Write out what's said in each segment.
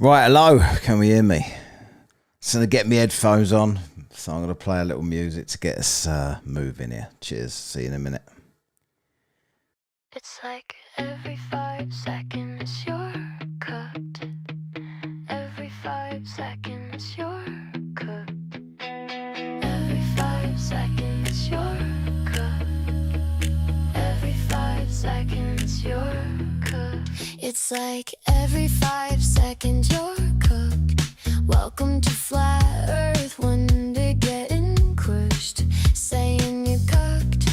Right, hello. Can we hear me? So I'm going to get my headphones on. So I'm going to play a little music to get us moving here. Cheers. See you in a minute. It's like every 5 seconds you're cooked. Every 5 seconds you're cooked. Every 5 seconds you're cooked. Every 5 seconds you're cooked. It's like every 5 seconds you're cooked. Welcome to Flat Earth, one day getting crushed. Saying you're cooked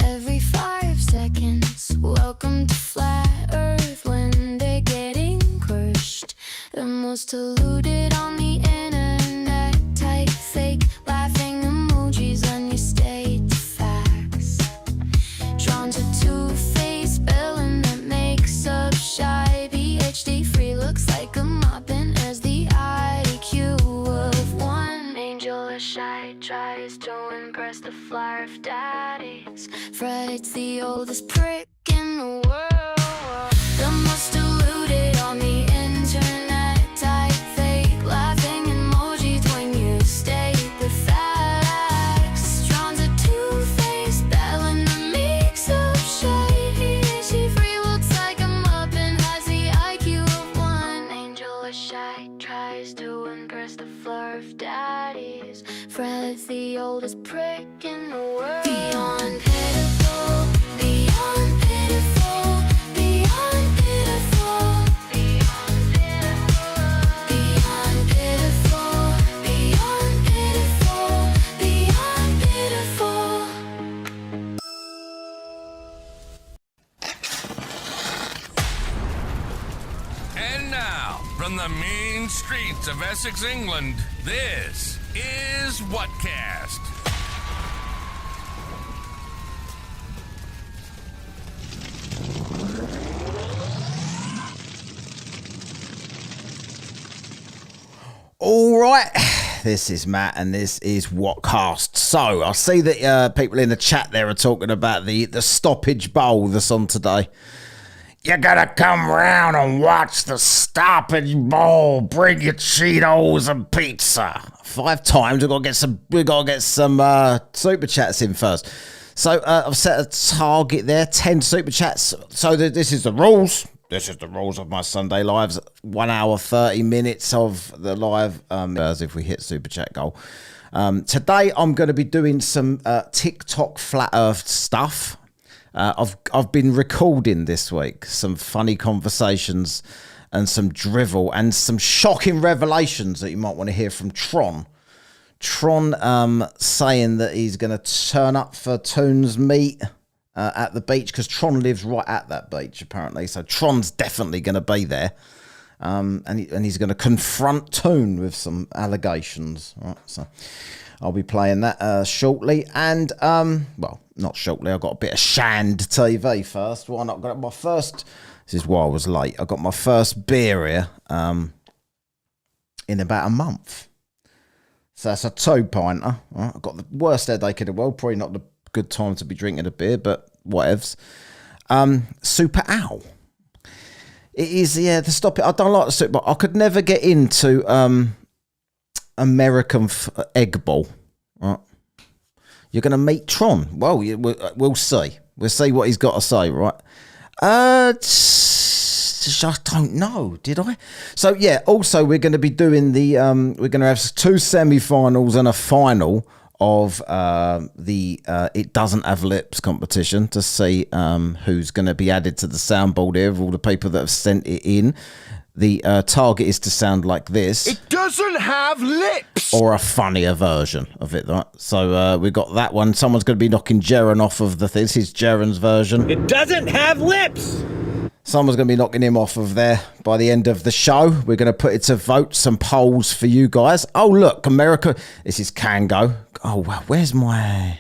every 5 seconds. Welcome to Flat Earth, one day getting crushed. The most deluded on the internet, type fake laughing emojis on your state facts. Drawn to two-faced spelling that makes up shy. PhD free looks like a mopping as the IQ of one. Angel or shy tries to impress the flyer of daddies. Fred's the oldest prick in the world. The most deluded on the internet, type fake laughing emojis when you state the facts. Drawn to two-faced spelling that makes up shady. She free looks like a muppet, has the IQ of one. Angel or shy tries to impress the floor of daddies. Fred's the oldest prick in the world. Beyond pitiful, beyond pitiful, beyond pitiful, beyond pitiful, beyond pitiful, beyond pitiful, beyond pitiful. And now, from the mean streets of Essex, England, this is Whatcast. All right. This is Matt and this is Whatcast. So I see that people in the chat there are talking about the stoppage bowl that's on today. You gotta come round and watch the stoppage bowl. Bring your Cheetos and pizza. 5 times. We gotta get some super chats in first. So I've set a target there, 10 super chats. So this is the rules. This is the rules of my Sunday lives. 1 hour 30 minutes of the live. As if we hit super chat goal. Today I'm going to be doing some TikTok flat Earth stuff. I've been recording this week some funny conversations and some drivel and some shocking revelations that you might want to hear from Tron. Tron saying that he's going to turn up for Toon's meet at the beach because Tron lives right at that beach apparently. So Tron's definitely going to be there, and he's going to confront Toon with some allegations. Right, so I'll be playing that shortly, and well, not shortly. I've got a bit of Shand TV first. Why not? Got my first. This is why I was late. I got my first beer here in about a month. So that's a 2-pinter. Right? I've got the worst headache in the world. Probably not the good time to be drinking a beer, but whatevs. Super Owl. It is, yeah, the stop it. I don't like the super, but I could never get into American egg ball. Right? You're going to meet Tron. Well, we'll see. We'll see what he's got to say, right? I don't know, did I? So, yeah, also we're going to be doing the, we're going to have 2 semi-finals and a final of the It Doesn't Have Lips competition to see who's going to be added to the soundboard here of all the people that have sent it in. The target is to sound like this. It doesn't have lips! Or a funnier version of it, right? So we got that one. Someone's going to be knocking Jaren off of the thing. This is Jaren's version. It doesn't have lips! Someone's going to be knocking him off of there by the end of the show. We're going to put it to vote, some polls for you guys. Oh, look, America. This is Kango. Oh, well, where's my...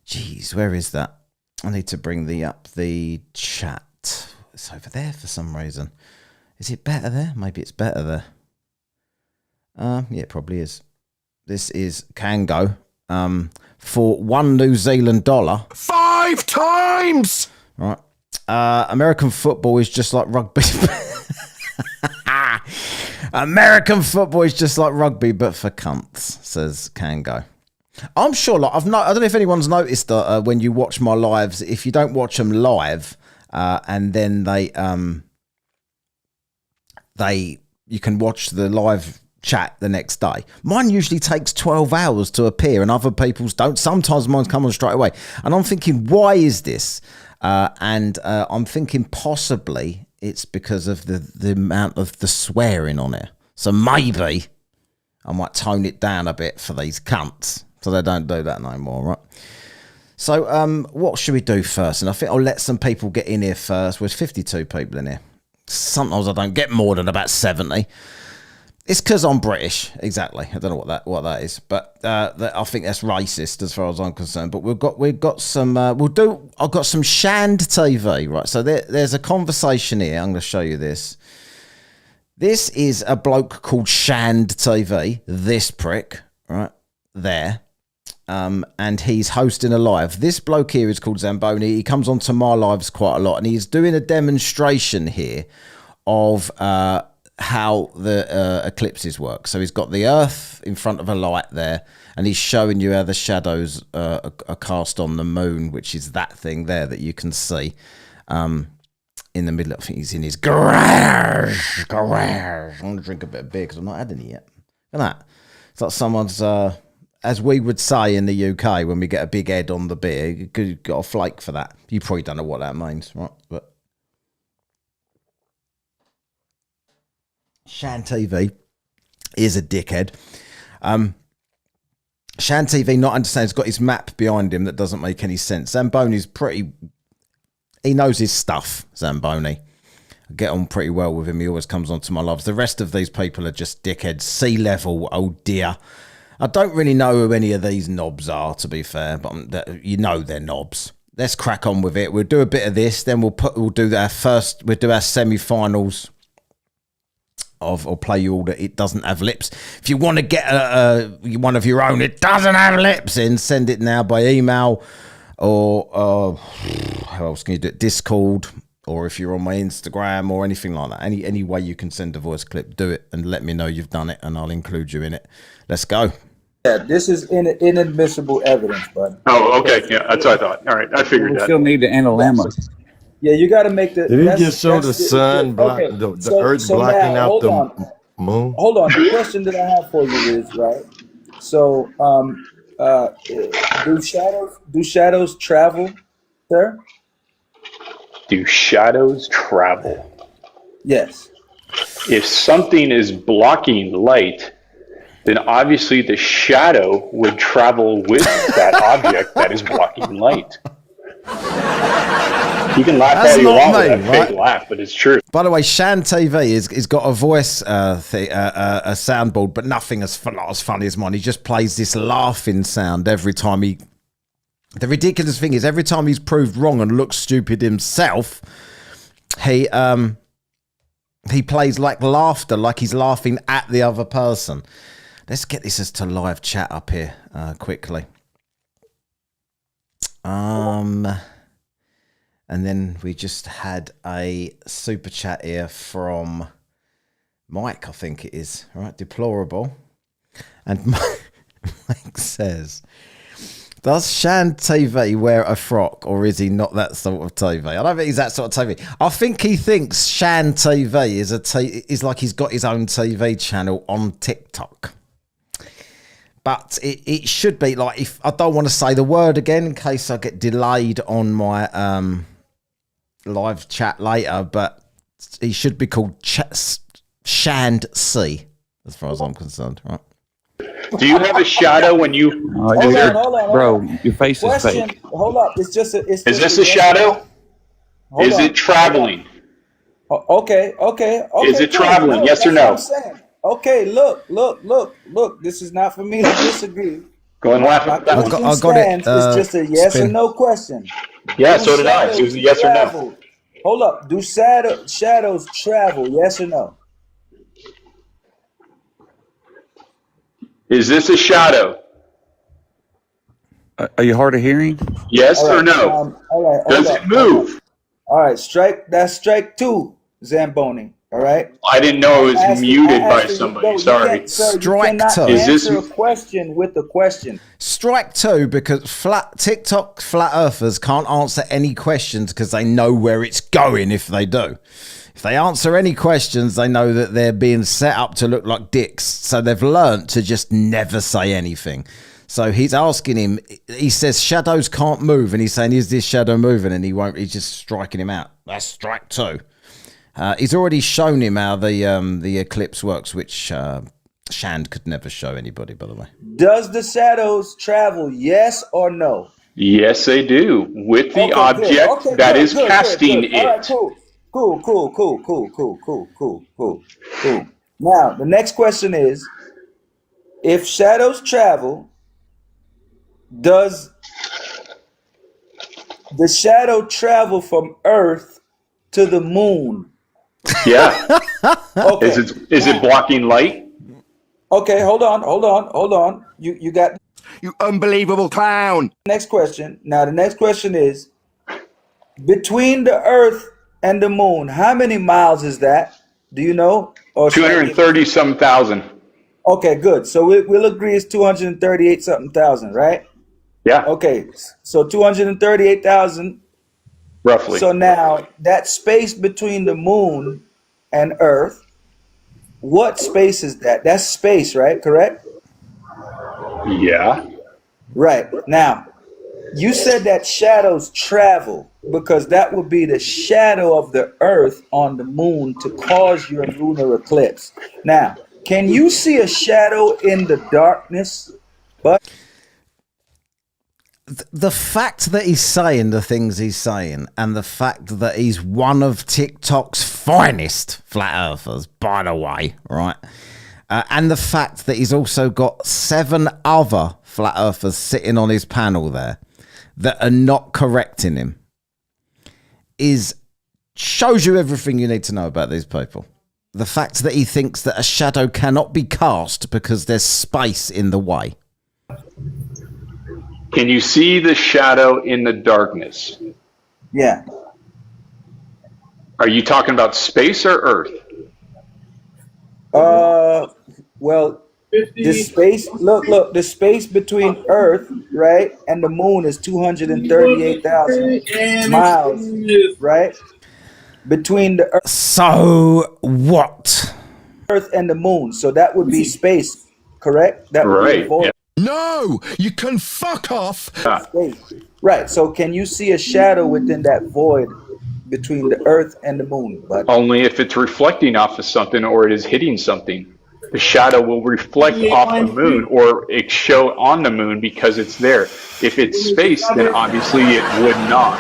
Jeez, where is that? I need to bring up the chat. It's over there for some reason. Is it better there? Maybe it's better there. Yeah, it probably is. This is Kango. For $1 New Zealand. 5 times! Right. American football is just like rugby. American football is just like rugby, but for cunts, says Kango. I'm sure, like I don't know if anyone's noticed that when you watch my lives, if you don't watch them live, and then you can watch the live chat the next day. Mine usually takes 12 hours to appear, and other people's don't. Sometimes mine come on straight away, and I'm thinking, why is this? And I'm thinking possibly it's because of the amount of the swearing on it. So maybe I might tone it down a bit for these cunts, so they don't do that no more, right? So what should we do first? And I think I'll let some people get in here first. There's 52 people in here. Sometimes I don't get more than about 70. It's because I'm British, exactly. I don't know what that is, but I think that's racist as far as I'm concerned. But we've got some. I've got some Shand TV, right? So there's a conversation here. I'm going to show you this. This is a bloke called Shand TV. This prick, right there, and he's hosting a live. This bloke here is called Zamboni. He comes onto my lives quite a lot, and he's doing a demonstration here of how the eclipses work. So he's got the Earth in front of a light there, and he's showing you how the shadows are cast on the moon, which is that thing there that you can see in the middle. I think he's in his garage. I'm going to drink a bit of beer because I've not had any yet. Look at that. It's like someone's, as we would say in the UK when we get a big head on the beer, you got a flake for that. You probably don't know what that means, right? But Shan TV is a dickhead. Shan TV, not understanding, has got his map behind him that doesn't make any sense. Zamboni's he knows his stuff, Zamboni. I get on pretty well with him. He always comes on to my lives. The rest of these people are just dickheads. Sea level, oh dear. I don't really know who any of these knobs are, to be fair, but you know they're knobs. Let's crack on with it. We'll do a bit of this, then we'll do our semi-finals. Or play you all that it doesn't have lips. If you want to get one of your own, it doesn't have lips in, send it now by email or how else can you do it? Discord, or if you're on my Instagram or anything like that. Any way you can send a voice clip, do it and let me know you've done it, and I'll include you in it. Let's go. Yeah, this is inadmissible evidence, bud. Oh, okay. Yeah, that's what I thought. All right, I figured We that. still need the analemma. Yeah, you got to make the. Did he just show the sun, the Earth blocking out the moon? Hold on. The question that I have for you is, right? So, do shadows travel, sir? Do shadows travel? Yes. If something is blocking light, then obviously the shadow would travel with that object that is blocking light. You can laugh all you want with that fake laugh, but it's true. By the way, Shan TV is got a voice a soundboard, but nothing as funny as mine. He just plays this laughing sound every time he. The ridiculous thing is, every time he's proved wrong and looks stupid himself, he plays like laughter, like he's laughing at the other person. Let's get this as to live chat up here quickly. And then we just had a super chat here from Mike, I think it is, right? Deplorable. And Mike says, does Shan TV wear a frock, or is he not that sort of TV? I don't think he's that sort of TV. I think he thinks Shan TV is like he's got his own TV channel on TikTok. But it should be like, if I don't want to say the word again in case I get delayed on my live chat later, but he should be called Shand C, as far as I'm concerned, right? Do you have a shadow when you? Hold on. Bro, your face is fake. Hold up. Is this a shadow? Is it traveling? Okay. Is it traveling? Yes or no? Okay, look. This is not for me to disagree. Go and laugh at that. I got it. It's just a yes or no question. Yeah, so did I. It was a yes or no. Hold up. Do shadows travel? Yes or no? Is this a shadow? Are you hard of hearing? Yes or no? All right. Does it move? All right. That's strike two, Zamboni. All right. I didn't know it was muted by somebody. Sorry. Strike you cannot two. answer a question with a question. Strike two, because TikTok flat earthers can't answer any questions because they know where it's going if they do. If they answer any questions, they know that they're being set up to look like dicks. So they've learnt to just never say anything. So he's asking him, he says shadows can't move, and he's saying, is this shadow moving? And he won't, he's just striking him out. That's strike two. He's already shown him how the eclipse works, which Shand could never show anybody, by the way. Does the shadows travel, yes or no? Yes, they do. With the object that is casting it. All right, cool. Now, the next question is, if shadows travel, does the shadow travel from Earth to the moon? Yeah. Okay. Is it blocking light? Okay, hold on. You got You unbelievable clown. next question. Now the next question is, between the Earth and the moon, how many miles is that? Do you know? Or 230 some thousand. Okay, good. So we'll agree it's 238 something thousand, right? Yeah, Okay, so 238,000. roughly. So now that space between the moon and Earth, what space is that? That's space, right? Correct? Yeah. Right. Now, you said that shadows travel because that would be the shadow of the Earth on the moon to cause your lunar eclipse. Now, can you see a shadow in the darkness? But The fact that he's saying the things he's saying, and the fact that he's one of TikTok's finest flat earthers, by the way, right? And the fact that he's also got 7 other flat earthers sitting on his panel there that are not correcting him shows you everything you need to know about these people. The fact that he thinks that a shadow cannot be cast because there's space in the way. Can you see the shadow in the darkness? yeah. Are you talking about space or Earth? Well, the space, look, the space between Earth, right, and the moon is 238,000 miles, right? Between the So what? Earth and the moon. So that would be space, correct? That would be Right. the void. Yeah. No, you can fuck off. Space. Right. So can you see a shadow within that void between the Earth and the moon? But Only if it's reflecting off of something or it is hitting something. The shadow will reflect off the moon or it show on the moon because it's there. If it's space, then obviously it would not.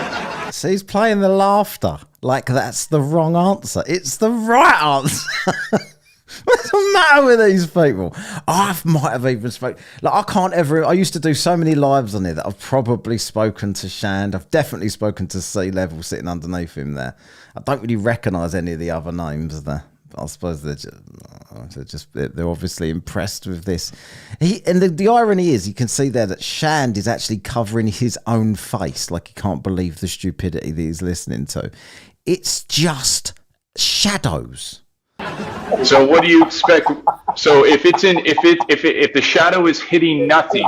So he's playing the laughter like that's the wrong answer. It's the right answer. What's the matter with these people? I might have even spoken. Like, I used to do so many lives on here that I've probably spoken to Shand. I've definitely spoken to Sea Level sitting underneath him there. I don't really recognise any of the other names there. I suppose they're obviously impressed with this. And the irony is, you can see there that Shand is actually covering his own face, like he can't believe the stupidity that he's listening to. It's just shadows. So what do you expect? So if it's in, if the shadow is hitting nothing,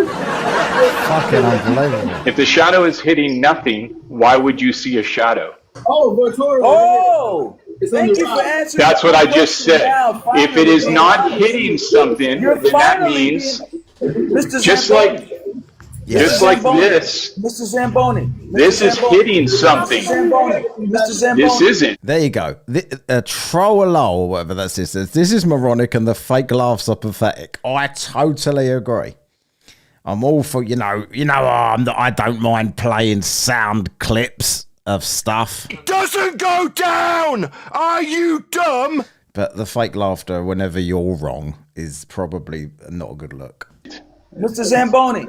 Fucking unbelievable. if the shadow is hitting nothing, why would you see a shadow? oh, thank you for answering. That's what I just said. Now, If it is finally, not hitting something, you're then that finally means Mr. just Zamboni, like this, Mr. Zamboni, this is hitting something. Mr. Zamboni. This isn't. There you go. Trollolo, or whatever that is. This is moronic and the fake laughs are pathetic. I totally agree. I'm all for, I don't mind playing sound clips of stuff. Doesn't go down. Are you dumb? But the fake laughter whenever you're wrong is probably not a good look. Mr. Zamboni,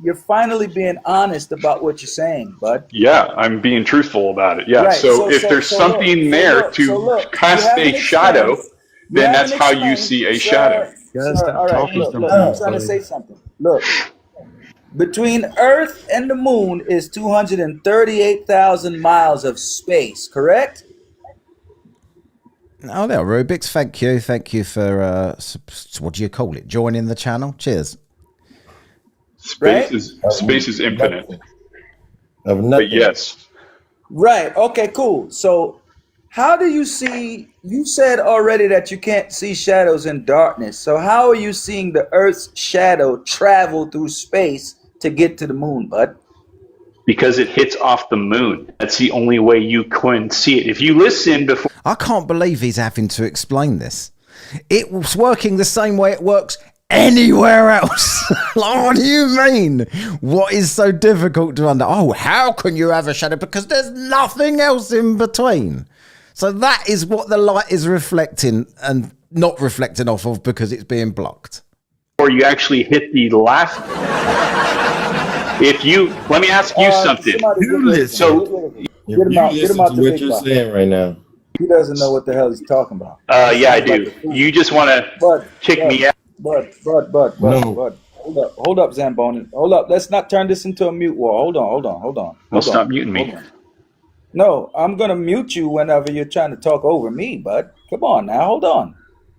you're finally being honest about what you're saying, bud. Yeah, I'm being truthful about it. Yeah. Right, So if there's something there to cast a shadow, then that's how you see a shadow. Guys, stop All right, talking look, sometimes, I'm trying to buddy. say something. Look, Between Earth and the moon is 238,000 miles of space, correct? Oh, there, Rubik's. Thank you. Thank you for, what do you call it? Joining the channel. Cheers. Right? Space is infinite. Of But nothing. yes, Right. Okay, cool. So how do you see, you said already that you can't see shadows in darkness. So how are you seeing the Earth's shadow travel through space to get to the moon, bud? because it hits off the moon. That's the only way you can see it. If you listen before. I can't believe he's having to explain this. It was working the same way it works anywhere else. Like, what do you mean? What is so difficult to understand? Oh, how can you have a shadow? Because there's nothing else in between. So that is what the light is reflecting and not reflecting off of because it's being blocked. Or you actually hit the last. If you, let me ask you something. You listen. So, If you listen to what you're saying right now. He doesn't know what the hell he's talking about. yeah, I do. You just want to kick me out. Bud. No. Hold up, Zamboni. Hold up. Let's not turn this into a mute war. Hold on. Well, stop muting me. No, I'm gonna mute you whenever you're trying to talk over me, bud. Come on now, hold on.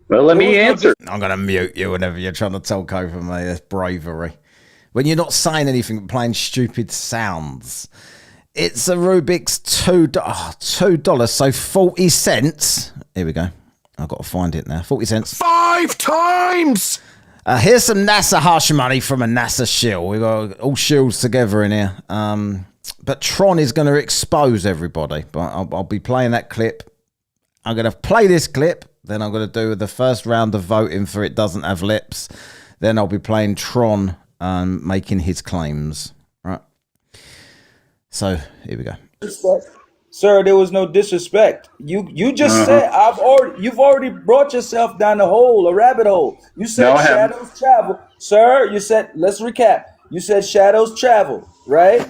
Well, let me answer. I'm going to mute you whenever you're trying to talk over me. That's bravery. When you're not saying anything but playing stupid sounds. It's a Rubik's $2, so 40 cents. Here we go. I've got to find it now. 40 cents. 5 times! Here's some NASA hush money from a NASA shield. We've got all shields together in here. But Tron is going to expose everybody. But I'll be playing that clip. I'm going to play this clip. Then I'm going to do the first round of voting for It Doesn't Have Lips. Then I'll be playing Tron making his claims. Right. So here we go. Sir, there was no disrespect. You just said you've already brought yourself down a rabbit hole. You said shadows travel. Sir, you said, let's recap. You said shadows travel, right?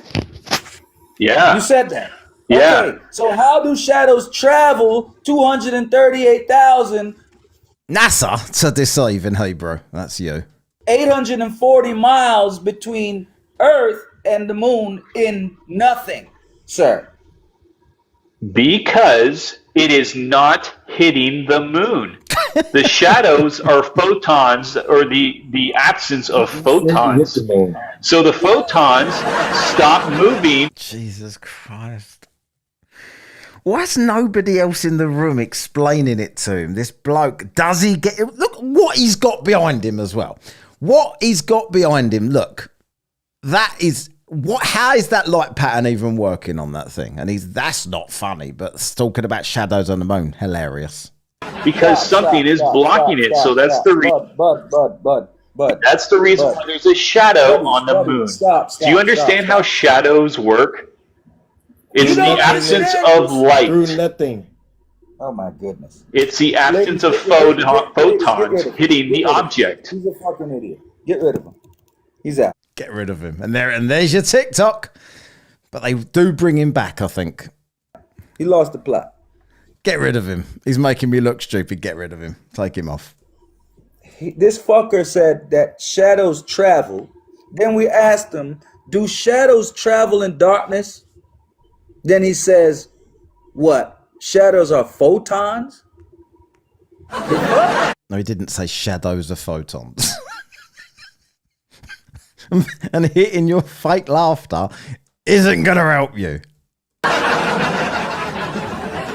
Yeah. You said that. Yeah. Okay, so how do shadows travel 238,000? NASA to deceive in Hebrew. That's you. 840 miles between Earth and the moon in nothing, sir. Because it is not hitting the moon. The shadows are photons, or the absence of photons. So the photons stop moving. Jesus Christ. Why's nobody else in the room explaining it to him? This bloke, does he get it? Look what he's got behind him as well. What he's got behind him, look. That is how is that light pattern even working on that thing? And that's not funny, but talking about shadows on the moon, hilarious. Because something is blocking it. So that's the reason. But that's the reason why there's a shadow on the moon. Do you understand how shadows work? It's the absence of light. Through nothing. Oh my goodness. It's the absence of photons hitting the object. He's a fucking idiot. Get rid of him. He's out. Get rid of him. And there's your TikTok. But they do bring him back, I think. He lost the plot. Get rid of him. He's making me look stupid. Get rid of him. Take him off. This fucker said that shadows travel. Then we asked him, do shadows travel in darkness? Then he says, what? Shadows are photons? No, he didn't say shadows are photons. And hitting your fake laughter isn't going to help you.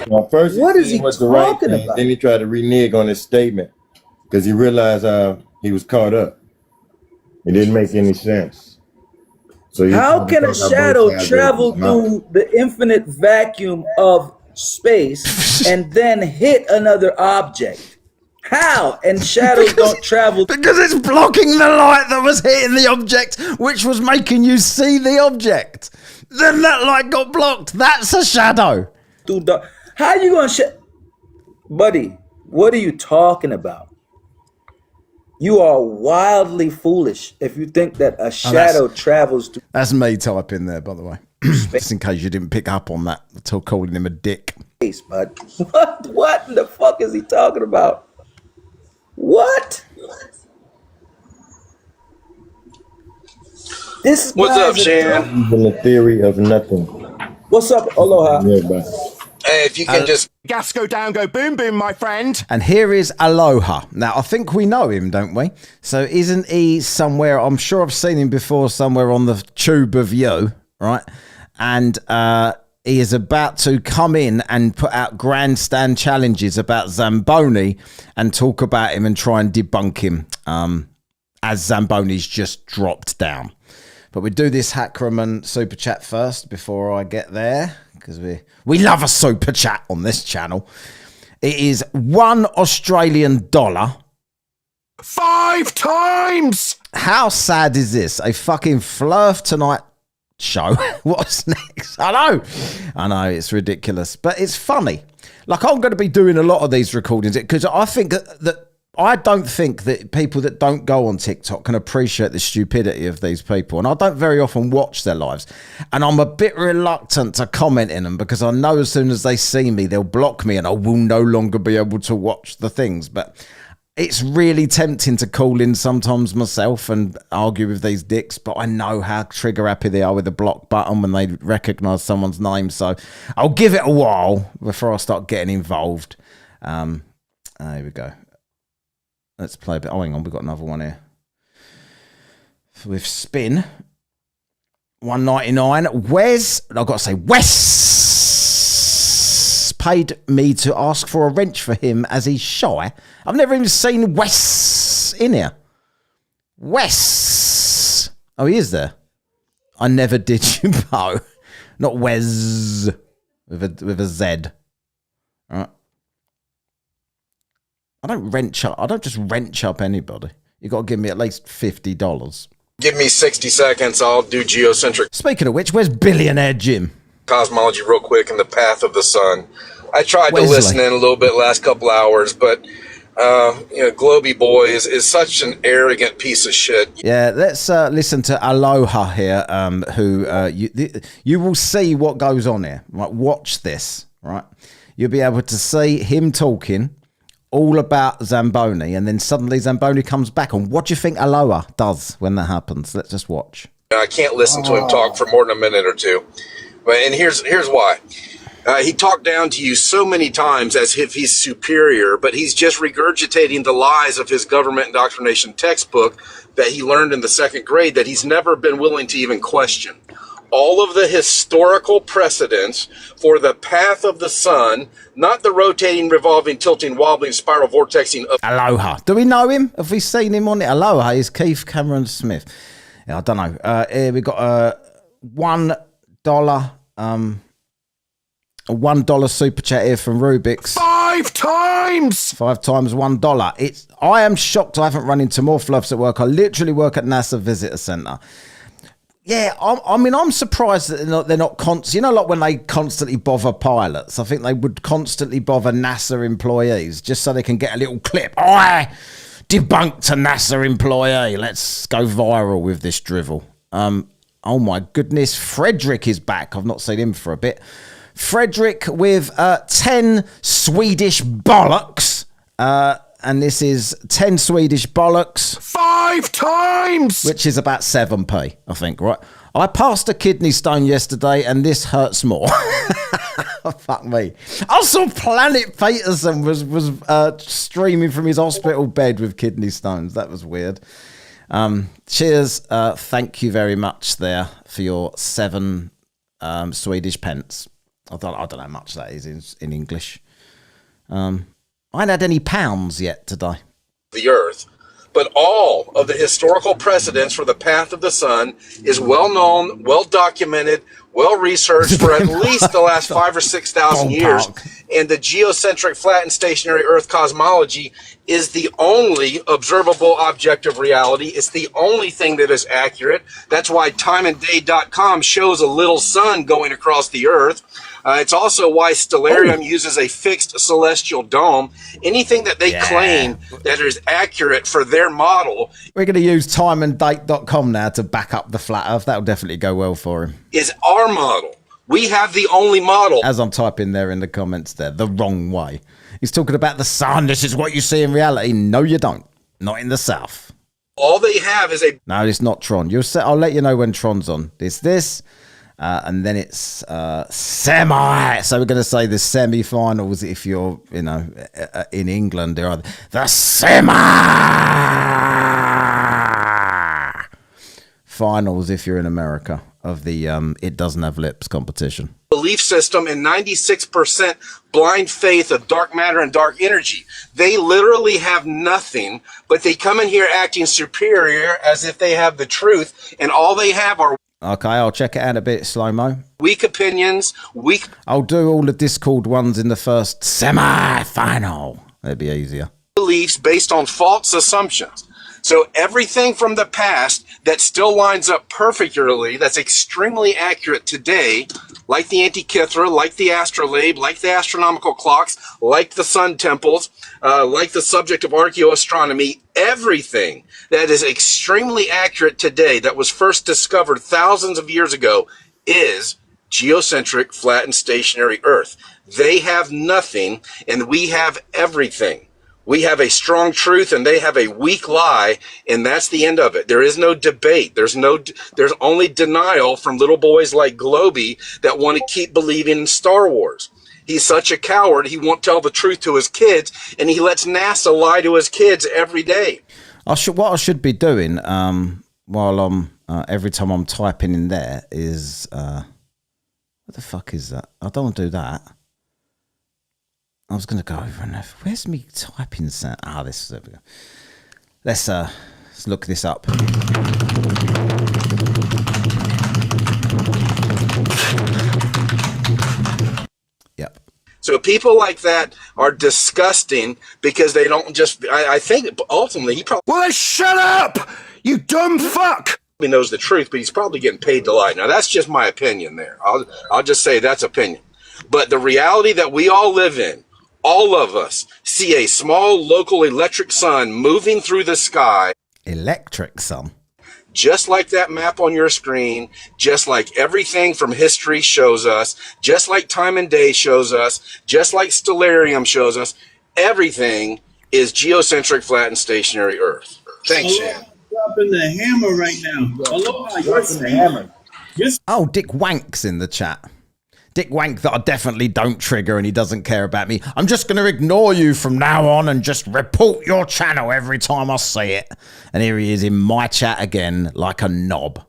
Well, first What is he he was the right talking thing. about? Then he tried to renege on his statement because he realized he was caught up. It didn't make any sense. So How can a shadow travel through the infinite vacuum of space and then hit another object? How? And shadows don't travel. Because it's blocking the light that was hitting the object, which was making you see the object. Then that light got blocked. That's a shadow. Through dark. How you gonna buddy? What are you talking about? You are wildly foolish if you think that a shadow travels to That's me typing there, by the way. Just in case you didn't pick up on that until calling him a dick. space, bud. What in the fuck is he talking about? What? This What's guy's up, a Shan? Even the theory of nothing. What's up, Aloha? Yeah, but Hey, if you can just gas go down, go boom, boom, my friend. And here is Aloha. Now, I think we know him, don't we? So isn't he somewhere? I'm sure I've seen him before somewhere on the tube of you, right? And he is about to come in and put out grandstand challenges about Zamboni and talk about him and try and debunk him as Zamboni's just dropped down. But we do this Hackerman super chat first before I get there, because we love a super chat on this channel. It is $1 Australian. 5 times. How sad is this? A fucking Flurf Tonight show. What's next? I know, it's ridiculous, but it's funny. Like, I'm going to be doing a lot of these recordings because I think that I don't think that people that don't go on TikTok can appreciate the stupidity of these people. And I don't very often watch their lives. And I'm a bit reluctant to comment in them because I know as soon as they see me, they'll block me and I will no longer be able to watch the things. But it's really tempting to call in sometimes myself and argue with these dicks. But I know how trigger happy they are with the block button when they recognise someone's name. So I'll give it a while before I start getting involved. Here we go. Let's play a bit. Oh, hang on. We've got another one here. With Spin. $1.99. Wes, I've got to say, Wes paid me to ask for a wrench for him as he's shy. I've never even seen Wes in here. Wes. Oh, he is there. I never did, you know. Not Wes with a Z. All right. I don't just wrench up anybody. You got to give me at least $50. Give me 60 seconds. I'll do geocentric Speaking of which, where's Billionaire Jim? cosmology real quick and the path of the sun. I tried to Wesley. listen in a little bit last couple hours, but Globy Boy is such an arrogant piece of shit. Yeah, let's listen to Aloha here, who you will see what goes on here. Right, watch this, right? You'll be able to see him talking all about Zamboni, and then suddenly Zamboni comes back. And what do you think Aloha does when that happens? Let's just watch. I can't listen to him talk for more than a minute or two. And here's why. He talked down to you so many times as if he's superior, but he's just regurgitating the lies of his government indoctrination textbook that he learned in the 2nd grade that he's never been willing to even question. All of the historical precedents for the path of the sun, not the rotating, revolving, tilting, wobbling, spiral vortexing of Aloha. Do we know him? Have we seen him on it? Aloha is Keith Cameron Smith. Yeah, I don't know. Here we got $1, a $1 super chat here from Rubik's. 5 times. 5 times $1. I am shocked I haven't run into more fluffs at work. I literally work at NASA Visitor Center. Yeah, I'm surprised that they're not constant. Like when they constantly bother pilots. I think they would constantly bother NASA employees just so they can get a little clip. I debunked a NASA employee. Let's go viral with this drivel. Oh my goodness, Frederick is back. I've not seen him for a bit. Frederick with 10 Swedish bollocks. And this is 10 Swedish bollocks. 5 times. Which is about 7p, I think, right? I passed a kidney stone yesterday and this hurts more. Fuck me. I saw Planet Peterson was streaming from his hospital bed with kidney stones. That was weird. Cheers. Thank you very much there for your 7 Swedish pence. I don't know how much that is in English. I ain't had any pounds yet today. The earth, but all of the historical precedents for the path of the sun is well known, well documented, well researched for at least the last 5,000 or 6,000 years. And the geocentric flat and stationary earth cosmology is the only observable objective reality. It's the only thing that is accurate. That's why timeandday.com shows a little sun going across the earth. It's also why Stellarium uses a fixed celestial dome. Anything that they claim that is accurate for their model. We're going to use timeanddate.com now to back up the flat earth. That'll definitely go well for him. Is our model. We have the only model. As I'm typing there in the comments there, the wrong way. He's talking about the sun. This is what you see in reality. No, you don't. Not in the south. All they have is a No, it's not Tron. I'll let you know when Tron's on. It's this, and then it's semi. So we're going to say the semi-finals if you're, in England. There are the semi-finals if you're in America of the It Doesn't Have Lips competition. belief system and 96% blind faith of dark matter and dark energy. They literally have nothing, but they come in here acting superior as if they have the truth, and all they have are Okay, I'll check it out a bit slow-mo. weak opinions, weak I'll do all the Discord ones in the first semi-final. That'd be easier. beliefs based on false assumptions. So everything from the past that still lines up perfectly, that's extremely accurate today, like the Antikythera, like the astrolabe, like the astronomical clocks, like the sun temples, like the subject of archaeoastronomy, everything that is extremely accurate today that was first discovered thousands of years ago is geocentric, flat, and stationary Earth. They have nothing, and we have everything. We have a strong truth and they have a weak lie, and that's the end of it. There is no debate. There's only denial from little boys like Globey that want to keep believing in Star Wars. He's such a coward, he won't tell the truth to his kids, and he lets NASA lie to his kids every day. What I should be doing while I'm every time I'm typing in there is what the fuck is that? I don't want to do that. I was going to go over and where's me typing sound? There we go. Let's look this up. Yep. So people like that are disgusting because they don't just, I think ultimately he probably Well, then shut up, you dumb fuck! knows the truth, but he's probably getting paid to lie. Now that's just my opinion there. I'll just say that's opinion. But the reality that we all live in, all of us see a small local electric sun moving through the sky. Electric sun? Just like that map on your screen, just like everything from history shows us, just like time and day shows us, just like Stellarium shows us, everything is geocentric, flat, and stationary Earth. Thanks, Shan. Dropping the hammer right now. Aloha, Dropping the hammer. Oh, Dick Wank's in the chat. Dick Wank that I definitely don't trigger and he doesn't care about me. I'm just going to ignore you from now on and just report your channel every time I see it. And here he is in my chat again like a knob.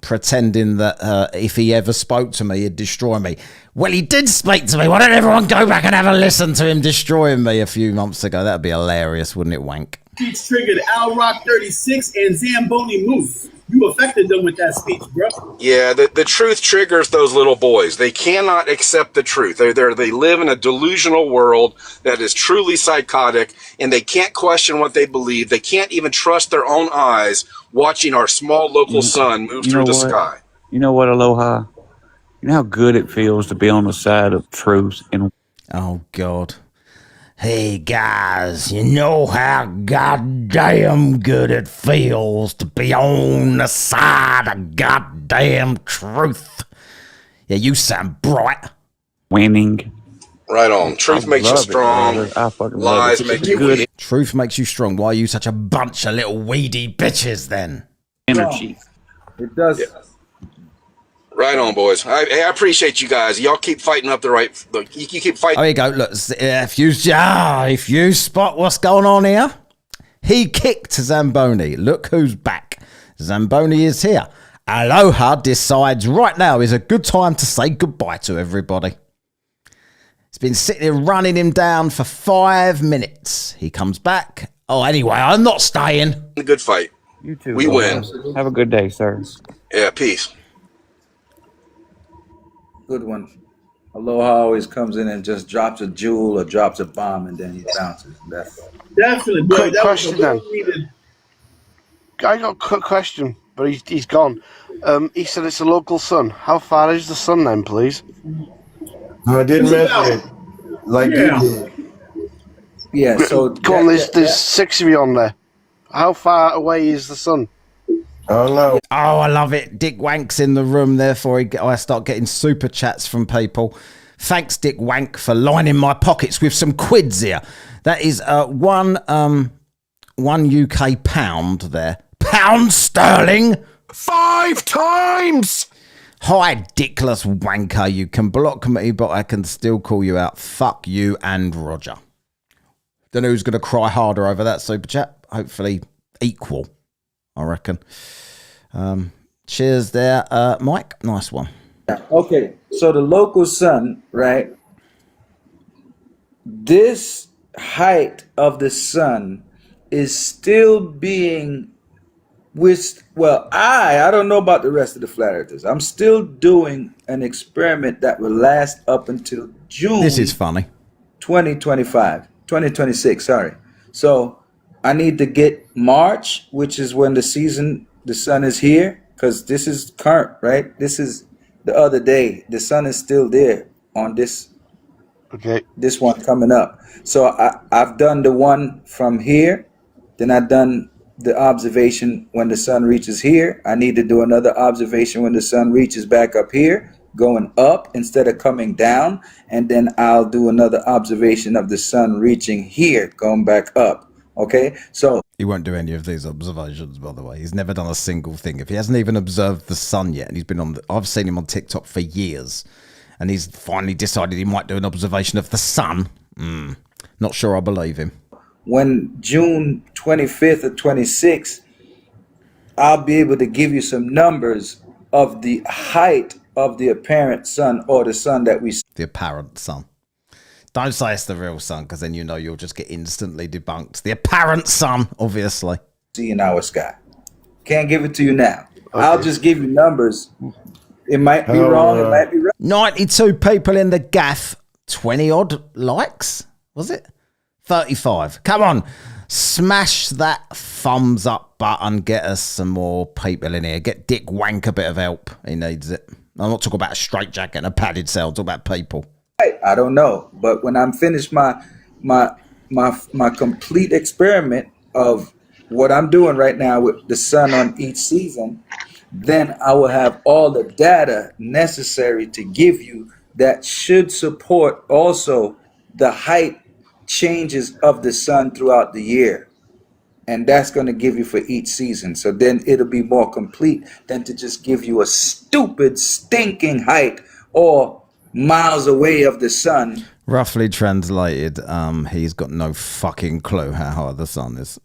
Pretending that if he ever spoke to me, he'd destroy me. Well, he did speak to me. Why don't everyone go back and have a listen to him destroying me a few months ago? That'd be hilarious, wouldn't it, Wank? Speech triggered Al Rock 36 and Zamboni Moose. You affected them with that speech, bro. Yeah, the truth triggers those little boys. They cannot accept the truth. They live in a delusional world that is truly psychotic, and they can't question what they believe. They can't even trust their own eyes watching our small local sun move through the sky. You know what, Aloha? You know how good it feels to be on the side of truth and... Oh, God. Hey guys, you know how goddamn good it feels to be on the side of goddamn truth. Yeah, you sound bright. Winning. Right on. Truth makes you strong. I fucking Lies love it. make you Good weak. Truth makes you strong. Why are you such a bunch of little weedy bitches then? energy. It does. Yeah. Right on, boys. I appreciate you guys. Y'all keep fighting up the right. Look, you keep fighting. There you go. Look, if you spot what's going on here, he kicked Zamboni. Look who's back. Zamboni is here. Aloha decides right now is a good time to say goodbye to everybody. He's been sitting here running him down for 5 minutes. He comes back. Oh, anyway, I'm not staying. A good fight. You too. We win. Have a good day, sir. Yeah, peace. Good one. Aloha always comes in and just drops a jewel or drops a bomb and then he bounces. That's Definitely, bro. Quick That question was a then. well-needed. I got a quick question, but he's gone. He said it's a local sun. How far is the sun then, please? No, I didn't mention it. Like Yeah. you did. yeah. So Go on, there's 6 of you on there. How far away is the sun? I don't know. Oh, I love it. Dick Wank's in the room, therefore I start getting super chats from people. Thanks, Dick Wank, for lining my pockets with some quids here. That is one 1 UK pound there. Pound sterling? 5 times! Hi, dickless wanker. You can block me, but I can still call you out. Fuck you and Roger. Don't know who's going to cry harder over that super chat. Hopefully equal, I reckon. Cheers there, Mike. Nice one. Okay, so the local sun, right? This height of the sun is still being I don't know about the rest of the flat earthers. I'm still doing an experiment that will last up until June. This is funny. 2026, sorry. So I need to get March, which is when the sun is here, because this is current, right? This is the other day. The sun is still there on this. Okay. This one coming up. So I've done the one from here, then I've done the observation when the sun reaches here. I need to do another observation when the sun reaches back up here, going up instead of coming down, and then I'll do another observation of the sun reaching here, going back up. Okay, so he won't do any of these observations, by the way. He's never done a single thing. If he hasn't even observed the sun yet, and he's been I've seen him on TikTok for years, and he's finally decided he might do an observation of the sun. Not sure I believe him. When June 25th or 26th, I'll be able to give you some numbers of the height of the apparent sun, or the sun that we see. The apparent sun. Don't say it's the real sun, because then you know you'll just get instantly debunked. The apparent sun, obviously. See in our sky. Can't give it to you now. Okay. I'll just give you numbers. It might be wrong, it might be right. 92 people in the gaff, 20 odd likes, was it? 35. Come on, smash that thumbs up button. Get us some more people in here. Get Dick Wank a bit of help. He needs it. I'm not talking about a straitjacket and a padded cell. I'm talking about people. I don't know, but when I'm finished my complete experiment of what I'm doing right now with the sun on each season, then I will have all the data necessary to give you that should support also the height changes of the sun throughout the year. And that's going to give you for each season. So then it'll be more complete than to just give you a stupid, stinking height or miles away of the sun. Roughly translated, he's got no fucking clue how high the sun is.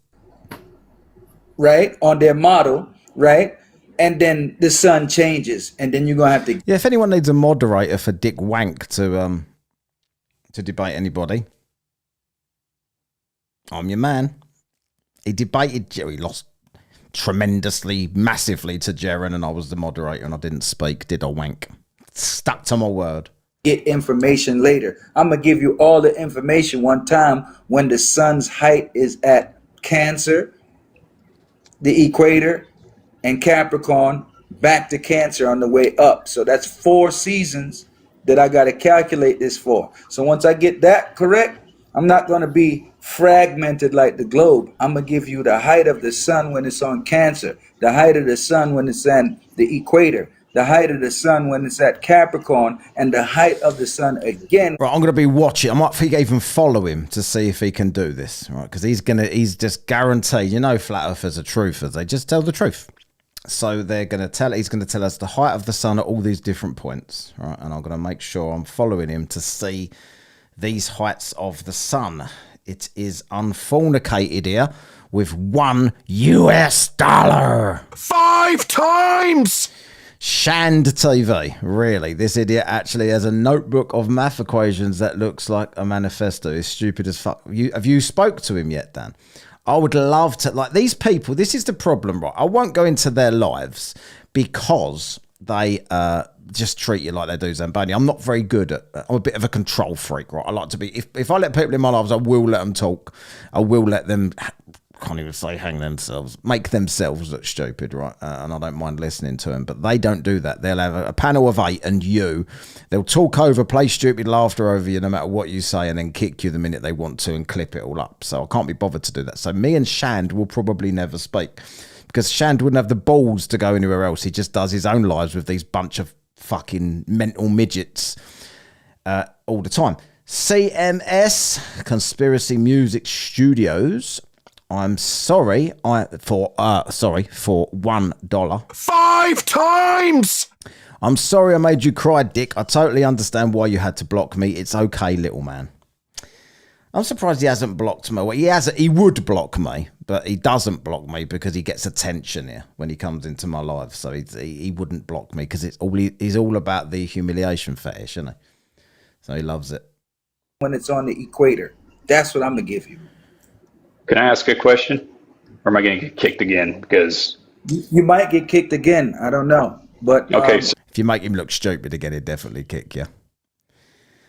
Right? On their model, right? And then the sun changes. And then you're going to have to... Yeah, if anyone needs a moderator for Dick Wank to debate anybody, I'm your man. He debated, he lost tremendously, massively to Jaren, and I was the moderator and I didn't speak, did I, Wank? Stuck to my word. Get information later. I'm going to give you all the information one time when the sun's height is at Cancer, the equator, and Capricorn, back to Cancer on the way up. So that's 4 seasons that I got to calculate this for. So once I get that correct, I'm not going to be fragmented like the globe. I'm going to give you the height of the sun when it's on Cancer, the height of the sun when it's on the equator, the height of the sun when it's at Capricorn, and the height of the sun again. Right, I'm going to be watching. I might even follow him to see if he can do this, right? Because he's just guaranteed. You know, flat earthers are truthers. They just tell the truth. So he's going to tell us the height of the sun at all these different points, right? And I'm going to make sure I'm following him to see these heights of the sun. It is unfornicated here with $1. 5 times! Shand TV, really? This idiot actually has a notebook of math equations that looks like a manifesto. He's stupid as fuck. Have you spoke to him yet, Dan? I would love to, like, these people, this is the problem, right? I won't go into their lives because they just treat you like they do Zamboni. I'm not very good at, I'm a bit of a control freak, right? I like to be, if I let people in my lives, I will let them talk. I will let them, can't even say hang themselves, make themselves look stupid, right? And I don't mind listening to them, but they don't do that. They'll have a panel of 8 and they'll talk over, play stupid laughter over you no matter what you say, and then kick you the minute they want to and clip it all up. So I can't be bothered to do that. So me and Shand will probably never speak because Shand wouldn't have the balls to go anywhere else. He just does his own lives with these bunch of fucking mental midgets all the time. CMS, Conspiracy Music Studios, I'm sorry. For $1. 5 times! I'm sorry I made you cry, Dick. I totally understand why you had to block me. It's okay, little man. I'm surprised he hasn't blocked me. Well, he would block me, but he doesn't block me because he gets attention here when he comes into my life. So he wouldn't block me because he's all about the humiliation fetish, isn't he? So he loves it. When it's on the equator, that's what I'm gonna give you. Can I ask a question? Or am I going to get kicked again? Because You might get kicked again. I don't know, but okay, so If you make him look stupid again, he'd definitely kick you.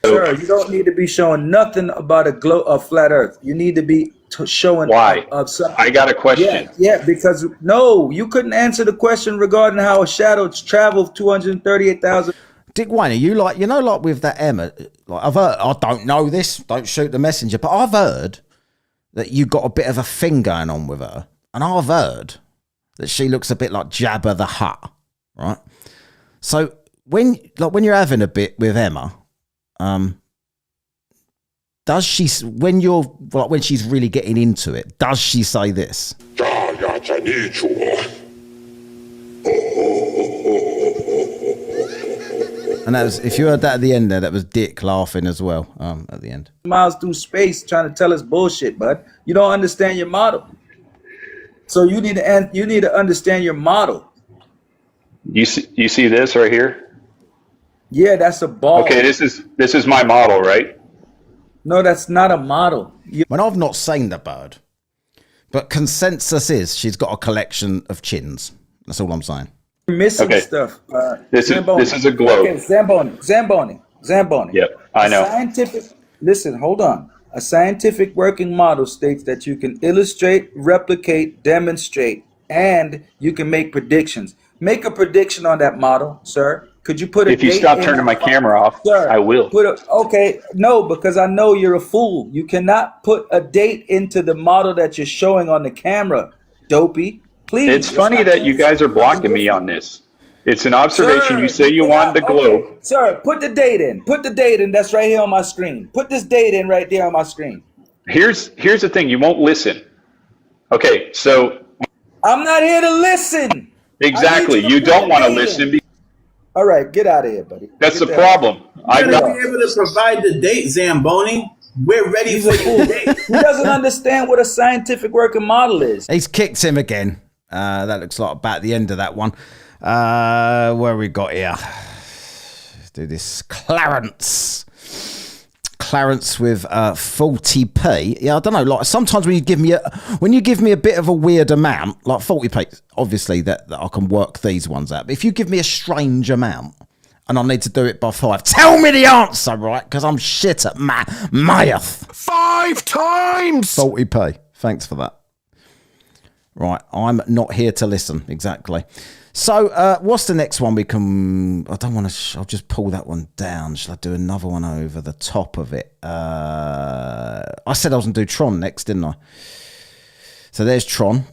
sir, you don't need to be showing nothing about a flat Earth. You need to be showing why? of something. I got a question. Yeah, because no, you couldn't answer the question regarding how a shadow traveled 238,000. Dick Wayne, are you like with that Emma? Like I've heard, I don't know this. Don't shoot the messenger, but I've heard that you got a bit of a thing going on with her, and I've heard that she looks a bit like Jabba the Hutt, right? So when you're having a bit with Emma, does she when she's really getting into it? Does she say this? And that was, if you heard that at the end there, that was Dick laughing as well at the end. Miles through space trying to tell us bullshit, bud. You don't understand your model. So you need to understand your model. You see this right here? Yeah, that's a ball. Okay, this is my model, right? No, that's not a model. When I've not seen the bird, but consensus is she's got a collection of chins. That's all I'm saying. You're missing Okay. stuff. This is a globe. Okay, Zamboni. Yep, I know. Listen, hold on. A scientific working model states that you can illustrate, replicate, demonstrate, and you can make predictions. Make a prediction on that model, sir. Could you put a If you date stop in turning that my model? camera off, Sir, I will. No, because I know you're a fool. You cannot put a date into the model that you're showing on the camera, dopey. Please. It's funny that you guys are blocking me on this. It's an observation. Sir, You say you wanted the globe. okay. Sir, put the date in. Put the date in. That's right here on my screen. Put this date in right there on my screen. Here's the thing. You won't listen. Okay, so I'm not here to listen. exactly. You don't want to listen. All right, get out of here, buddy. That's the Get problem. I You're got. gonna be able to provide the date, Zamboni. We're ready He's for a the fool. date. He doesn't understand what a scientific working model is. He's kicked him again. That looks like about the end of that one. Where we got here? Let's do this. Clarence with 40p. Yeah, I don't know. Like sometimes when you give me a bit of a weird amount, like 40p, obviously that I can work these ones out. But if you give me a strange amount and I need to do it by 5, tell me the answer, right? Because I'm shit at math. 5 times! 40p. Thanks for that. Right, I'm not here to listen. Exactly. So, what's the next one we can... I don't want to... I'll just pull that one down. Shall I do another one over the top of it? I said I was going to do Tron next, didn't I? So there's Tron.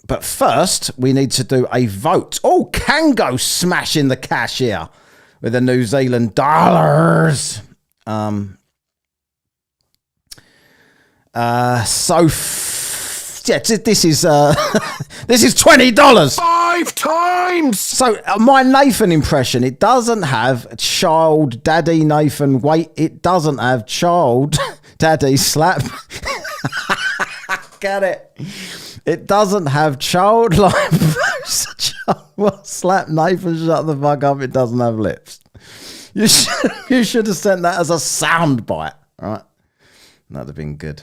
But first, we need to do a vote. Oh, Kango smashing the cash here with the New Zealand dollars. Yeah, this is this is $20. 5 times! So my Nathan impression, it doesn't have child daddy Nathan wait, it doesn't have child daddy slap. Get it? It doesn't have child like slap Nathan, shut the fuck up, it doesn't have lips. You should have sent that as a sound bite, right? That'd have been good.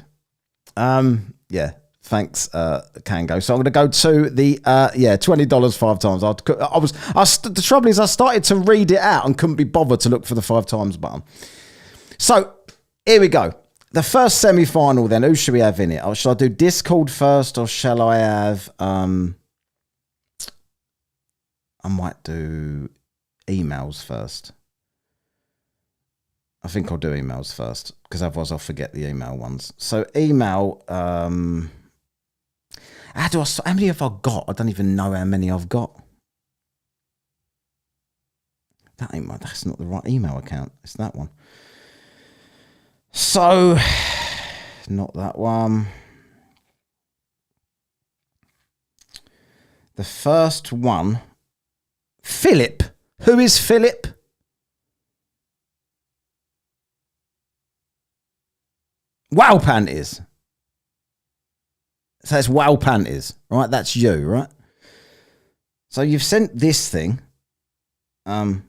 Yeah. Thanks, Kango. So I'm going to go to the $20 5 times. The trouble is I started to read it out and couldn't be bothered to look for the 5 times button. So here we go. The first semi-final. Then who should we have in it? Or shall I do Discord first, or shall I have? I might do emails first. I think I'll do emails first because otherwise I'll forget the email ones. So email. How many have I got? I don't even know how many I've got. That's not the right email account. It's that one. So, not that one. The first one. Philip. Who is Philip? Wow Panties. So it's Wow Panties, right? That's you, right? So you've sent this thing. Hang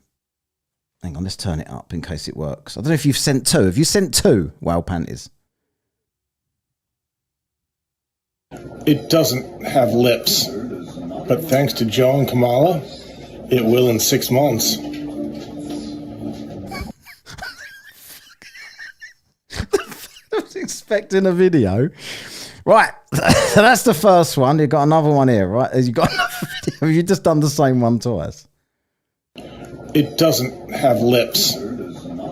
on, let's turn it up in case it works. I don't know if you've sent two. Have you sent two Wow Panties? It doesn't have lips, but thanks to Joe and Kamala, it will in 6 months. I was expecting a video. Right, so that's the first one. You've got another one here, right? You've got another video. Have you just done the same one twice? It doesn't have lips,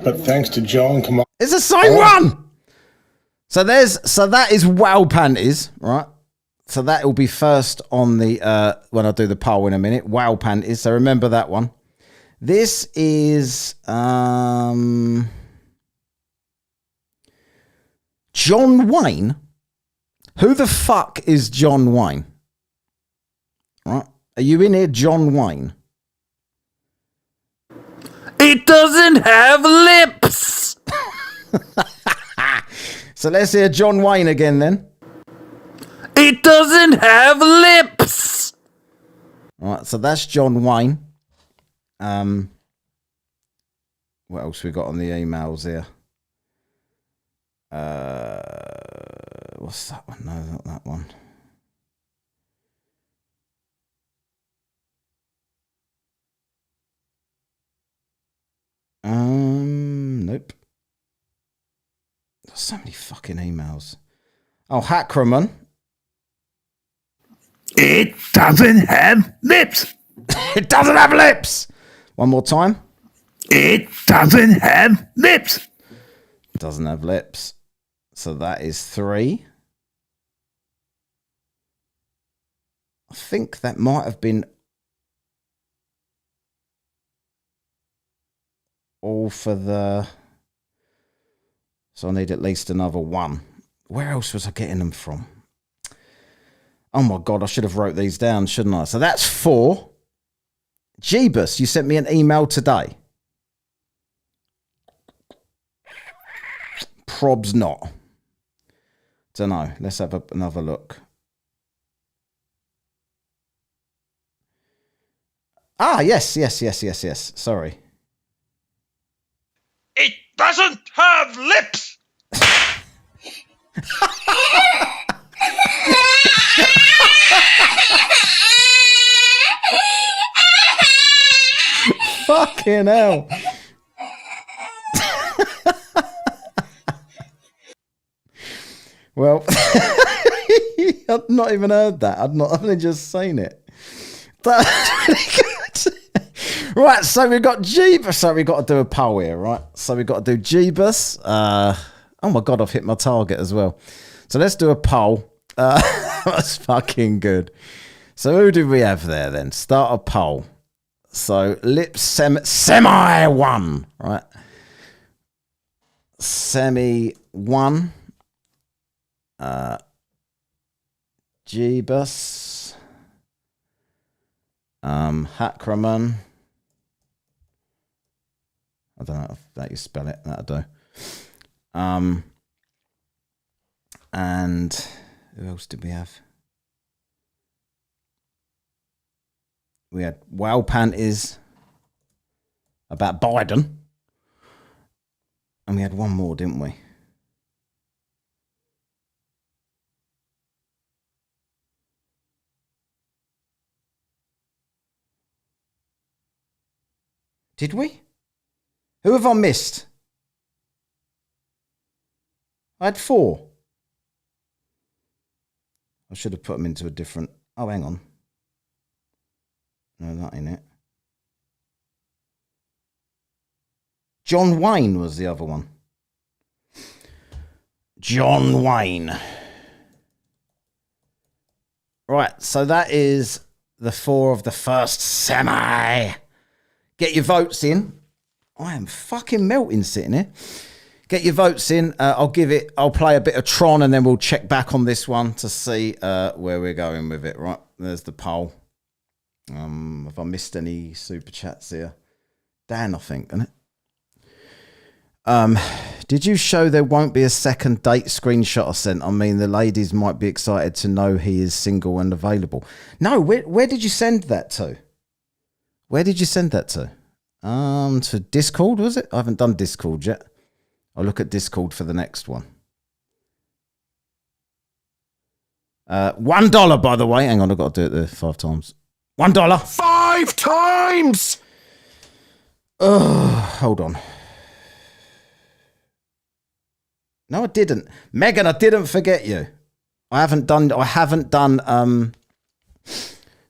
but thanks to Joe and Kamala. It's the same one! So that is Wow Panties, right? So that will be first on the, when I do the poll in a minute. Wow Panties, so remember that one. This is, John Wayne. Who the fuck is John Wayne? Right? Are you in here, John Wayne? It doesn't have lips. So let's hear John Wayne again then. It doesn't have lips. All right, so that's John Wayne. What else we got on the emails here? What's that one? No, not that one. Nope. There's so many fucking emails. Oh, Hackerman. It doesn't have lips. It doesn't have lips. One more time. It doesn't have lips. Doesn't have lips. So that is 3. I think that might have been all for the... So I need at least another one. Where else was I getting them from? Oh my God, I should have wrote these down, shouldn't I? So that's 4. Jeebus, you sent me an email today. Probs not. Don't know. Let's have another look. Ah, yes. Sorry. It doesn't have lips. Fucking hell. Well, I've not even heard that. I've only just seen it. That's really good. Right, so we've got Jeebus. So we've got to do a poll here, right? So we've got to do Jeebus. Oh my God, I've hit my target as well. So let's do a poll. That's fucking good. So who do we have there then? Start a poll. So Lips Semi 1, right? Semi 1. Jeebus. Hackerman. I don't know if that you spell it. That'll do. And who else did we have? We had Wow Panties about Biden. And we had one more, didn't we? Did we? Who have I missed? I had 4. I should have put them into a different... Oh, hang on. No, that ain't it. John Wayne was the other one. John Wayne. Right, so that is the 4 of the first semi. Get your votes in. I am fucking melting sitting here. Get your votes in. I'll play a bit of Tron and then we'll check back on this one to see where we're going with it. Right, there's the poll. Have I missed any super chats here? Dan, I think, isn't it? Did you show there won't be a second date screenshot I sent? I mean, the ladies might be excited to know he is single and available. No, where did you send that to? Where did you send that to? To Discord, was it? I haven't done Discord yet. I'll look at Discord for the next one. $1, by the way. Hang on, I've got to do it there 5 times. $1. 5 times! Oh, hold on. No, I didn't. Megan, I didn't forget you. I haven't done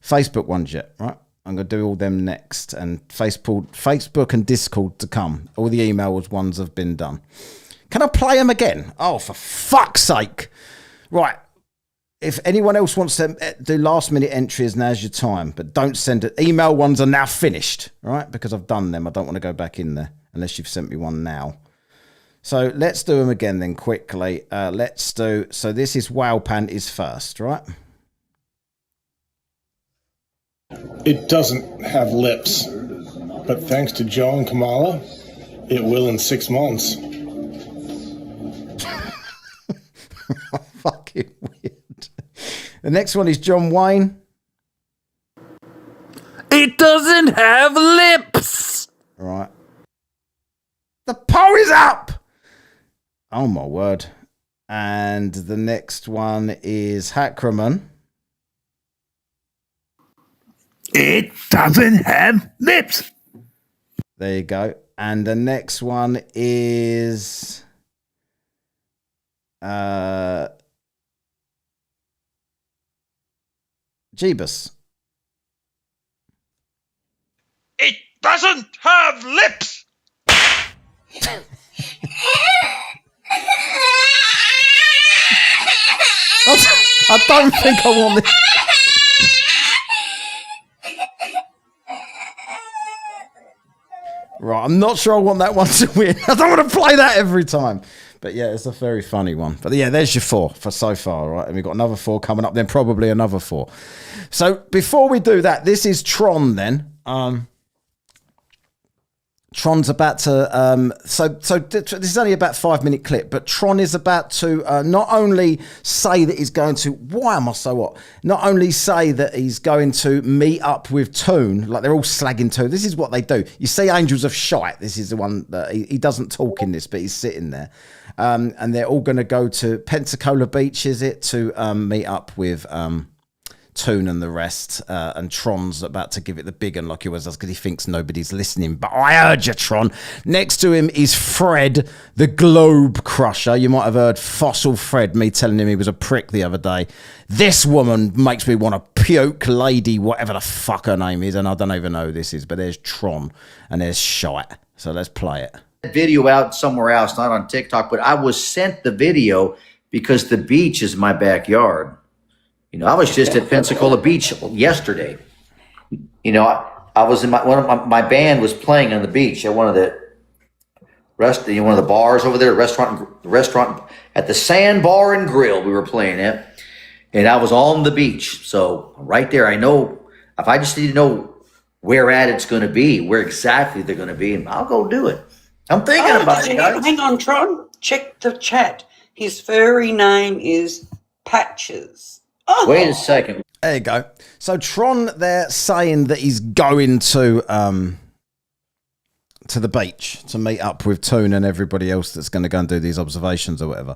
Facebook ones yet, right? I'm going to do all them next. And Facebook and Discord to come. All the email ones have been done. Can I play them again? Oh, for fuck's sake. Right. If anyone else wants to do last minute entries, now's your time. But don't send it. Email ones are now finished, right? Because I've done them. I don't want to go back in there unless you've sent me one now. So let's do them again then quickly. So this is Wow Panties first, right? It doesn't have lips, but thanks to Joe and Kamala, it will in 6 months. Fucking weird. The next one is John Wayne. It doesn't have lips. Right. The poll is up. Oh my word. And the next one is Hackerman. It doesn't have lips. There you go. And the next one is Jeebus. It doesn't have lips. I don't think I want this. Right, I'm not sure I want that one to win. I don't want to play that every time. But yeah, it's a very funny one. But yeah, there's your 4 for so far, right? And we've got another 4 coming up, then probably another 4. So before we do that, this is Tron then. Tron's about to so this is only about 5-minute clip, but Tron is about to not only say that he's going to not only say that he's going to meet up with Toon, like they're all slagging Toon. This is what they do. You see Angels of Shite. This is the one that he doesn't talk in this, but he's sitting there, and they're all going to go to Pensacola Beach, is it, to meet up with Toon and the rest, and Tron's about to give it the big one like he was, because he thinks nobody's listening. But I heard you, Tron. Next to him is Fred, the Globe Crusher. You might have heard Fossil Fred, me telling him he was a prick the other day. This woman makes me want to puke, lady, whatever the fuck her name is, and I don't even know who this is, but there's Tron, and there's Shite. So let's play it. Video out somewhere else, not on TikTok, but I was sent the video because the beach is my backyard. You know, I was just at Pensacola Beach yesterday. You know, I was in my band was playing on the beach at one of the bars over there, restaurant at the Sand Bar and Grill we were playing at, and I was on the beach. So right there, I know if I just need to know where it's going to be, where exactly they're going to be, and I'll go do it. I'm thinking about it, guys. Hang on, Tron. Check the chat. His furry name is Patches. Oh. Wait a second. There you go. So Tron, they're saying that he's going to the beach to meet up with Toon and everybody else that's going to go and do these observations or whatever.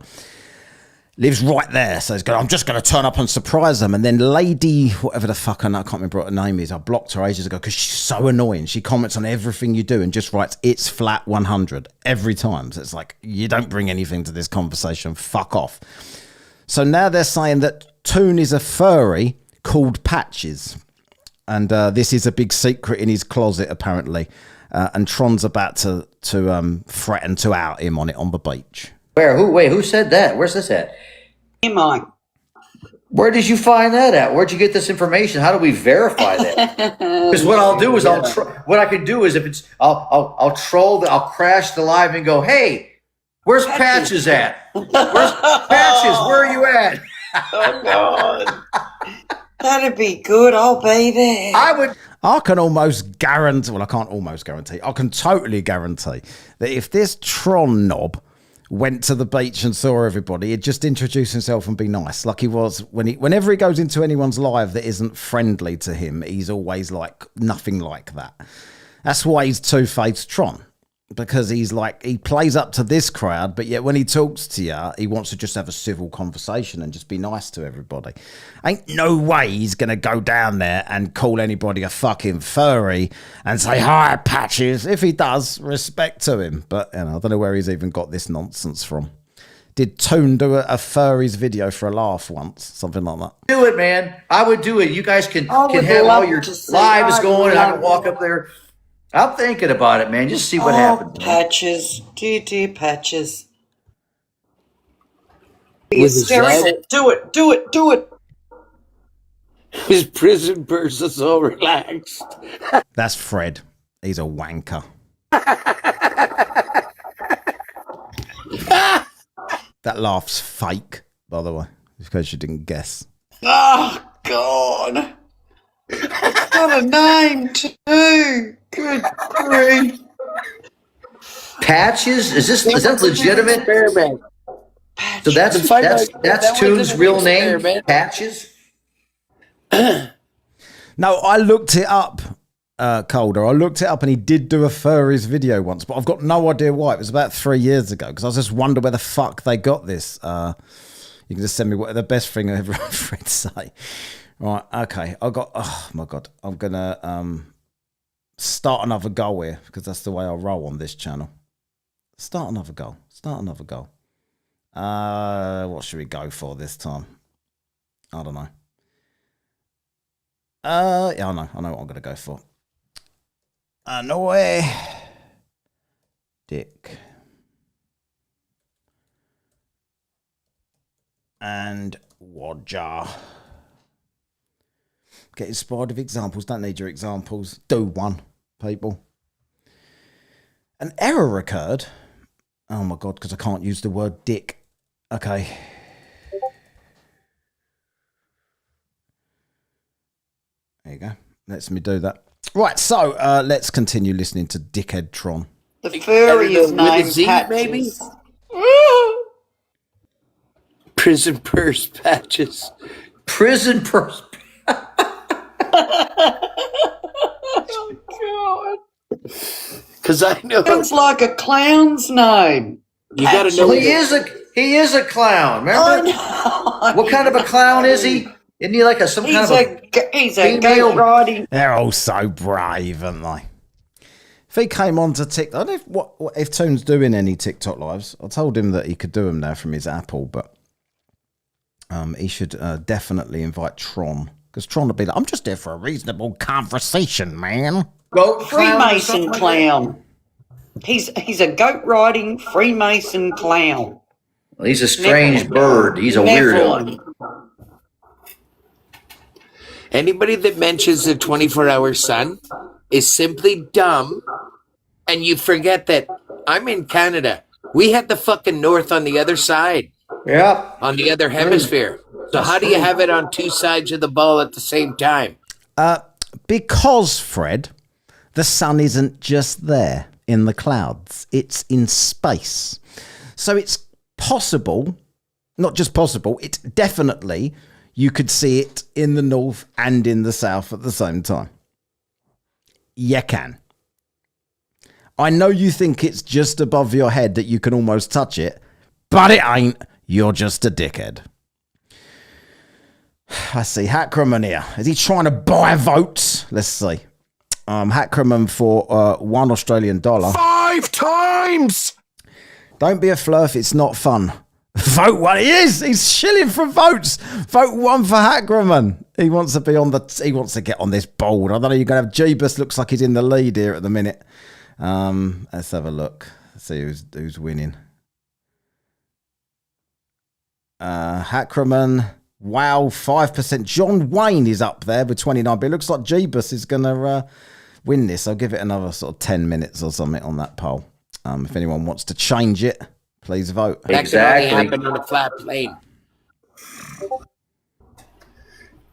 Lives right there. So he's going, I'm just going to turn up and surprise them. And then Lady, whatever the fuck her name, I can't remember what her name is. I blocked her ages ago because she's so annoying. She comments on everything you do and just writes, it's flat 100 every time. So it's like, you don't bring anything to this conversation. Fuck off. So now they're saying that Toon is a furry called Patches. And this is a big secret in his closet, apparently. And Tron's about to threaten to out him on it on the beach. Who said that? Where's this at? Mine. Where did you find that at? Where'd you get this information? How do we verify that? Because what I'll do is what I can do is if it's I'll crash the live and go, hey, where's Patches at? Where's Patches? Where are you at? Oh God. That'd be good. I'll be there. I can almost guarantee, well, I can't almost guarantee, I can totally guarantee that if this Tron knob went to the beach and saw everybody, he'd just introduce himself and be nice. Like he was whenever he goes into anyone's live that isn't friendly to him, he's always like nothing like that. That's why he's Two-Faced Tron. Because he's like, he plays up to this crowd, but yet when he talks to you, he wants to just have a civil conversation and just be nice to everybody. Ain't no way he's going to go down there and call anybody a fucking furry and say, hi, Patches. If he does, respect to him. But you know, I don't know where he's even got this nonsense from. Did Toon do a furries video for a laugh once? Something like that. Do it, man. I would do it. You guys can would have love all your to see lives that. going and I can walk up there. I'm thinking about it, man. Just see what happens. Patches. Dear Patches. With his Hysterical. Do it. His prison burst is so relaxed. That's Fred. He's a wanker. That laugh's fake, by the way, because you didn't guess. Oh, God. It's got a name, too. Good grief. Patches? Is that legitimate? Experiment. So that's Toon's real name? Patches? No, I looked it up, Calder. I looked it up and he did do a furries video once, but I've got no idea why. It was about 3 years ago because I just wonder where the fuck they got this. You can just send me what the best thing I ever heard say. Right, okay. Oh my God. I'm going to start another goal here because that's the way I roll on this channel. Start another goal. What should we go for this time? I don't know. Yeah, I know what I'm going to go for. Annoy Dick and Roger. Get inspired with examples. Don't need your examples. Do one, people. An error occurred. Oh my God, because I can't use the word dick. Okay. There you go. Lets me do that. Right, so let's continue listening to Dickhead Tron. The furry is named Patches. Maybe? Prison purse Patches. Prison purse. Oh, God. Because I know. Sounds like a clown's name. You got to know. Well, he is a clown. Remember? What kind of a clown is he? Isn't he like some kind of a he's a goat riding. They're all so brave, aren't they? If he came on to TikTok, I don't know if Toon's doing any TikTok lives. I told him that he could do them now from his Apple, but he should definitely invite Tron. Because Tron would be like, I'm just there for a reasonable conversation, man. Goat Freemason clown. He's a goat riding Freemason clown. Well, he's a strange bird. He's a weirdo. Anybody that mentions the 24-hour sun is simply dumb, and you forget that I'm in Canada. We had the fucking north on the other side. Yeah. On the other hemisphere. So how do you have it on two sides of the ball at the same time? Because, Fred, the sun isn't just there in the clouds. It's in space. So it's possible, not just possible, it's definitely... You could see it in the north and in the south at the same time. You can. I know you think it's just above your head that you can almost touch it, but it ain't. You're just a dickhead. I see. Hackreman here. Is he trying to buy votes? Let's see. Hackreman for $1 Australian. 5 times! Don't be a flirt. It's not fun. Vote one. He is. He's shilling for votes. Vote one for Hackreman. He wants to be on the. He wants to get on this board. I don't know. You're gonna have Jeebus. Looks like he's in the lead here at the minute. Let's have a look. Let's see who's winning. Hackreman. Wow, 5%. John Wayne is up there with 29. But it looks like Jeebus is gonna win this. I'll give it another sort of 10 minutes or something on that poll. If anyone wants to change it. Please vote. That can only happen on a flat plane.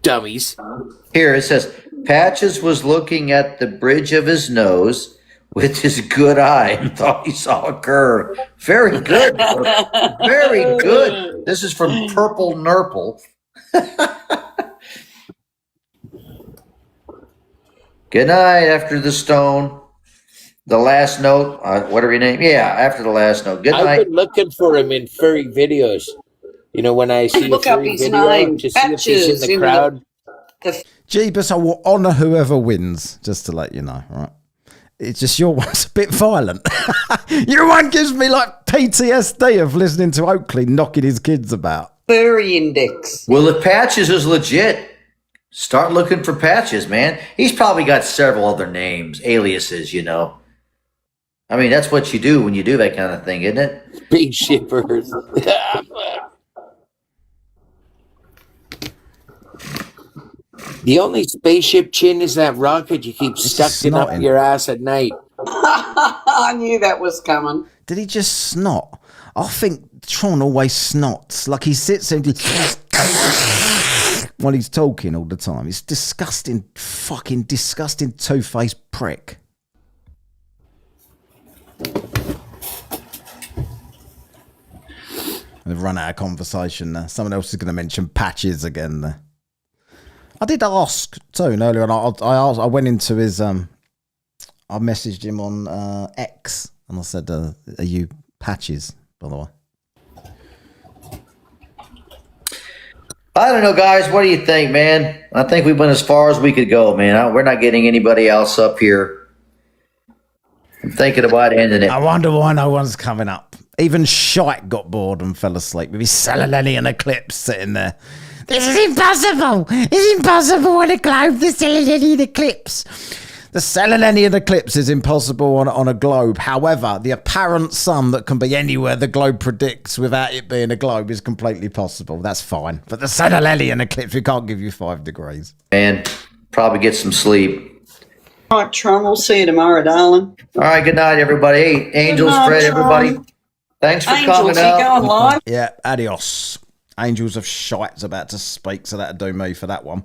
dummies. Here it says, Patches was looking at the bridge of his nose with his good eye and thought he saw a curve. Very good. Very good. This is from Purple Nurple. Good night after the stone. The last note, whatever your name. Yeah, after the last note. Good I've night. been looking for him in furry videos. You know, when I see a Look up furry his video, name, to see if he's Patches, in the you know, crowd. Jeebus, I will honour whoever wins, just to let you know, right? It's just your one's a bit violent. Your one gives me like PTSD of listening to Oakley knocking his kids about. Furry index. Well, if Patches is legit, start looking for Patches, man. He's probably got several other names, aliases, you know. I mean, that's what you do when you do that kind of thing, isn't it? Big shippers. The only spaceship chin is that rocket you keep sucking up your ass at night. I knew that was coming. Did he just snot? I think Tron always snots. Like he sits there and while he's talking all the time. He's disgusting, fucking disgusting two-faced prick. They've run out of conversation there. Someone else is going to mention Patches again there. I did ask Tone earlier, and I went into his I messaged him on X, and I said, "Are you Patches, by the way?" I don't know, guys. What do you think, man? I think we went as far as we could go, man. We're not getting anybody else up here. I'm thinking about ending it. I wonder why no one's coming up. Even Shite got bored and fell asleep with his Selenian eclipse sitting there. This is impossible. It's impossible on a globe. The Selenian eclipse. The Selenian eclipse is impossible on a globe. However, the apparent sun that can be anywhere the globe predicts without it being a globe is completely possible. That's fine. But the Selenian eclipse, we can't give you 5 degrees. Man, probably get some sleep. All right, Tron, we'll see you tomorrow, darling. All right, good night, everybody. Hey, Angels, Good night, Fred, Tron. everybody. Thanks for Angels, coming you out. going live? Yeah, adios. Angels of Shite's about to speak, so that'll do me for that one.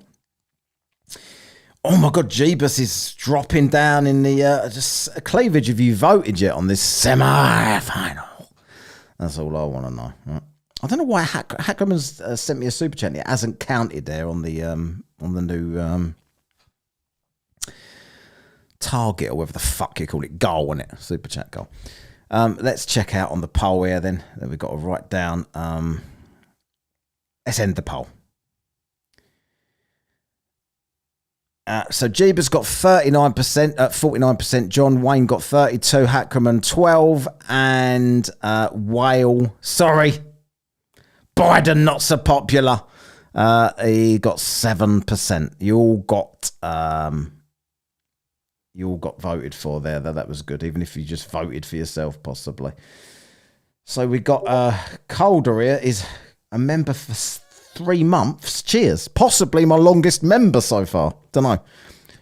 Oh my God, Jeebus is dropping down in the just cleavage. Have you voted yet on this semi-final? That's all I want to know. Right. I don't know why Hackerman's sent me a super chat. It hasn't counted there on the new target, or whatever the fuck you call it, goal, on it, super chat goal. Let's check out on the poll here then. That we've got to write down. Let's end the poll. So Jeebus got 39%, 49%. John Wayne got 32%. Hackerman 12%, and Whale. Sorry, Biden not so popular. He got 7%. You all got voted for there. That was good, even if you just voted for yourself, possibly. So we got Calder here is a member for 3 months. Cheers. Possibly my longest member so far. Don't know.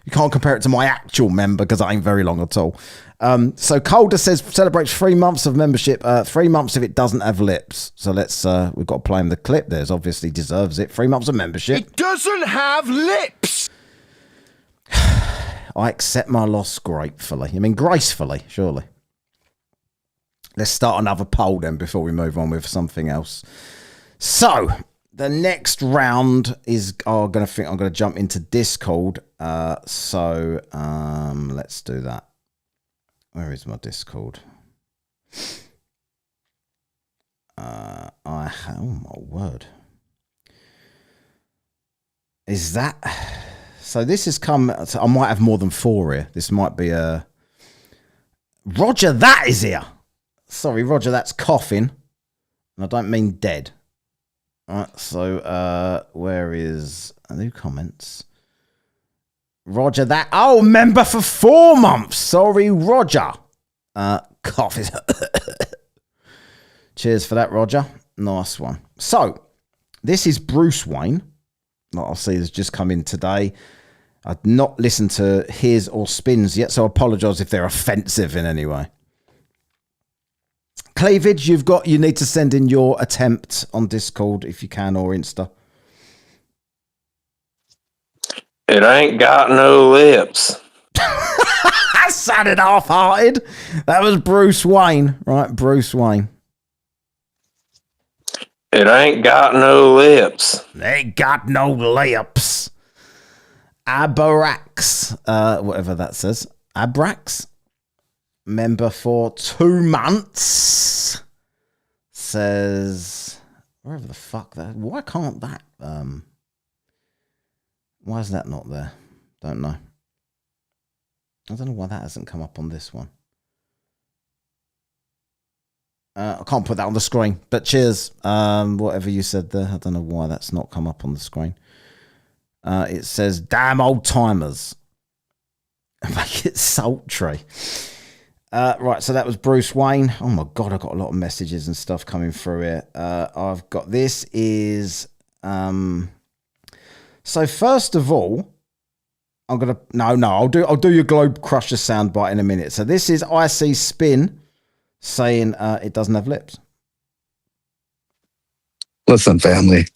You can't compare it to my actual member because I ain't very long at all. So Calder says celebrates 3 months of membership. 3 months if it doesn't have lips. So let's we've got to play him the clip. There's obviously deserves it. 3 months of membership. It doesn't have lips. I accept my loss gratefully. I mean gracefully, surely. Let's start another poll then before we move on with something else. So the next round is I'm going to jump into Discord. Let's do that. Where is my Discord? Oh my word. Is that? So this has come. I might have more than 4 here. This might be a. Roger, that is here. Sorry, Roger, that's coughing. And I don't mean dead. All right, so where is new comments? Roger that. Oh, member for 4 months. Sorry, Roger. Cough is. Cheers for that, Roger. Nice one. So this is Bruce Wayne. I'll see has just come in today. I've not listened to his or Spins yet, so I apologise if they're offensive in any way. Cleavage, you need to send in your attempt on Discord if you can, or Insta. It ain't got no lips. That sounded half-hearted. That was Bruce Wayne, right? Bruce Wayne. It ain't got no lips. Ain't got no lips. Abrax, whatever that says. Abrax, member for 2 months, says, wherever the fuck that. Why can't that? Why is that not there? Don't know. I don't know why that hasn't come up on this one. I can't put that on the screen, but cheers. Whatever you said there, I don't know why that's not come up on the screen. It says, damn old timers. Make it sultry. Right, so that was Bruce Wayne. Oh my God, I've got a lot of messages and stuff coming through here. I've got, this is, so first of all, I'm gonna I'll do your Globe Crusher soundbite in a minute. So this is IC Spin saying it doesn't have lips. Listen, family.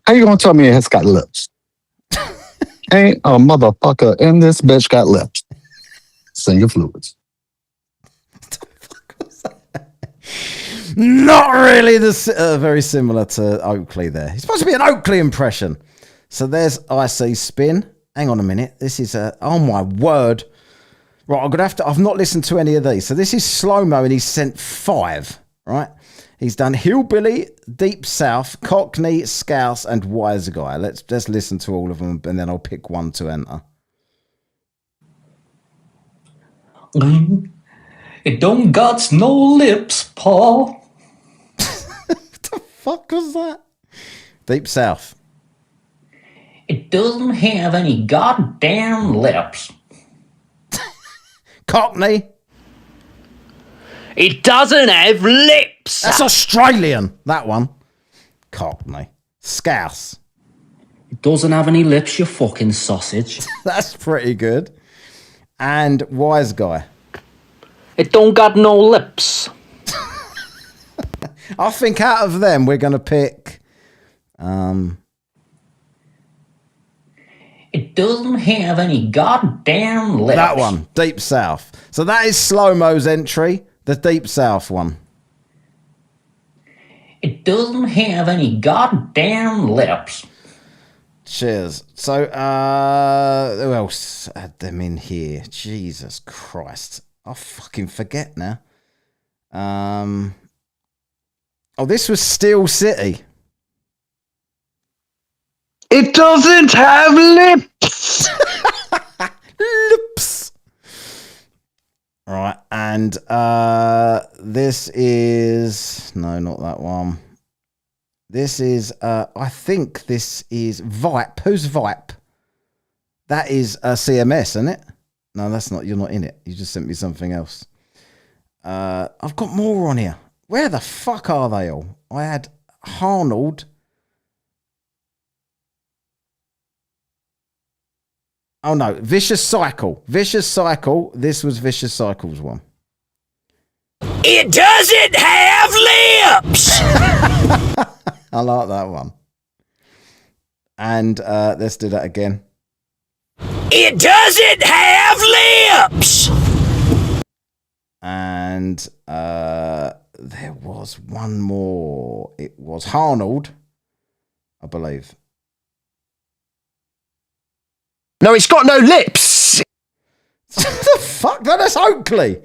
How you gonna tell me it's got lips? Ain't a motherfucker in this bitch got lips. Sing your fluids. Not really very similar to Oakley there. It's supposed to be an Oakley impression. So there's IC Spin. Hang on a minute. This is oh my word. Right, I'm gonna have to. I've not listened to any of these. So this is slow mo, and he's sent 5. Right, he's done Hillbilly, Deep South, Cockney, Scouse, and Wise Guy. Let's listen to all of them, and then I'll pick one to enter. It don't got no lips, Paul. What the fuck was that? Deep South. It doesn't have any goddamn lips. Cockney. It doesn't have lips. That's Australian, that one. Cockney. Scouse. It doesn't have any lips, you fucking sausage. That's pretty good. And Wise Guy. It don't got no lips. I think out of them, we're going to pick... It doesn't have any goddamn lips. That one, Deep South. So that is Slow-Mo's entry, the Deep South one. It doesn't have any goddamn lips. Cheers. So, who else had them in here? Jesus Christ. I fucking forget now. Oh, this was Steel City. It doesn't have lips. Lips. Right, and this is... No, not that one. This is... I think this is Vipe. Who's Vipe? That is CMS, isn't it? No, that's not. You're not in it. You just sent me something else. I've got more on here. Where the fuck are they all? I had Arnold... Oh no, Vicious Cycle. Vicious Cycle. This was Vicious Cycle's one. It doesn't have lips. I like that one. And let's do that again. It doesn't have lips. And there was one more. It was Arnold, I believe. No, it's got no lips. What the fuck? That's Oakley.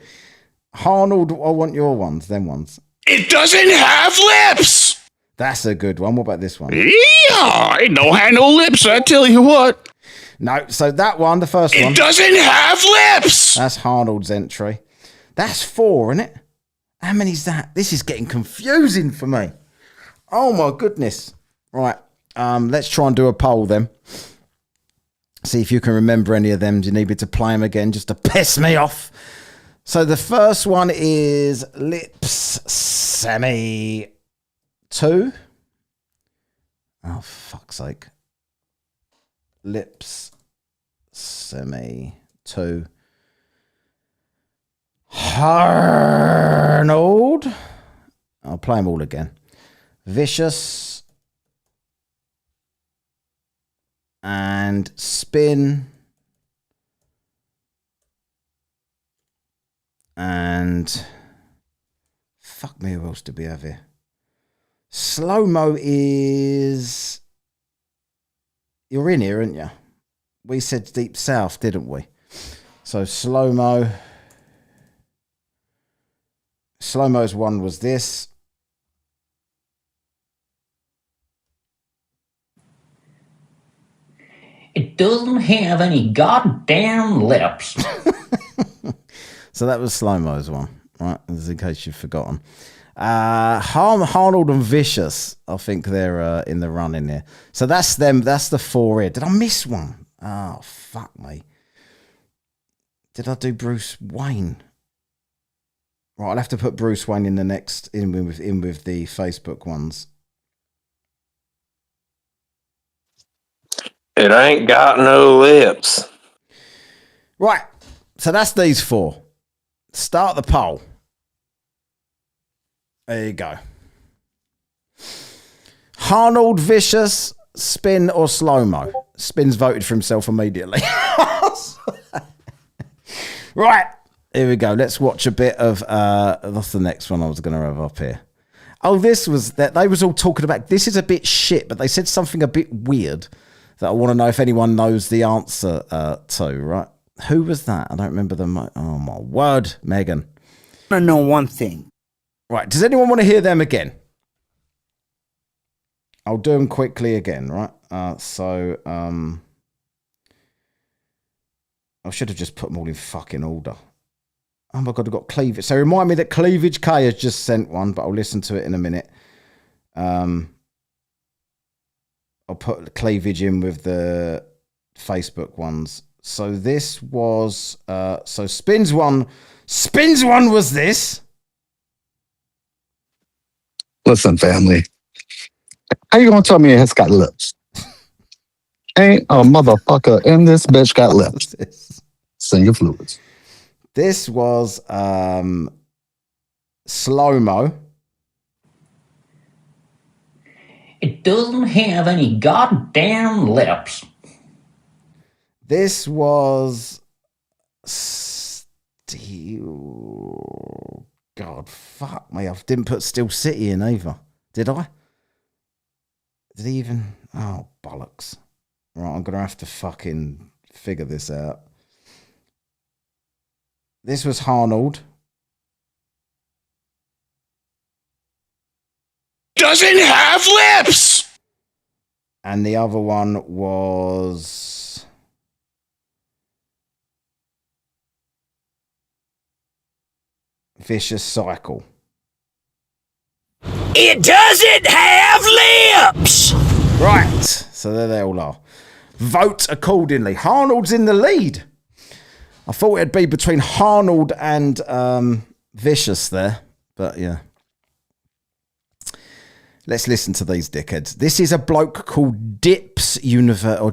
Arnold, I want your ones, them ones. It doesn't have lips. That's a good one. What about this one? Yeah, it don't have no lips, I tell you what. No, so that one, the first one. It doesn't have lips. That's Arnold's entry. That's 4, isn't it? How many's that? This is getting confusing for me. Oh my goodness. Right, let's try and do a poll then. See if you can remember any of them. Do you need me to play them again just to piss me off? So the first one is Lips Semi 2. Oh, fuck's sake. Lips Semi 2. Arnold. I'll play them all again. Vicious. and spin. And fuck me, who else did we have here? Slow-mo is... You're in here, aren't you? We said Deep South, didn't we? So slow-mo. Slow-mo's one was this. It doesn't have any goddamn lips. So that was Slow-mo's one, right? Just in case you've forgotten. Arnold and Vicious, I think they're in the running here. So that's them. That's the four here. Did I miss one? Oh, fuck me. Did I do Bruce Wayne? Right, I'll have to put Bruce Wayne in the next, in with the Facebook ones. It ain't got no lips. Right, so that's these four. Start the poll. There you go. Arnold, Vicious, Spin, or Slow-mo? Spin's voted for himself immediately. Right, here we go. Let's watch a bit of, what's the next one I was going to have up here? Oh, this was, that they was all talking about, this is a bit shit, but they said something a bit weird that I want to know if anyone knows the answer to, right? Who was that? I don't remember the, oh my word, Megan. I want to know one thing. Right, does anyone want to hear them again? I'll do them quickly again, right? I should have just put them all in fucking order. Oh my God, I've got Cleavage. So remind me that Cleavage K has just sent one, but I'll listen to it in a minute. I'll put Cleavage in with the Facebook ones. So this was, so Spin's one was this. Listen, family. How you gonna tell me it's got lips? Ain't a motherfucker in this bitch got lips. Sing your fluids. This was Slow-mo. It doesn't have any goddamn lips. This was God, fuck me. I didn't put Steel City in either. Did I? Did he even? Oh, bollocks. Right, I'm going to have to fucking figure this out. This was Arnold. Doesn't have lips! And the other one was... Vicious Cycle. It doesn't have lips! Right, so there they all are. Vote accordingly. Arnold's in the lead. I thought it'd be between Arnold and Vicious there, but yeah. Let's listen to these dickheads. This is a bloke called Dipsversity.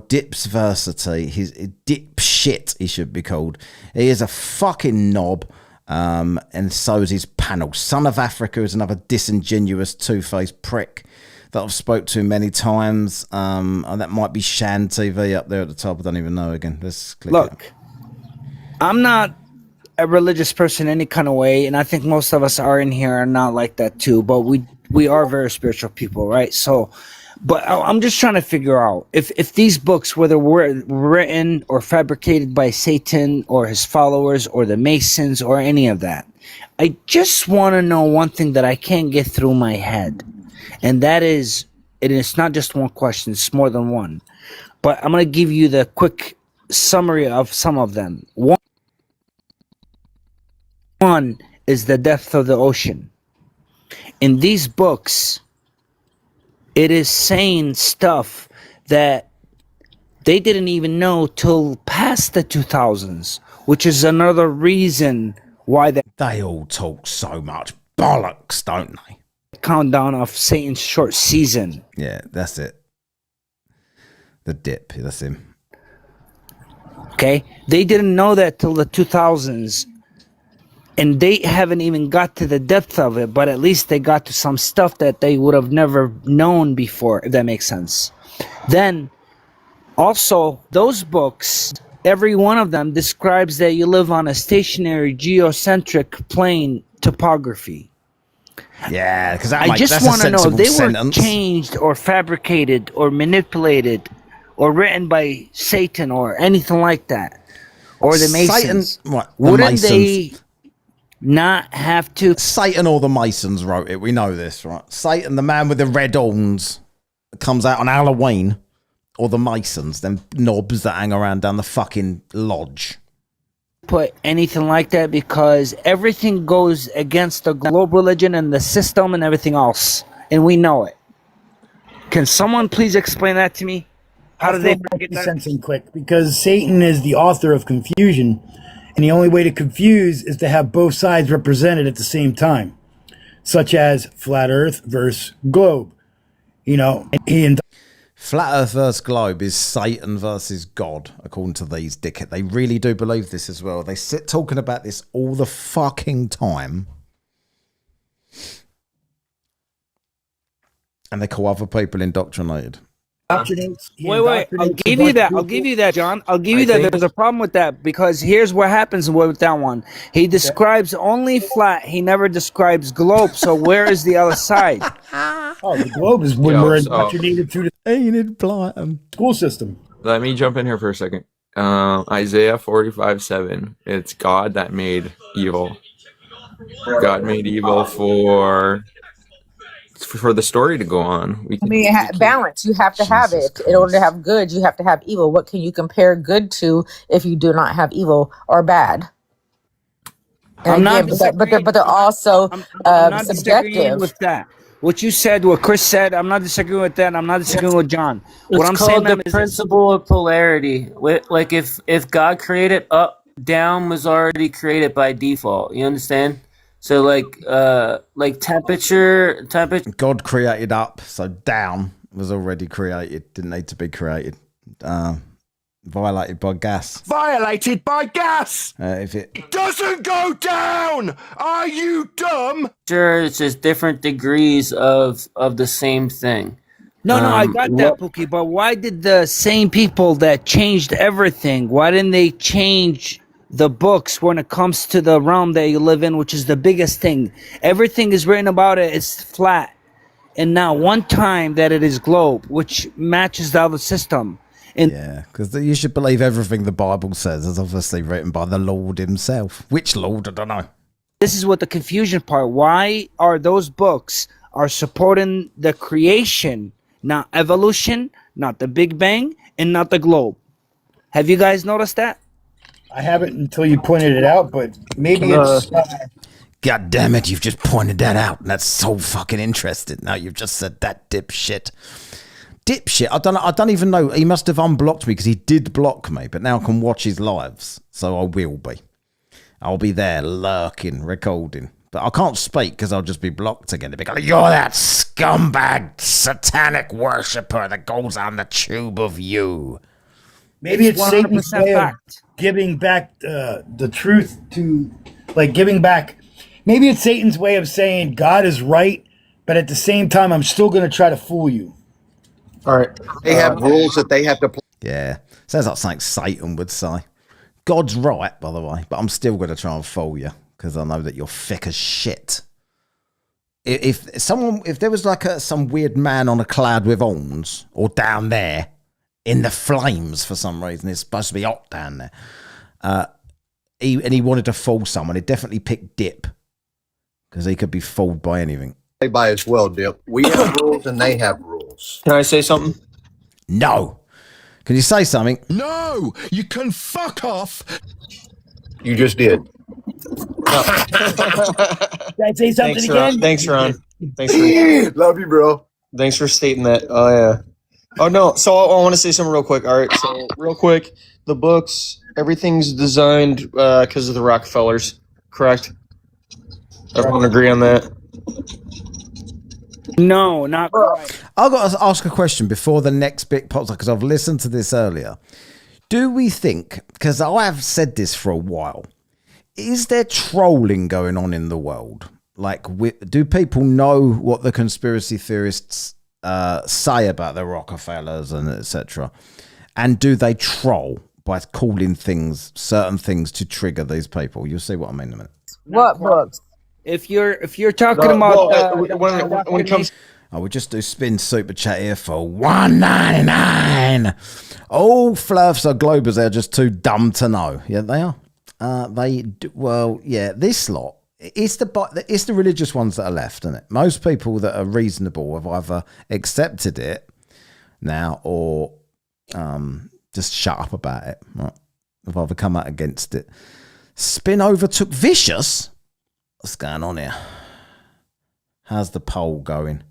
He's Dipshit, he should be called. He is a fucking knob. And so is his panel. Son of Africa is another disingenuous, two-faced prick that I've spoke to many times. That might be Shan TV up there at the top. I don't even know again. Let's click Look, I'm not a religious person any kind of way, and I think most of us are in here are not like that too, but we are very spiritual people, right? So, but I'm just trying to figure out if these books, whether were written or fabricated by Satan or his followers or the Masons or any of that, I just want to know one thing that I can't get through my head, and that is, and it's not just one question, it's more than one, but I'm going to give you the quick summary of some of them. One is the depth of the ocean. In these books, it is saying stuff that they didn't even know till past the 2000s, which is another reason why they all talk so much bollocks, don't they? Countdown of Satan's short season. Yeah, that's it. The Dip, that's him. Okay, they didn't know that till the 2000s. And they haven't even got to the depth of it, but at least they got to some stuff that they would have never known before, if that makes sense. Then, Also, those books, every one of them describes that you live on a stationary geocentric plane topography. Yeah, because I just want to know if they were changed or fabricated or manipulated or written by Satan or anything like that, or the Masons. Wouldn't they not have to? Satan or the Masons wrote it. We know this, right? Satan, the man with the red horns, comes out on Halloween, or the Masons, them knobs that hang around down the fucking lodge. Put anything like that, because everything goes against the globe religion and the system and everything else, and we know it. Can someone please explain that to me? How do they get that? Sensing quick? Because Satan is the author of confusion, and the only way to confuse is to have both sides represented at the same time, such as flat Earth versus globe. You know, Flat Earth versus globe is Satan versus God, according to these dickheads. They really do believe this as well. They sit talking about this all the fucking time. And they call other people indoctrinated. Wait, I'll give you that, John. I'll give you that. There's a problem with that, because here's what happens with that one. He describes only flat. He never describes globe. So where is the other side? Oh, the globe is when we're indoctrinated through the school system. Let me jump in here for a second. Isaiah 45:7. It's God that made evil. God made evil for the story to go on. Balance. You have to have it in order to have good. You have to have evil. What can you compare good to if you do not have evil or bad? I'm not but they're also I'm not disagreeing subjective. with that. What you said, what Chris said, I'm not disagreeing with that. I'm not disagreeing with John. What It's I'm called saying, the ma'am, is principle of polarity. Like if God created up, down was already created by default. You understand? So like temperature. God created up, so down was already created. Didn't need to be created. Violated by gas. Violated by gas! If it Doesn't go down! Are you dumb? Sure, it's just different degrees of the same thing. No, I got that, Pookie. But why did the same people that changed everything, why didn't they change the books when it comes to the realm that you live in, which is the biggest thing? Everything is written about it. It's flat. And now one time that it is globe, which matches the other system. Yeah, because you should believe everything the Bible says is obviously written by the Lord himself. Which Lord? I don't know. This is what the confusion part. Why are those books are supporting the creation, not evolution, not the Big Bang, and not the globe? Have you guys noticed that? I haven't until you pointed it out, but maybe it's. God damn it, you've just pointed that out. And that's so fucking interesting. Now you've just said that dipshit. Dipshit. I don't even know. He must have unblocked me because he did block me, but now I can watch his lives. So I will be. I'll be there lurking, recording. But I can't speak because I'll just be blocked again. They'll be like, you're that scumbag satanic worshipper that goes on the tube of you. Maybe it's Satan's way of giving back the truth to, like, giving back. Maybe it's Satan's way of saying God is right, but at the same time, I'm still going to try to fool you. All right. They have rules that they have to play. Yeah. Sounds like something Satan would say. God's right, by the way, but I'm still going to try and fool you because I know that you're thick as shit. If there was like some weird man on a cloud with horns or down there in the flames for some reason, it's supposed to be hot down there, he wanted to fool someone, he'd definitely pick Dip because he could be fooled by anything. By as well, Dip. We have rules and they have rules. Can I say something? No. Can you say something? No, you can fuck off. You just did. Can I say something again? Thanks, Ron. Thanks for love you, bro. Thanks for stating that. Oh yeah. Oh no. So I want to say something real quick. All right. So real quick, the books, everything's designed because of the Rockefellers, correct? Everyone agree on that? No, not quite. I've got to ask a question before the next bit pops up because I've listened to this earlier. Do we think, because I have said this for a while, is there trolling going on in the world? Like, do people know what the conspiracy theorists say about the Rockefellers and etc.? And do they troll by calling certain things to trigger these people? You'll see what I mean in a minute. What books? If you're talking about when it comes, I would just do spin super chat here for $1.99. All Flurfs are Globers. They're just too dumb to know. Yeah, they are. This lot. It's the religious ones that are left, isn't it? Most people that are reasonable have either accepted it now or just shut up about it. Right? Have either come out against it. Spin overtook Vicious. What's going on here? How's the poll going?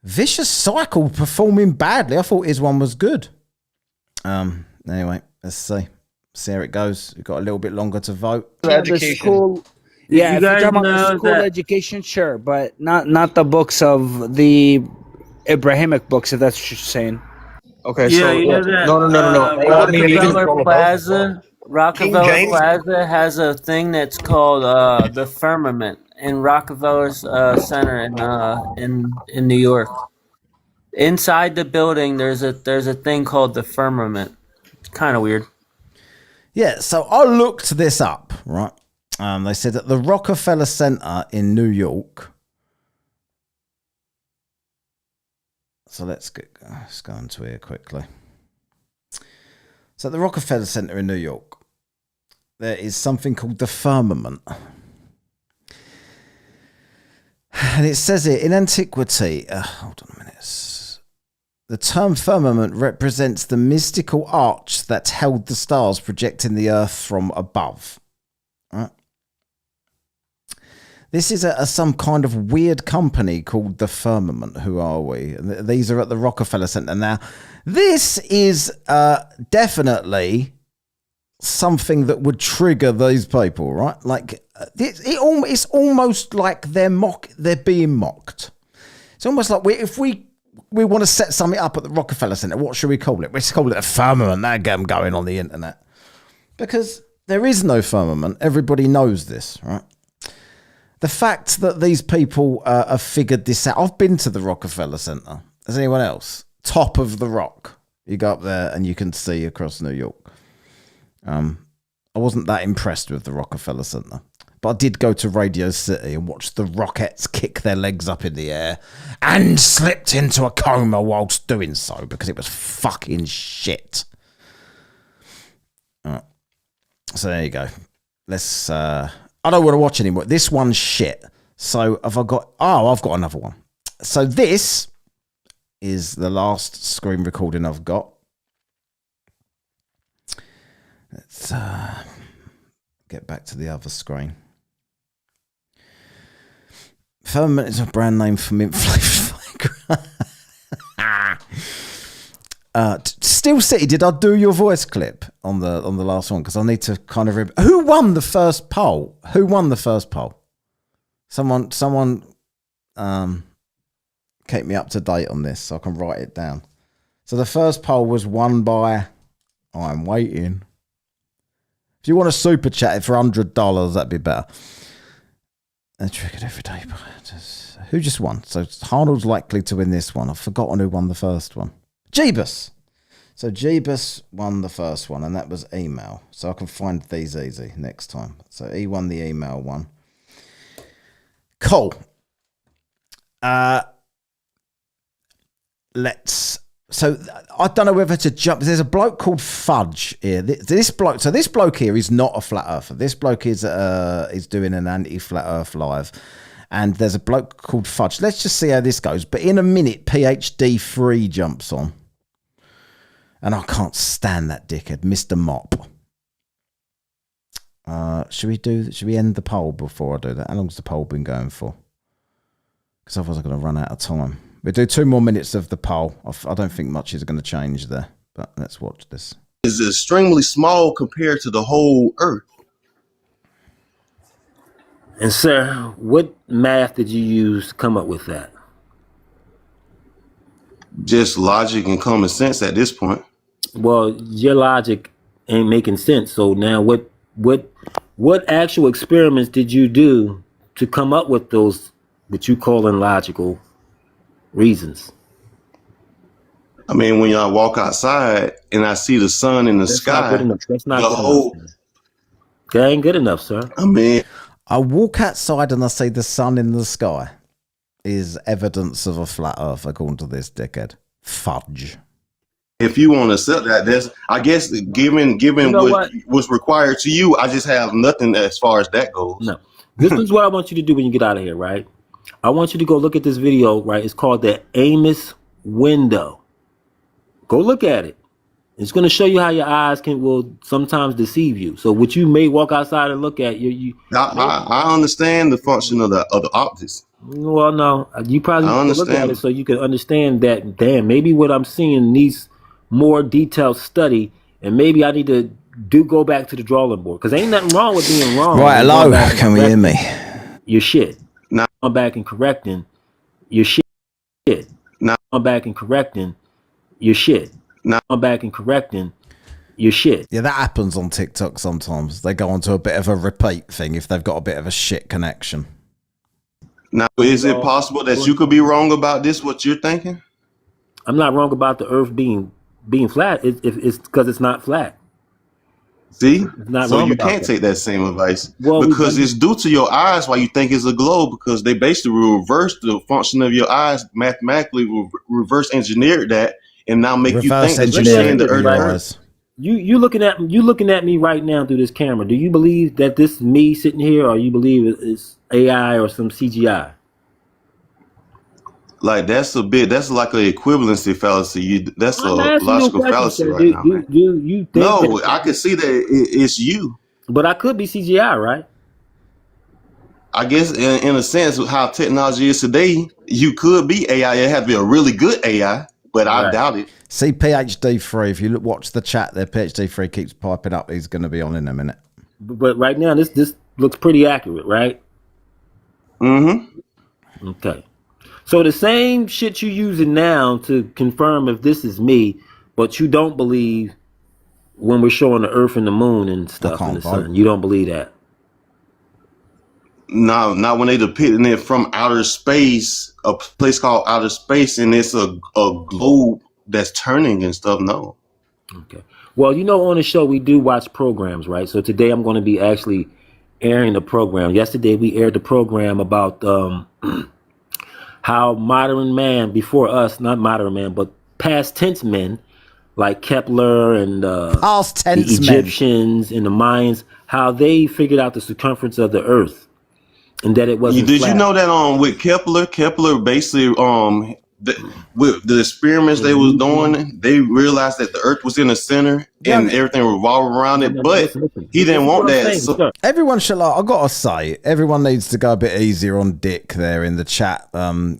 Vicious Cycle performing badly. I thought his one was good. Anyway, let's see. See how it goes. We've got a little bit longer to vote. education. Yeah, if you're guys talking about know the school that- education, sure, but not the books of the Abrahamic books, if that's what you're saying. Okay, Yeah, so you know that. no. I mean, you can- Rockefeller Plaza has a thing that's called the Firmament in Rockefeller's Center in New York. Inside the building, there's a thing called the Firmament. It's kind of weird. Yeah, so I looked this up, right? They said that the Rockefeller Center in New York. So let's go into here quickly. So the Rockefeller Center in New York, there is something called the Firmament. And it says here, in antiquity, hold on a minute. The term firmament represents the mystical arch that held the stars projecting the earth from above. Right? This is some kind of weird company called the Firmament. Who are we? And these are at the Rockefeller Center. Now, this is definitely something that would trigger these people, right? Like it's almost like they're being mocked. It's almost like if we want to set something up at the Rockefeller Center, what should we call it? Let's call it a firmament. That'll get them going on the internet. Because there is no firmament. Everybody knows this, right? The fact that these people have figured this out. I've been to the Rockefeller Center. Has anyone else? Top of the rock. You go up there and you can see across New York. I wasn't that impressed with the Rockefeller Center. But I did go to Radio City and watch the Rockettes kick their legs up in the air and slipped into a coma whilst doing so because it was fucking shit. So there you go. Let's... I don't want to watch anymore. This one's shit. So have I got... Oh, I've got another one. So this is the last screen recording I've got. Let's get back to the other screen. Firmament is a brand name for mint flavour. Steel City, did I do your voice clip on the last one? Because I need to kind of remember. Who won the first poll? Someone keep me up to date on this so I can write it down. So the first poll was won by... I'm waiting. If you want to super chat it for $100, that'd be better. And triggered every day. Who just won? So Arnold's likely to win this one. I've forgotten who won the first one. Jeebus. So Jeebus won the first one, and that was email. So I can find these easy next time. So he won the email one. Cool. So I don't know whether to jump. There's a bloke called Fudge here. This bloke here is not a flat earther. This bloke is doing an anti-flat earth live. And there's a bloke called Fudge. Let's just see how this goes. But in a minute, PhD 3 jumps on. And I can't stand that dickhead, Mr. Mop. Should we end the poll before I do that? How long's the poll been going for? Because otherwise I'm going to run out of time. We'll do 2 more minutes of the poll. I don't think much is going to change there. But let's watch this. Is extremely small compared to the whole Earth. And sir, what math did you use to come up with that? Just logic and common sense at this point. Well, your logic ain't making sense. So now what actual experiments did you do to come up with those what you call illogical reasons? I mean, when I walk outside and I see the sun in the That's sky, not good enough. That's not the good whole. enough. That ain't good enough, sir. I mean, I walk outside and I see the sun in the sky is evidence of a flat earth, according to this dickhead. Fudge. if you want to accept that, that's I guess given what was required to you, I just have nothing as far as that goes. No. This is what I want you to do when you get out of here, right? I want you to go look at this video, right? It's called the Amos Window. Go look at it. It's going to show you how your eyes will sometimes deceive you. So what you may walk outside and look at, I understand the function of the optics. Well, no, you probably I need to look at understand. it so you can understand that. Damn, maybe what I'm seeing needs more detailed study, and maybe I need to go back to the drawing board because ain't nothing wrong with being wrong. Right, and going hello. back and Can we hear me? correcting your shit? Now I'm back and correcting your shit. Now I'm back and correcting your shit. Now I'm back and correcting your shit. Yeah, that happens on TikTok sometimes. They go onto a bit of a repeat thing if they've got a bit of a shit connection. Now, is it possible that you could be wrong about this? What you're thinking? I'm not wrong about the Earth being flat. It's because it's not flat. See, not so wrong you about can't that. take that same advice Well, because it's due to your eyes why you think it's a globe because they basically reverse the function of your eyes mathematically, reverse engineered that, and now make you think that you're seeing the Earth. You looking at me right now through this camera. Do you believe that this is me sitting here, or you believe it's AI or some CGI? Like that's like an equivalency fallacy. That's a I'm asking you a logical question, fallacy sir. right now. Man. Do you think No, that- I can see that it's you. But I could be CGI, right? I guess in a sense, how technology is today, you could be AI. It has to be a really good AI, but I doubt it. See PhD3. If you watch the chat there, PhD3 keeps piping up. He's going to be on in a minute. But right now, this looks pretty accurate, right? Mm-hmm. Okay. So the same shit you using now to confirm if this is me, but you don't believe when we're showing the Earth and the Moon and stuff and the sun. You don't believe that. No, not when they depicting it from outer space, a place called outer space, and it's a globe that's turning and stuff. No. Okay. Well, on the show we do watch programs, right? So today I'm going to be actually airing the program. Yesterday we aired the program about how modern man before us, not modern man, but past tense men like Kepler and past tense the Egyptians and the Mayans, how they figured out the circumference of the Earth and that it wasn't Did flat. you know that with Kepler basically with the experiments they was doing, they realized that the Earth was in the center and everything revolved around it, but he didn't want that. So Everyone should I gotta say, everyone needs to go a bit easier on Dick there in the chat.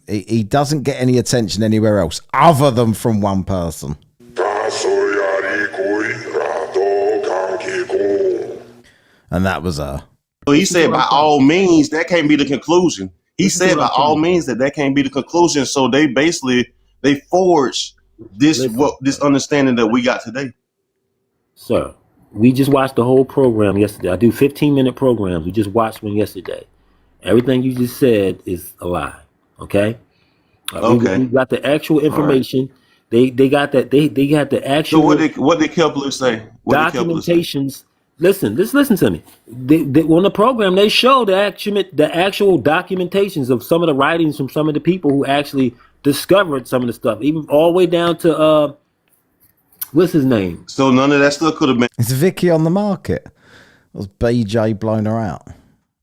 He doesn't get any attention anywhere else other than from one person. And that was he said by all means that can't be the conclusion. He said by all means that can't be the conclusion. So they basically forged this understanding that we got today. Sir, we just watched the whole program yesterday. I do 15-minute programs. We just watched one yesterday. Everything you just said is a lie. Okay? Okay. We got the actual information. They got that. They got the actual. So what did Kepler say? What did Kepler say? Documentations. Listen to me. On the program, they show the actual documentations of some of the writings from some of the people who actually discovered some of the stuff, even all the way down to what's his name? So none of that stuff could have been. Is Vicky on the market? Was BJ blown her out?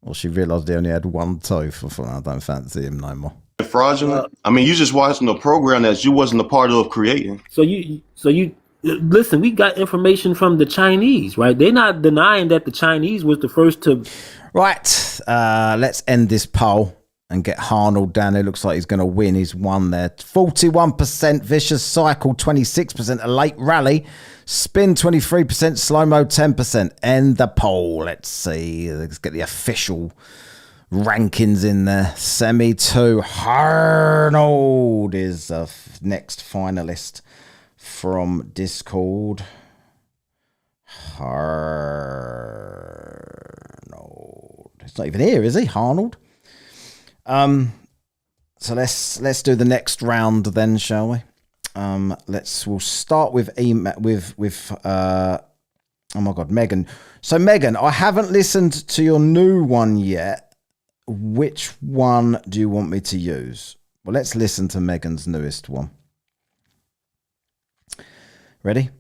Or she realised he only had one tooth? I thought, I don't fancy him no more. Fraudulent. I mean, you just watching a program that you wasn't a part of creating. So you listen. We got information from the Chinese, right? They're not denying that the Chinese was the first to. Right. Let's end this poll and get Arnold down there. Looks like he's going to win. He's won there. 41% vicious cycle, 26% a late rally, spin 23%, slow mo 10%. End the poll. Let's see. Let's get the official rankings in there. Semi 2. Arnold is the next finalist from Discord. Arnold. It's not even here, is he? Arnold. So let's do the next round then, shall we? We'll start with oh my God, Megan. So Megan, I haven't listened to your new one yet. Which one do you want me to use? Well, let's listen to Megan's newest one. Ready?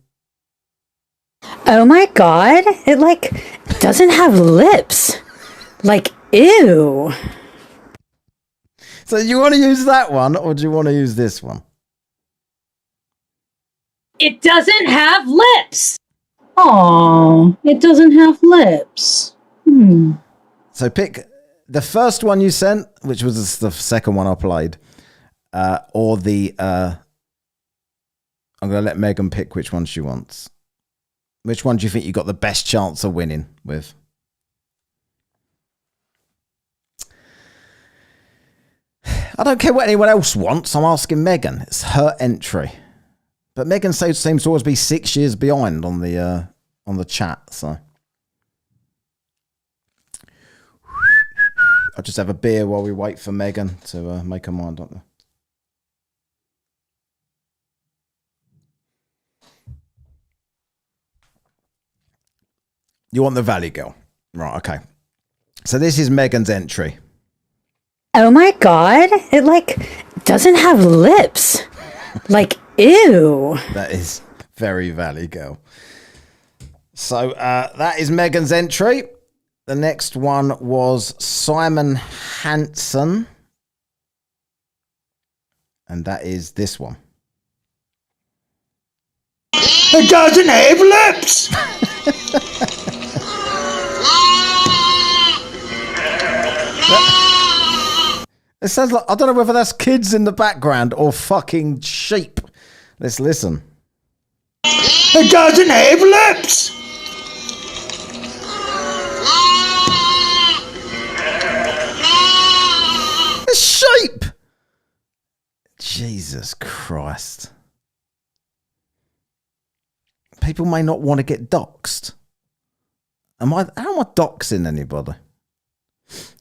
Oh my God, it doesn't have lips. Ew. So do you want to use that one or do you want to use this one? It doesn't have lips. Oh, it doesn't have lips. So pick the first one you sent, which was the second one I played, or the... I'm going to let Megan pick which one she wants. Which one do you think you got the best chance of winning with? I don't care what anyone else wants. I'm asking Megan. It's her entry. But Megan seems to always be 6 years behind on the chat. So I'll just have a beer while we wait for Megan to make her mind up there. You want the Valley Girl. Right, okay. So this is Megan's entry. Oh my God, it doesn't have lips. Ew. That is very Valley Girl. So that is Megan's entry. The next one was Simon Hansen. And that is this one. It doesn't have lips. It sounds like, I don't know whether that's kids in the background or fucking sheep. Let's listen. It doesn't have lips. It's sheep. Jesus Christ. People may not want to get doxxed. How am I doxing anybody?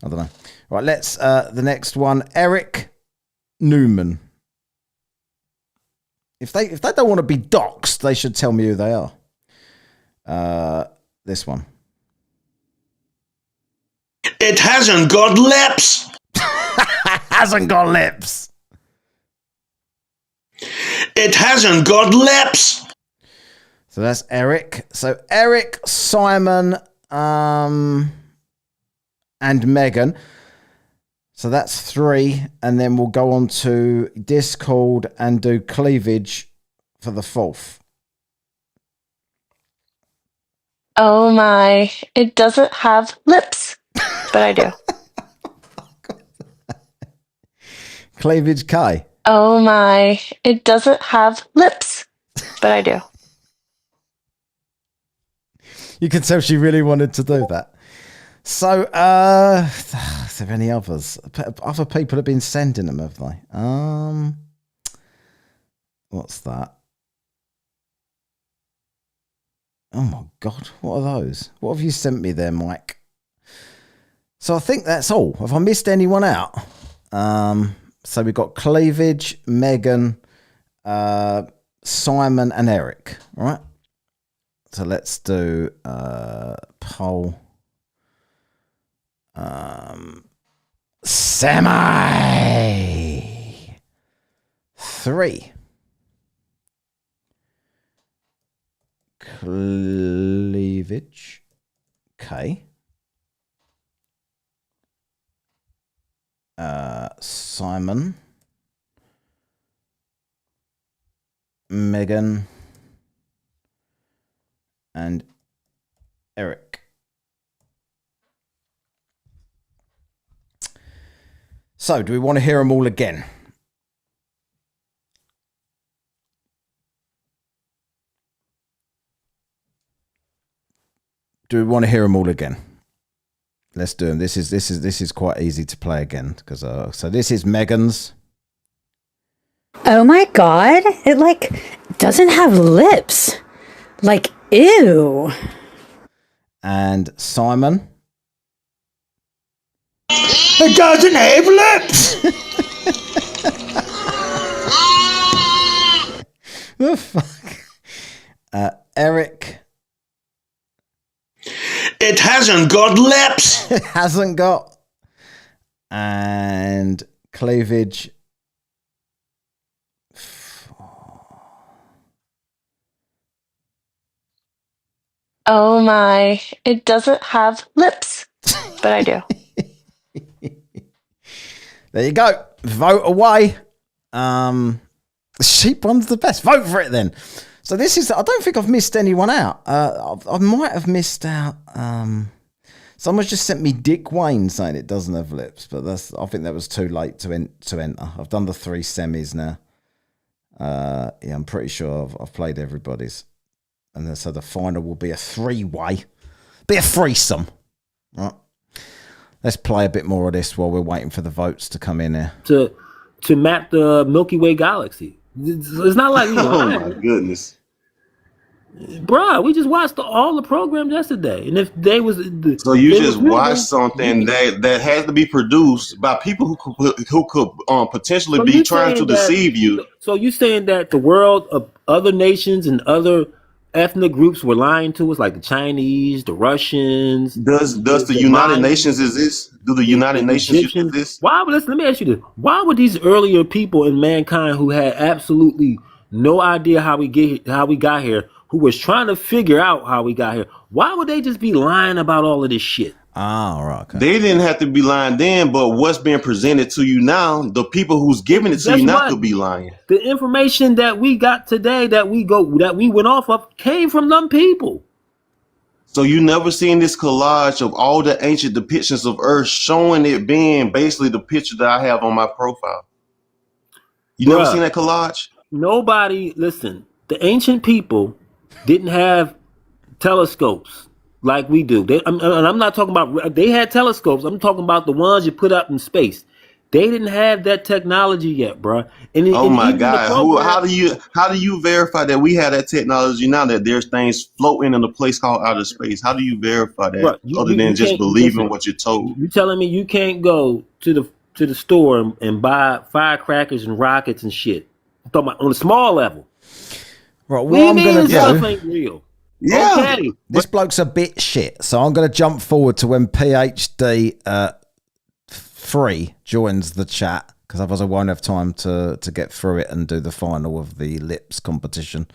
I don't know. Right, let's the next one, Eric Newman. If they don't want to be doxxed, they should tell me who they are. This one. It hasn't got lips. Hasn't got lips. It hasn't got lips. So that's Eric. So Eric, Simon, and Megan. So that's 3, and then we'll go on to Discord and do cleavage for the 4th. Oh my, it doesn't have lips, but I do. Cleavage K. Oh my, it doesn't have lips, but I do. You can tell she really wanted to do that. So, is there any others? Other people have been sending them, have they? What's that? Oh my God, what are those? What have you sent me there, Mike? So I think that's all. Have I missed anyone out? So we've got Cleavage, Megan, Simon, and Eric. All right. So let's do poll. Semi 3. Cleavage. Okay. Simon. Megan. And Eric. So, do we want to hear them all again? Do we want to hear them all again? Let's do them. This is quite easy to play again because so this is Megan's. Oh my God, it doesn't have lips. Ew. And Simon. It doesn't have lips. The fuck? Eric. It hasn't got lips. It hasn't got. And cleavage. Oh my, it doesn't have lips, but I do. There you go. Vote away. The sheep one's the best. Vote for it then. So this is, I don't think I've missed anyone out. I might have missed out. Someone's just sent me Dick Wayne saying it doesn't have lips, but I think that was too late to enter. I've done the 3 semis now. Yeah, I'm pretty sure I've played everybody's. And then, so the final will be a 3-way. Be a threesome. Right. Let's play a bit more of this while we're waiting for the votes to come in here. To map the Milky Way galaxy. It's not like, oh my goodness. Bruh, we just watched all the programs yesterday. And if they was... So you just watched something that has to be produced by people who could potentially So be you trying to saying that- deceive you. So you saying that the world of other nations and other ethnic groups were lying to us, like the Chinese, the Russians? Does the United Nations exist? Do the United Nations exist? Why would, let me ask you this. Why would these earlier people in mankind who had absolutely no idea how we got here, who was trying to figure out how we got here, why would they just be lying about all of this shit? Oh, right. Okay. They didn't have to be lying then, but what's being presented to you now, the people who's giving it to Guess you now what? could be lying. The information that we got today, that we went off of, came from them people. So you never seen this collage of all the ancient depictions of Earth showing it being basically the picture that I have on my profile. You never Bruh. seen that collage? Nobody, listen, the ancient people didn't have telescopes like we do. And I'm not talking about, they had telescopes. I'm talking about the ones you put up in space. They didn't have that technology yet, bro. Oh my God! How do you verify that we have that technology now? That there's things floating in a place called outer space. How do you verify that Bruh, other than just believing what you're told? You telling me you can't go to the store and buy firecrackers and rockets and shit? I'm talking about on a small level. Right, What do you what I'm mean going to this stuff do... ain't real? Yeah. Okay. This bloke's a bit shit, so I'm going to jump forward to when PhD 3 joins the chat, because otherwise I won't have time to get through it and do the final of the lips competition.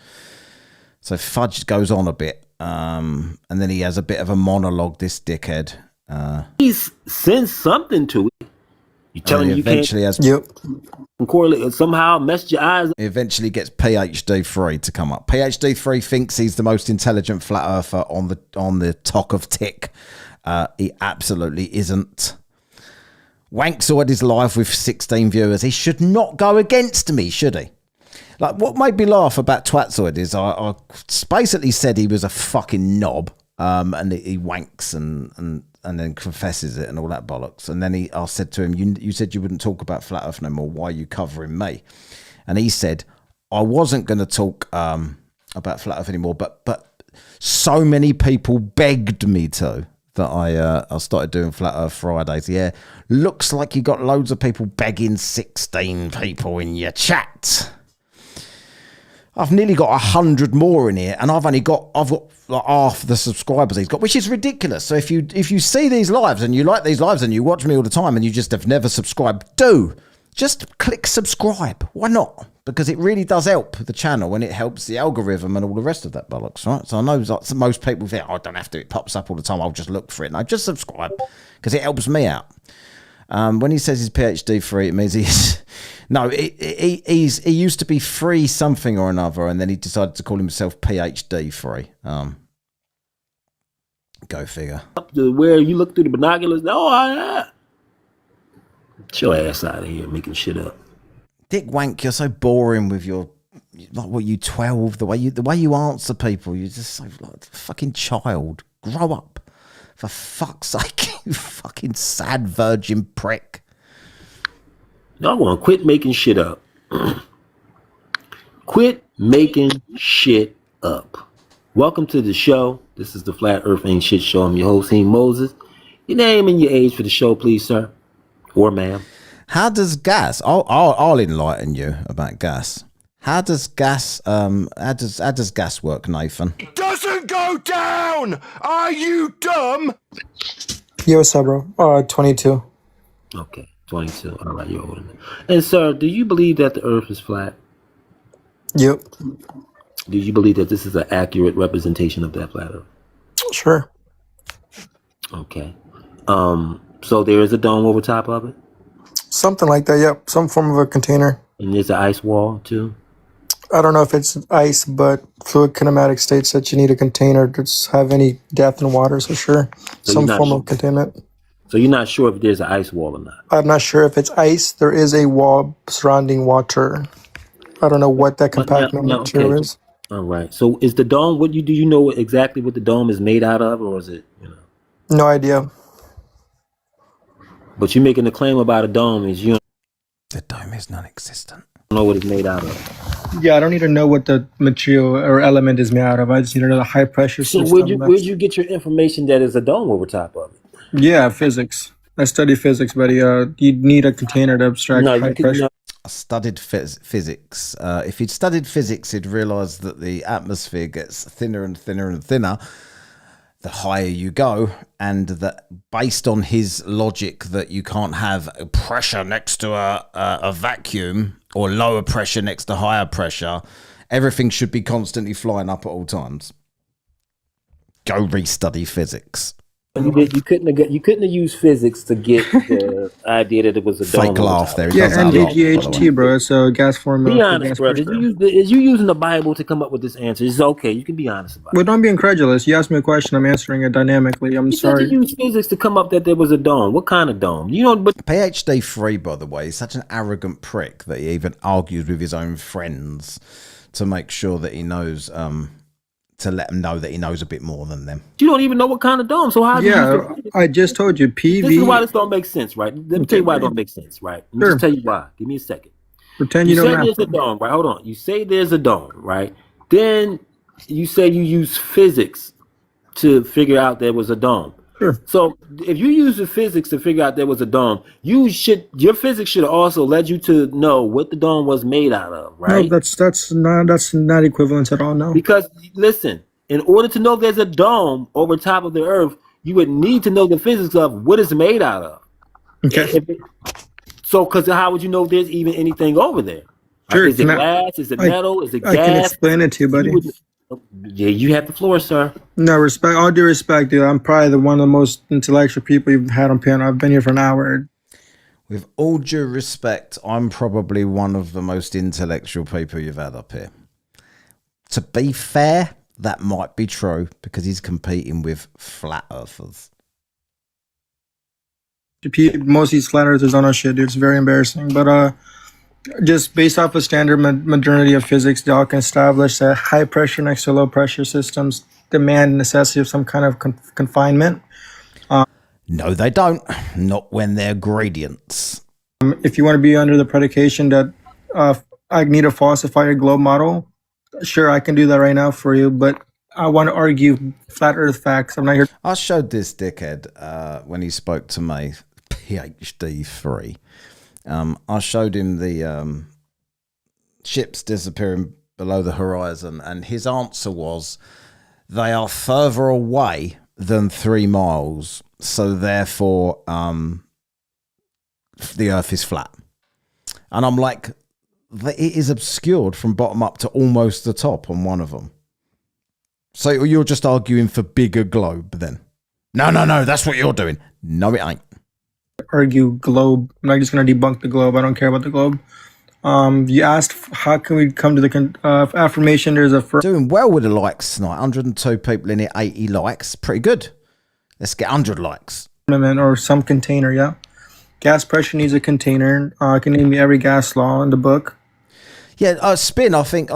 So Fudge goes on a bit, and then he has a bit of a monologue, this dickhead. He's sent something to it. You telling me you eventually can't has somehow messed your eyes. He eventually gets PhD 3 to come up. PhD 3 thinks he's the most intelligent flat earther on the talk of tick. He absolutely isn't. Wanksoid is live with 16 viewers. He should not go against me, should he? Like, what made me laugh about Twatsoid is I basically said he was a fucking knob, and he wanks and then confesses it and all that bollocks. And then I said to him, you said you wouldn't talk about Flat Earth no more. Why are you covering me? And he said, I wasn't going to talk about Flat Earth anymore, but so many people begged me to, that I started doing Flat Earth Fridays. Yeah, looks like you got loads of people begging 16 people in your chat. I've nearly got 100 more in here, and I've got like half the subscribers he's got, which is ridiculous. So if you see these lives and you like these lives and you watch me all the time and you just have never subscribed, just click subscribe. Why not? Because it really does help the channel, and it helps the algorithm and all the rest of that bollocks, right? So I know like, most people think, I don't have to, it pops up all the time, I'll just look for it. No, just subscribe, because it helps me out. When he says he's PhD 3, it means he's... No, he used to be 3 something or another, and then he decided to call himself PhD 3. Go figure. Up to where you look through the binoculars. Get your ass out of here making shit up. Dick Wank, you're so boring with your, like, what, you 12, the way you answer people, you're just so like a fucking child. Grow up, for fuck's sake, you fucking sad virgin prick. Y'all want to quit making shit up. Quit making shit up. Welcome to the show. This is the Flat Earth Ain't Shit Show. I'm your host, Heem Moses. Your name and your age for the show, please, sir. Or ma'am. How does gas, I'll enlighten you about gas. How does gas work, Nathan? Doesn't go down! Are you dumb? Yo, what's up, bro? 22. Okay, 22. All right, you're older. And sir, do you believe that the Earth is flat? Yep. Do you believe that this is an accurate representation of that flat Earth? Sure. Okay. So there is a dome over top of it? Something like that, yep. Some form of a container. And there's an ice wall too? I don't know if it's ice, but fluid kinematic states that you need a container to have any depth in water, so sure. So Some you're not form sure. of containment. So you're not sure if there's an ice wall or not? I'm not sure if it's ice. There is a wall surrounding water. I don't know what that compacting material okay. is. All right. So is the dome, do you know exactly what the dome is made out of, or is it, No idea. But you're making a claim about a dome is you The dome is non-existent. don't know what it's made out of. Yeah, I don't need to know what the material or element is made out of. I just need to know the high pressure So system. where'd you get your information that there's a dome over top of it? Yeah, physics. I study physics, buddy. You need a container to abstract high pressure. I studied physics. If he'd studied physics, he'd realise that the atmosphere gets thinner and thinner and thinner the higher you go, and that based on his logic that you can't have a pressure next to a vacuum or lower pressure next to higher pressure, everything should be constantly flying up at all times. Go restudy physics. You couldn't have used physics to get the idea that it was a dome. Fake laugh there. Yeah, NDGHT, bro. It's a gas formula. Be for honest, gas bro. pressure. Is you using the Bible to come up with this answer? It's okay. You can be honest about it. Well, don't be incredulous. You asked me a question. I'm answering it dynamically. I'm You said sorry. you used physics to come up that there was a dome. What kind of dome? But PhD 3, by the way, is such an arrogant prick that he even argues with his own friends to make sure that he knows, to let them know that he knows a bit more than them. you don't even know what kind of dome. So how do Yeah, you? I just told you. PV. This is why this don't make sense, right? Let me tell you why it don't make sense, right? Let me Sure. just tell you why. Give me a second. Pretend You you say know there's math. a dome, right? Hold on. You say there's a dome, right? Then you say you use physics to figure out there was a dome. Sure. So if you use the physics to figure out there was a dome, your physics should also led you to know what the dome was made out of, right? No, that's not equivalent at all. No. Because listen, in order to know there's a dome over top of the earth, you would need to know the physics of what it's made out of. Okay. Because how would you know there's even anything over there? Sure. Is it Can I- glass? Is it metal? Is it gas? I can explain it to you, buddy. Yeah, you have the floor, sir. No, respect. All due respect, dude. I'm probably one of the most intellectual people you've had on piano. I've been here for an hour. With all due respect, I'm probably one of the most intellectual people you've had up here. To be fair, that might be true because he's competing with flat earthers. Most of these flat earthers don't know shit, dude. It's very embarrassing. But just based off of standard modernity of physics, they all can establish that high pressure next to low pressure systems demand necessity of some kind of confinement. No, they don't. Not when they're gradients. If you want to be under the predication that I need to falsify your globe model, sure, I can do that right now for you. But I want to argue flat Earth facts. I'm not here. I showed this dickhead when he spoke to me, PhD 3. I showed him the ships disappearing below the horizon, and his answer was they are further away than 3 miles, so therefore the Earth is flat. And I'm like, it is obscured from bottom up to almost the top on one of them. So you're just arguing for bigger globe then? No, that's what you're doing. No, it ain't. Argue globe. I'm not just going to debunk the globe. I don't care about the globe. You asked how can we come to the affirmation. There's a doing well with the likes tonight. 102 people in it, 80 likes. Pretty good. Let's get 100 likes. Or some container. Yeah, gas pressure needs a container. I can name you every gas law in the book. Yeah, Spin. I think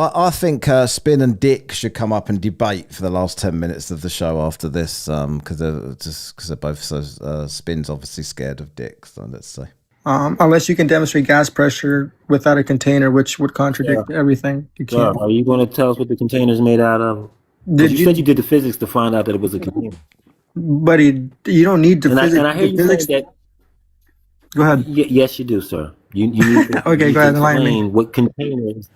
Spin and Dick should come up and debate for the last 10 minutes of the show after this, because they're both so. Spin's obviously scared of Dick. So let's see. Unless you can demonstrate gas pressure without a container, which would contradict everything. You can't. Are you going to tell us what the container is made out of? You said you did the physics to find out that it was a container. Buddy, you don't need the physics. And I hear you physics. saying that. Go ahead. Yes, you do, sir. You need to, Okay, you go need ahead, to enlighten me. explain what containers.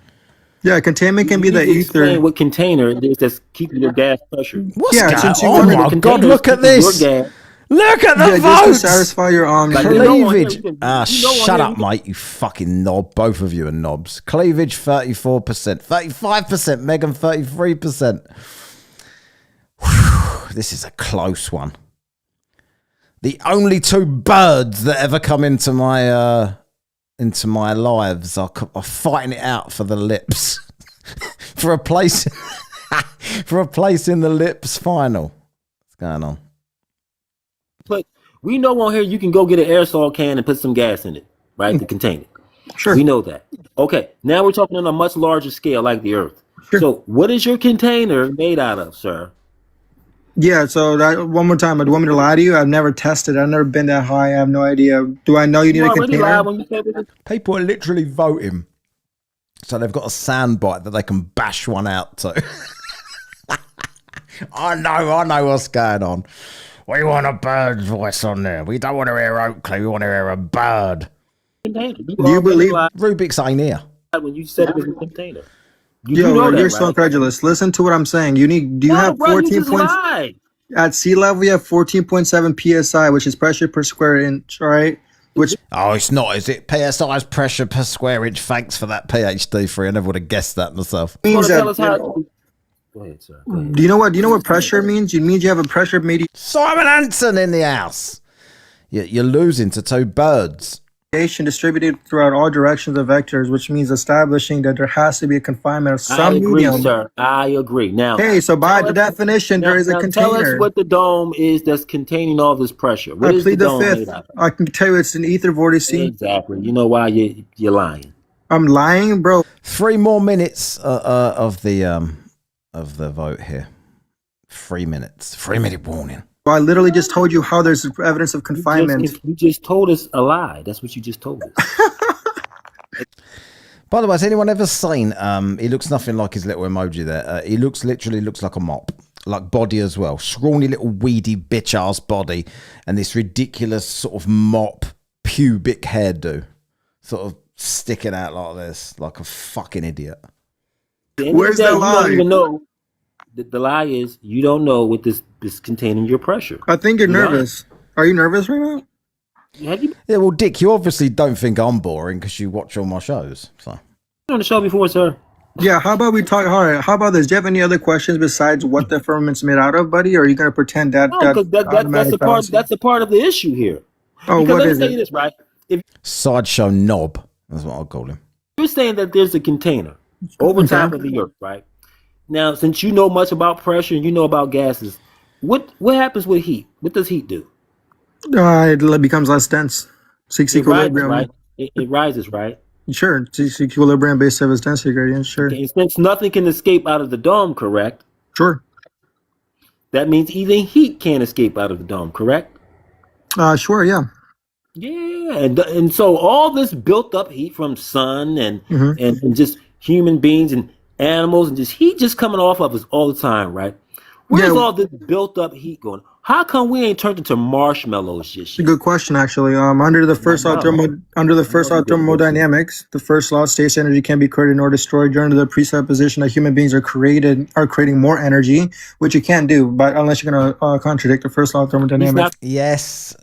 Yeah, containment can be You the need to explain ether. what container it is that's keeping your gas pressure. What's Yeah, going since you on? wanted Oh my to God, look at this. Your gas. Look at the Yeah, just to votes. satisfy your Like, you know on here, Cleavage. you can- you know on Shut here, up, you mate, you fucking knob. Both of you are knobs. Cleavage, 34%. 35%. Megan, 33%. Whew, this is a close one. The only two birds that ever come into my lives are fighting it out for the lips. for a place for a place in the lips final. What's going on? But we know on here you can go get an aerosol can and put some gas in it, right, to contain it. Sure. We know that. Okay, now we're talking on a much larger scale like the Earth. So what is your container made out of, sir? Yeah, so that one more time. Do you want me to lie to you? I've never tested. I've never been that high. I have no idea. Do I know you need a already container? lied when you said this. People are literally voting. So they've got a soundbite that they can bash one out to. I know what's going on. We want a bird's voice on there. We don't want to hear Oakley. We want to hear a bird. Do you believe Rubik's ain't here? When you said it was a container? You Yo, do know you're that, so right? incredulous. Listen to what I'm saying. Do you have bro, you 14 just points lied. at sea level? You have 14.7 psi, which is pressure per square inch, right? Which it's not, is it? PSI is pressure per square inch. Thanks for that PhD free. I never would have guessed that myself. means Tell that. us how. Go ahead, sir. Go ahead. Do you know what pressure means? It means you have a pressure mediation Simon Anson in the house. You're losing to two birds. distributed throughout all directions of vectors, which means establishing that there has to be a confinement of I some agree, medium. sir. I agree. Now, Okay, so by the us- definition, there is a now container. tell us what the dome is that's containing all this pressure. What I is the plead the dome made fifth. out of? I can tell you it's an ether vortex. Exactly. You know why you're lying. I'm lying, bro. 3 more minutes of the vote here. 3 minutes. 3-minute warning. I literally just told you how there's evidence of confinement. You just told us a lie. That's what you just told us. By the way, has anyone ever seen? He looks nothing like his little emoji there. He literally looks like a mop, like body as well. Scrawny little weedy bitch ass body, and this ridiculous sort of mop pubic hairdo, sort of sticking out like this, like a fucking idiot. Where's the You lie? don't even know. The lie is you don't know what this containing your pressure. I think you're You're lying. nervous. Are you nervous right now? Have you Yeah, well, Dick, you obviously don't think I'm boring because you watch all my shows. So been on the show before, sir? Yeah, how about we talk? All right, how about this? Do you have any other questions besides what the firmament's made out of, buddy? Or are you going to pretend that No, because that's automatic a part. fallacy? That's a part of the issue here. Oh, Because what let me is tell it? you this, right? If sideshow knob. That's what I'll call him. you're saying that there's a container over top of the earth, right? Now, since you know much about pressure and you know about gases, what happens with heat? What does heat do? It becomes less dense. Seeks It rises, equilibrium. right? It rises, right? Sure, seeks equilibrium based on its density gradient. Sure, Okay, and since nothing can escape out of the dome, correct? sure. That means even heat can't escape out of the dome, correct? Sure, yeah. Yeah, and so all this built up heat from sun and Mhm. and just human beings and animals and just heat just coming off of us all the time, right? Where's Yeah. all this built up heat going? How come we ain't turned into marshmallows just It's a yet? good question, actually. Under the first law, No. thermodynamics, the first law states energy can be created nor destroyed. You're under the presupposition that human beings are creating more energy, which you can't do, but unless you're going to contradict the first law of thermodynamics. Yes,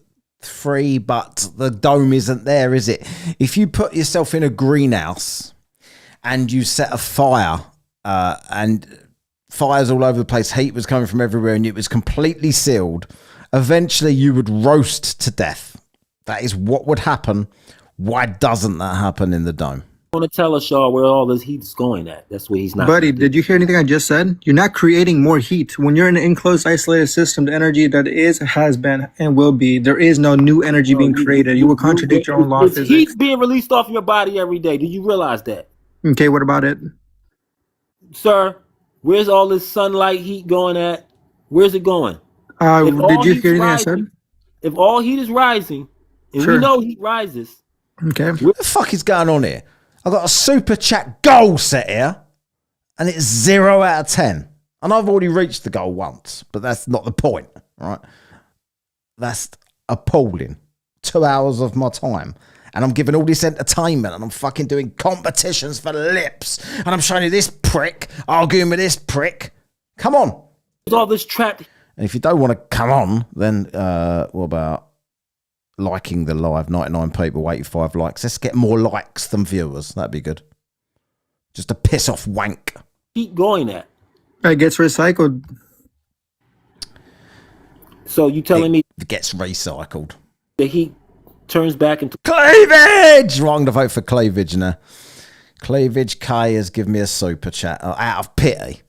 3, but the dome isn't there, is it? If you put yourself in a greenhouse and you set a fire and fires all over the place, heat was coming from everywhere and it was completely sealed, eventually you would roast to death. That is what would happen. Why doesn't that happen in the dome? Want to tell us, y'all, where all this heat's going at? That's where he's not. Buddy, did you hear anything I just said? You're not creating more heat. When you're in an enclosed, isolated system, the energy that is, has been, and will be, there is no new energy being created. You will contradict your own law of It's physics. heat being released off your body every day. Do you realize that, Okay, what about it? sir? Where's all this sunlight heat going at? Where's it going? If all Did you heat's hear anything I rising- said? If all heat is rising, and Sure. we know heat rises, Okay. What the fuck is going on here? I've got a super chat goal set here, and it's 0 out of 10. And I've already reached the goal once, but that's not the point, right? That's appalling. 2 hours of my time. And I'm giving all this entertainment, and I'm fucking doing competitions for lips, and I'm showing you this prick arguing with this prick. Come on. All this trap. And if you don't want to come on, then what about liking the live? 99 people, 85 likes. Let's get more likes than viewers. That'd be good. Just to piss off wank. Keep going at. It gets recycled. So you telling me it gets recycled? The heat turns back into cleavage. Wrong to vote for cleavage now. Cleavage K has given me a super chat out of pity.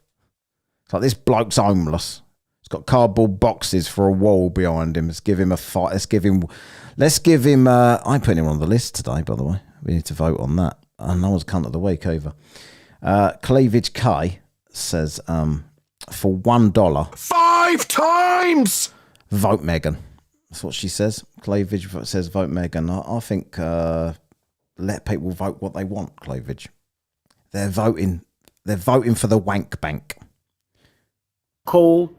It's like this bloke's homeless. He's got cardboard boxes for a wall behind him. Let's give him a fight. Let's give him. I'm putting him on the list today, by the way. We need to vote on that. No one's cunt of the week either. Cleavage K says for $1. 5 times. Vote Megan. That's what she says. Cleavage says vote Megan. I think let people vote what they want, Cleavage. They're voting for the wank bank. Cold.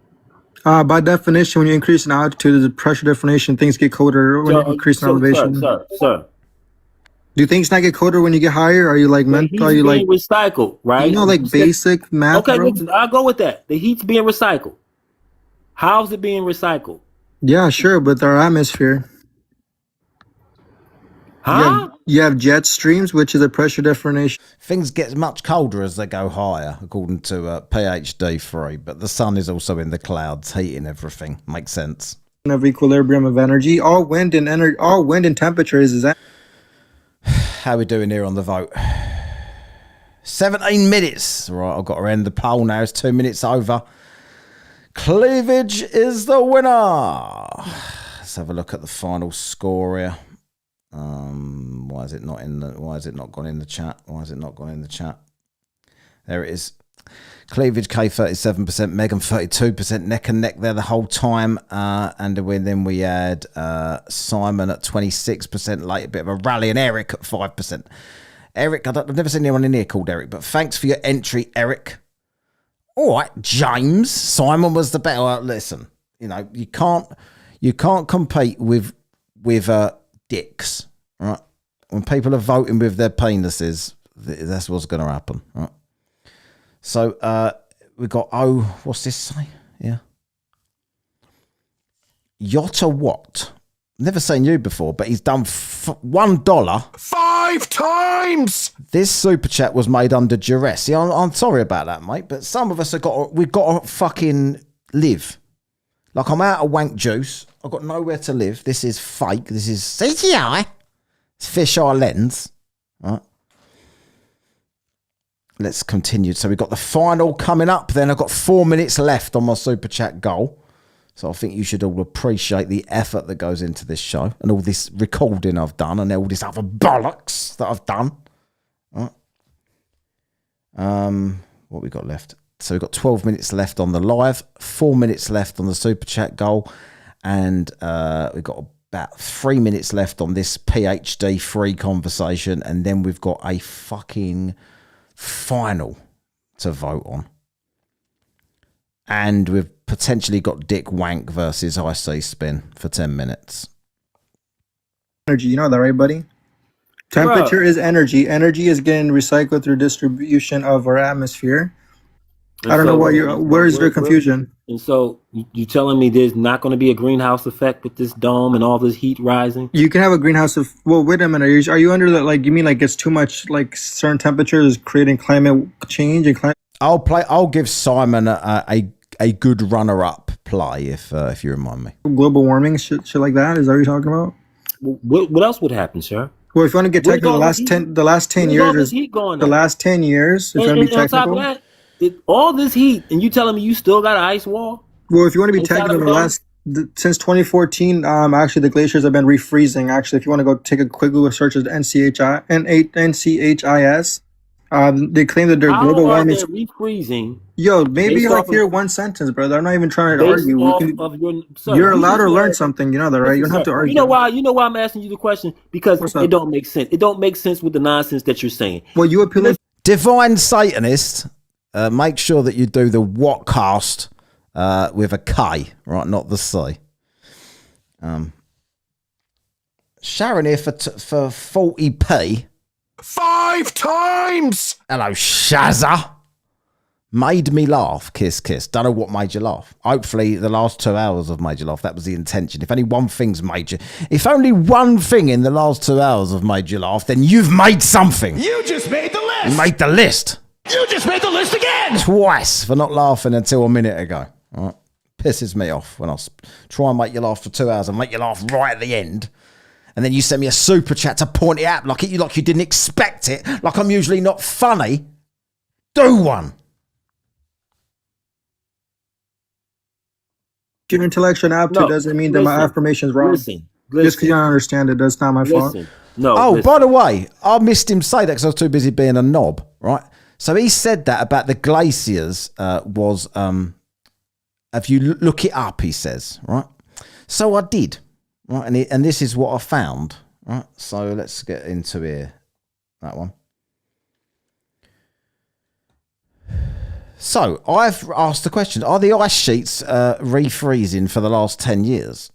By definition, when you increase in altitude, the pressure definition, things get colder when you increase in elevation. Sir. Do things not get colder when you get higher? Are you like mental? Are you like recycled, right? You know, like basic math. Okay, bro? listen, I'll go with that. The heat's being recycled. How's it being recycled? Yeah, sure, but our atmosphere. Huh? You have jet streams, which is a pressure definition. Things get much colder as they go higher, according to PhD3. But the sun is also in the clouds, heating everything. Makes sense. Of equilibrium of energy, all wind and temperatures is that. How are we doing here on the vote? 17 minutes. Right, I've got to end the poll now. It's 2 minutes over. Cleavage is the winner. Let's have a look at the final score here. Why is it not gone in the chat? Why has it not gone in the chat? There it is. Cleavage K 37%, Megan 32%, neck and neck there the whole time. And then we had Simon at 26%, late a bit of a rally, and Eric at 5%. Eric, I've never seen anyone in here called Eric, but thanks for your entry, Eric. All right, James. Simon was the better. Listen, you know, you can't compete with dicks, right? When people are voting with their penises, that's what's going to happen, right? So we got what's this say? Yeah, Yotta Watt. Never seen you before, but he's done $1 5 times. This super chat was made under duress. See, I'm sorry about that, mate, but some of us we've got to fucking live. Like, I'm out of wank juice. I've got nowhere to live. This is fake. This is CGI. It's fisheye lens. Right. Let's continue. So we've got the final coming up. Then I've got 4 minutes left on my super chat goal. So I think you should all appreciate the effort that goes into this show and all this recording I've done and all this other bollocks that I've done. Right. What we got left? So we've got 12 minutes left on the live, 4 minutes left on the super chat goal, and we've got about 3 minutes left on this PhD free conversation, and then we've got a fucking final to vote on. And we've potentially got Dick Wank versus IC Spin for 10 minutes. Energy, you know that, right, buddy? Temperature is energy. Energy is getting recycled through distribution of our atmosphere. I don't know what where's your confusion? And so you telling me there's not going to be a greenhouse effect with this dome and all this heat rising? You can have a greenhouse of, well, wait a minute. Are you under the, like, you mean like it's too much, like certain temperatures creating climate change and climate? I'll give Simon a good runner-up play if you remind me. Global warming, shit like that. Is that what you're talking about? What else would happen, sir? Well, if you want to get technical, the last 10 years, the last 10 years, if you want to be technical. On top of that, all this heat, and you telling me you still got an ice wall? Well, if you want to be technical, since 2014, actually the glaciers have been refreezing. Actually, if you want to go take a quick Google search of NCHIS, they claim that they're global warming. Refreezing. Yo, maybe like hear one sentence, brother. I'm not even trying to argue. You're allowed to learn something. You know that, right? You don't have to argue. You know why I'm asking you the question? Because it don't make sense. It don't make sense with the nonsense that you're saying. Well, you appeal. Divine Satanist. Make sure that you do the Whatcast with a K, right? Not the C. Sharon here for 40p. 5 times! Hello, Shazza. Made me laugh. Kiss, kiss. Don't know what made you laugh. Hopefully the last 2 hours have made you laugh. That was the intention. If only one thing's made you... If only one thing in the last 2 hours have made you laugh, then you've made something. You just made the list! You made the list. You just made the list again! Twice for not laughing until a minute ago. All right. Pisses me off when I try and make you laugh for 2 hours and make you laugh right at the end. And then you send me a super chat to point it out like you didn't expect it, like I'm usually not funny. Do one. Your intellectual aptitude doesn't mean that my affirmation is wrong. Listen. Just because you don't understand it, that's not my fault. No. Oh, by the way, I missed him say that because I was too busy being a knob, right? So he said that about the glaciers was, if you look it up, he says, right? So I did, right? And this is what I found, right? So let's get into here, that one. So I've asked the question, are the ice sheets refreezing for the last 10 years?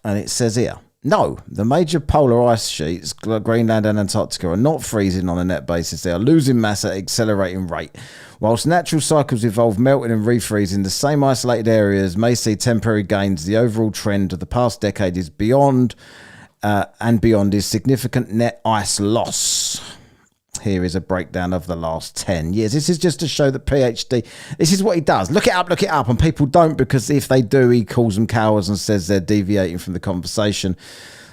And it says here, no, the major polar ice sheets, Greenland and Antarctica, are not freezing on a net basis. They are losing mass at accelerating rate. Whilst natural cycles involve melting and refreezing, the same isolated areas may see temporary gains. The overall trend of the past decade is beyond and beyond is significant net ice loss. Here is a breakdown of the last 10 years. This is just to show that PhD, this is what he does. Look it up. And people don't, because if they do, he calls them cowards and says they're deviating from the conversation.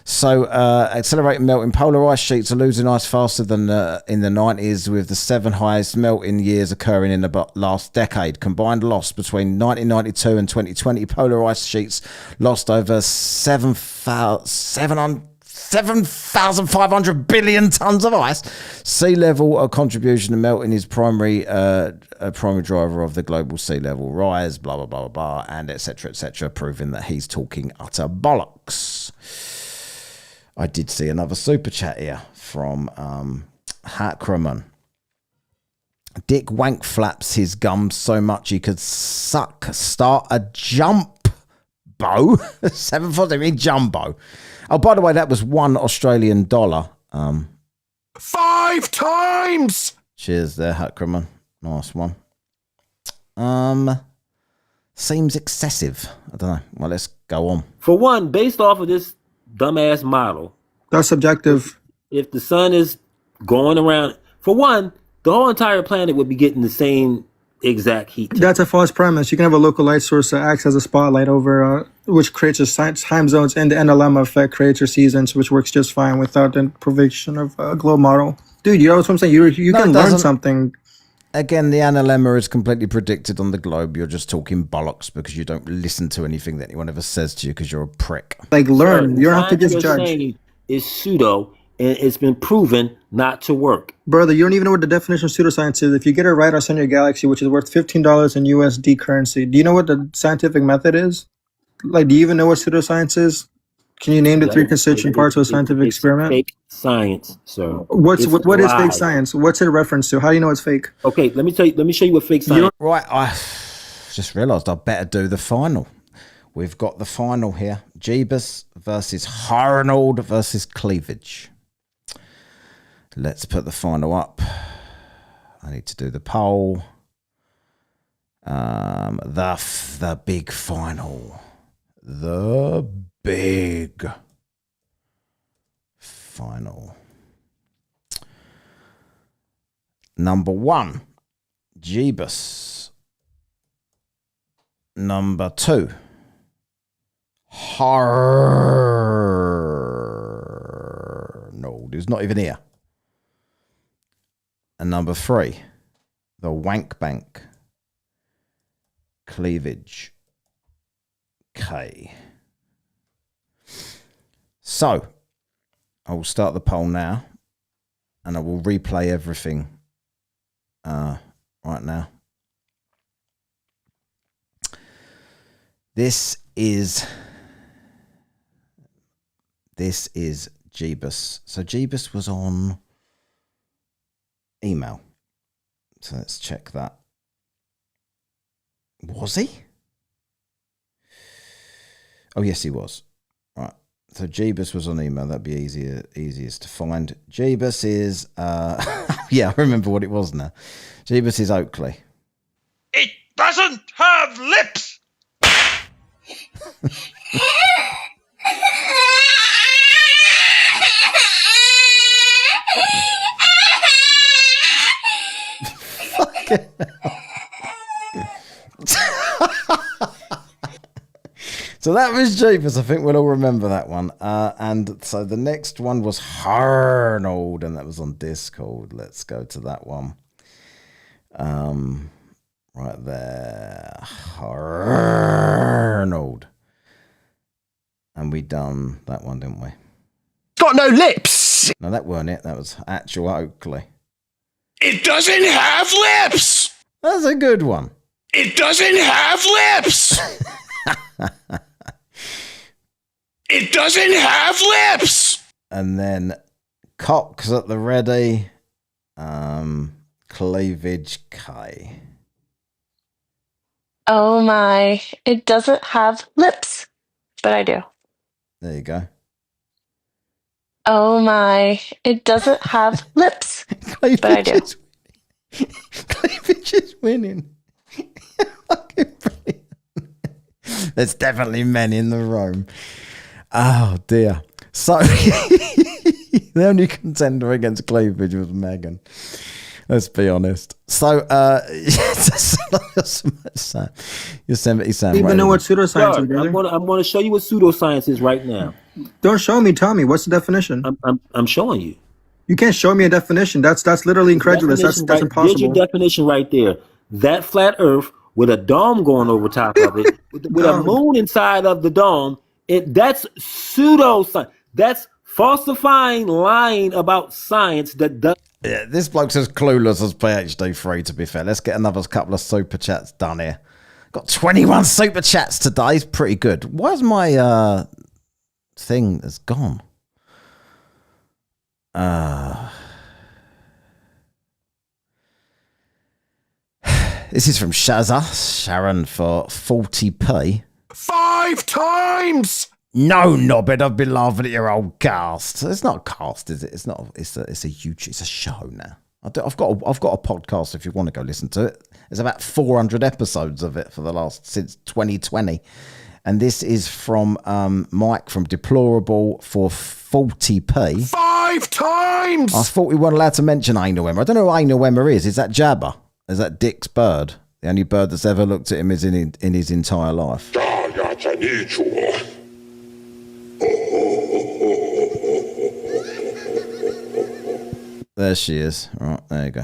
So accelerating melting polar ice sheets are losing ice faster than in the 90s, with the 7 highest melting years occurring in the last decade. Combined loss between 1992 and 2020, polar ice sheets lost over 7,500 billion tons of ice. Sea level contribution to melting is primary driver of the global sea level rise, blah, blah, blah, blah, and etc., proving that he's talking utter bollocks. I did see another super chat here from Hackerman. Dick wank flaps his gums so much he could start a jump bow. 740 jumbo. Oh, by the way, that was $1 Australian. 5 times! Cheers there, Hackerman. Nice one. Seems excessive. I don't know. Well, let's go on. For one, based off of this dumbass model, that's subjective. If the sun is going around, for one, the whole entire planet would be getting the same exact heat. That's a false premise. You can have a local light source that acts as a spotlight over, which creates a time zones, and the NLM effect creates your seasons, which works just fine without the provision of a globe model. Dude, you know what I'm saying? You can learn something. Again, the analemma is completely predicted on the globe. You're just talking bollocks because you don't listen to anything that anyone ever says to you because you're a prick. Like, learn. You don't have to just judge. It's pseudo, and it's been proven not to work. Brother, you don't even know what the definition of pseudoscience is. If you get it right, I'll send you a galaxy, which is worth $15 in USD currency. Do you know what the scientific method is? Like, do you even know what pseudoscience is? Can you name the 3 constituent parts of a scientific experiment? Fake science, sir. What is fake science? What's it a reference to? How do you know it's fake? Okay, let me show you what fake science. Right, I just realised I better do the final. We've got the final here. Jeebus versus Harnold versus Cleavage. Let's put the final up. I need to do the poll. The big final. The big final. Number 1, Jeebus. Number 2, Harnold. He's not even here. And number 3, the Wank Bank. Cleavage. K. So, I will start the poll now, and I will replay everything right now. This is Jeebus. So Jeebus was on email. So let's check that. Was he? Oh, yes, he was. Right. So Jeebus was on email. That'd be easiest to find. Jeebus is, yeah, I remember what it was now. Jeebus is Oakley. It doesn't have lips. So that was Jeepers. I think we'll all remember that one. And so the next one was Arnold, and that was on Discord. Let's go to that one. Right there. Arnold. And we done that one, didn't we? Got no lips. No, that weren't it. That was actual Oakley. It doesn't have lips. That's a good one. It doesn't have lips. It doesn't have lips. And then Cox at the ready. Cleavage K. Oh my, it doesn't have lips, but I do. There you go. Oh my, it doesn't have lips, but I do. Cleavage is winning. There's definitely men in the room. Oh dear. So the only contender against Cleavage was Megan. Let's be honest. So Yosemite Sam. I don't even know what pseudoscience is, brother. I'm going to show you what pseudoscience is right now. Don't show me. Tell me. What's the definition? I'm showing you. You can't show me a definition. That's literally incredulous. That's impossible. Here's your definition right there. That flat Earth with a dome going over top of it, with a moon inside of the dome. That's pseudoscience. That's falsifying, lying about science that does. Yeah, this bloke's as clueless as PhD 3, to be fair. Let's get another couple of super chats done here. Got 21 super chats today. It's pretty good. Why's my thing has gone? This is from Shazza Sharon for 40p. 5 times. No, Nobbit, I've been laughing at your old cast. It's not a cast, is it? It's not. It's a YouTube. It's a show now. I've got a podcast if you want to go listen to it. There's about 400 episodes of it since 2020, and this is from Mike from Deplorable for 40p. 5 times. I thought we weren't allowed to mention Aina Wemmer. I don't know who Aina Wemmer is. Is that Jabba? Is that Dick's bird? The only bird that's ever looked at him is in his entire life. There she is. Right, there you go.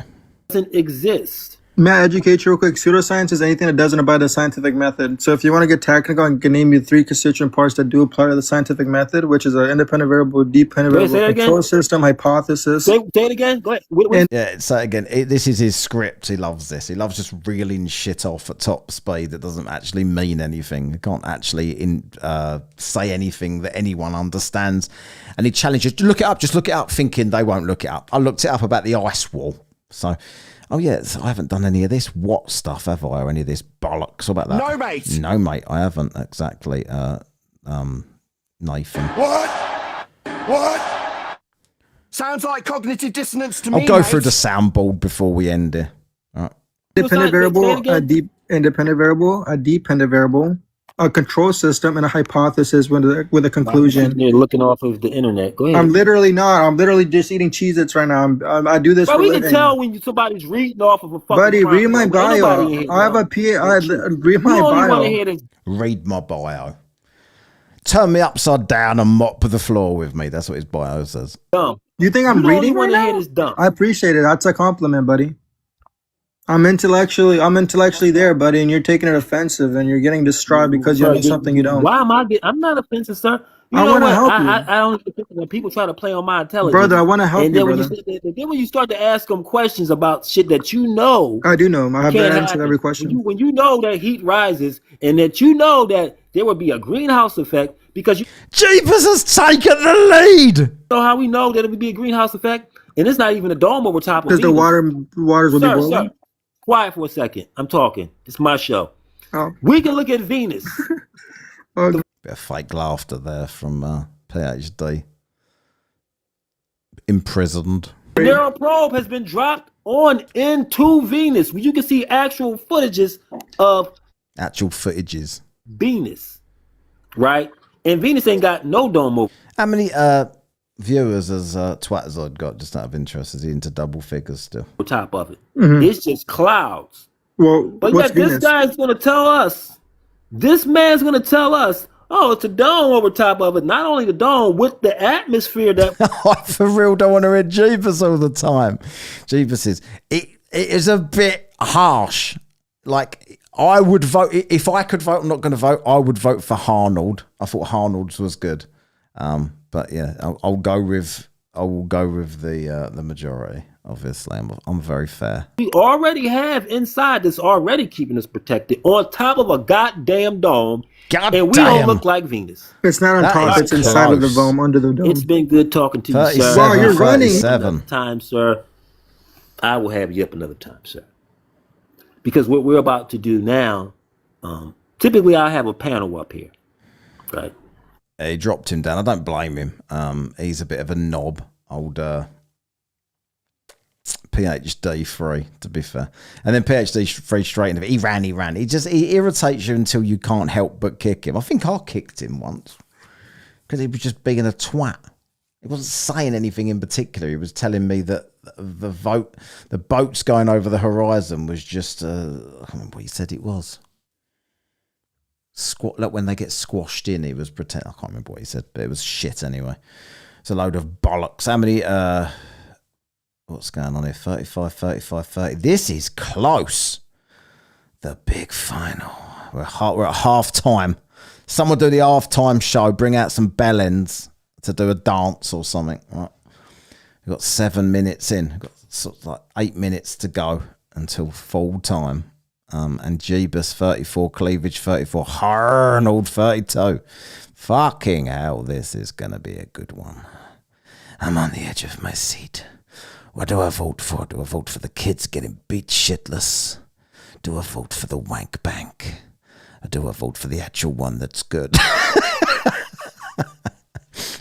Doesn't exist. May I educate you real quick? Pseudoscience is anything that doesn't abide the scientific method. So if you want to get technical, I can name you 3 constituent parts that do apply to the scientific method, which is an independent variable, dependent variable, control system, hypothesis. Say it again. Go ahead. Yeah, say it again. This is his script. He loves this. He loves just reeling shit off at top speed that doesn't actually mean anything. He can't actually say anything that anyone understands. And he challenges, look it up, just look it up, thinking they won't look it up. I looked it up about the ice wall. So... oh, yeah, so I haven't done any of this what stuff, have I? Or any of this bollocks about that? No, mate. No, mate, I haven't, exactly. Nathan. What? Sounds like cognitive dissonance to me, I'll go mate. through the soundboard before we end here. All right. Independent variable, a independent variable, a dependent variable, a control system, and a hypothesis with a conclusion. You're looking off of the internet. Go ahead. I'm literally not. I'm literally just eating Cheez-Its right now. I do this But for we a living. can tell when somebody's reading off of a fucking Buddy, front read my end. bio. Ain't nobody I have a read my You only wanna bio. hear this. Read my bio. Turn me upside down and mop the floor with me. That's what his bio says. Dumb. You think I'm You only reading right wanna hear now? this dumb. I appreciate it. That's a compliment, buddy. I'm intellectually there, buddy, and you're taking it offensive, and you're getting distraught because you know something you don't. Why am I getting? I'm not offensive, sir. You I know wanna what? help you. I don't think when people try to play on my intelligence, Brother, I wanna help and you, then when brother. then when you start to ask them questions about shit that you know, I do know. I have can't that answer to every happen. question. When you know that heat rises, and that you know that there would be a greenhouse effect because you Jeepers has taken the lead. know how we know that it would be a greenhouse effect, and it's not even a dome over top of Because the waters will be boiling. Sir, quiet for a second. I'm talking. It's my show. Oh. We can look at Venus. Bit of fake laughter there from PhD imprisoned. The Narrow probe has been dropped on into Venus. You can see actual footages of Venus, right? And Venus ain't got no dome over. How many viewers has Twatzoid got? Just out of interest, is he into double figures still? On top of it, Mhm. it's just clouds. Well, But what's yet this Venus? guy's gonna tell us. This man's gonna tell us. Oh, it's a dome over top of it. Not only the dome, with the atmosphere that. I for real don't want to read Jeebus all the time. Jeebus it is a bit harsh. Like, I would vote, if I could vote, I'm not going to vote, I would vote for Arnold. I thought Arnold's was good. But yeah, I will go with the majority, obviously. I'm very fair. We already have inside that's already keeping us protected on top of a goddamn dome. And we don't look like Venus. It's not on top. It's inside of the dome, under the dome. It's been good talking to you, sir. Wow, you're running. Another time, sir. I will have you up another time, sir. Because what we're about to do now, typically I have a panel up here, right? He dropped him down. I don't blame him. He's a bit of a knob. Old PhD free, to be fair. And then PhD free straight into it. He ran. He irritates you until you can't help but kick him. I think I kicked him once because he was just being a twat. He wasn't saying anything in particular. He was telling me that the boats going over the horizon was just, I can't remember what he said it was. Like when they get squashed in, he was pretending. I can't remember what he said, but it was shit anyway. It's a load of bollocks. How many, what's going on here? 35, 35, 30. This is close. The big final. We're at half time. Someone do the half time show. Bring out some bellends to do a dance or something. Right. We've got 7 minutes in. We've got sort of like 8 minutes to go until full time. And Jeebus 34, Cleavage 34, Arnold 32. Fucking hell, this is going to be a good one. I'm on the edge of my seat. What do I vote for? Do I vote for the kids getting beat shitless? Do I vote for the wank bank? Or do I vote for the actual one that's good?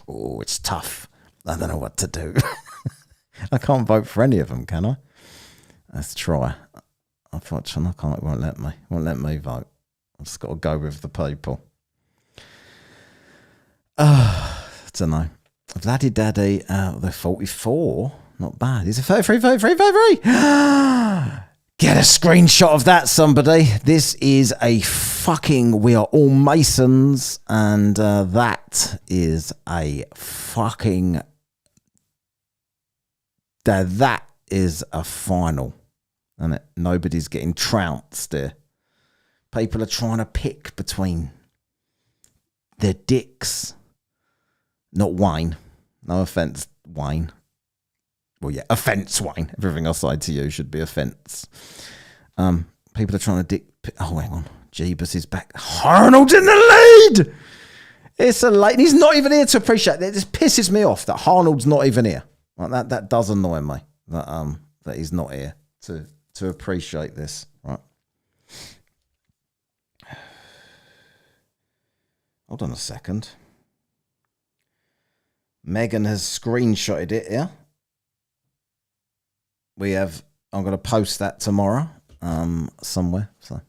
Oh, it's tough. I don't know what to do. I can't vote for any of them, can I? Let's try. Unfortunately, I can't. It won't let me. It won't let me vote. I've just got to go with the people. I don't know. Vladdy Daddy, they're 44. Not bad. Is it 33, 33, 33? Get a screenshot of that, somebody. This is a fucking We Are All Masons. And that is a fucking... That is a final. And nobody's getting trounced there. People are trying to pick between their dicks. Not Wayne. No offense, Wayne. Well, yeah, offense, Wayne. Everything I say to you should be offense. People are trying to oh, hang on. Jeebus is back. Arnold's in the lead! It's a late. He's not even here to appreciate it. It just pisses me off that Arnold's not even here. Like that does annoy me. That he's not here to appreciate this. Right. Hold on a second. Megan has screenshotted it, yeah? I'm going to post that tomorrow somewhere. So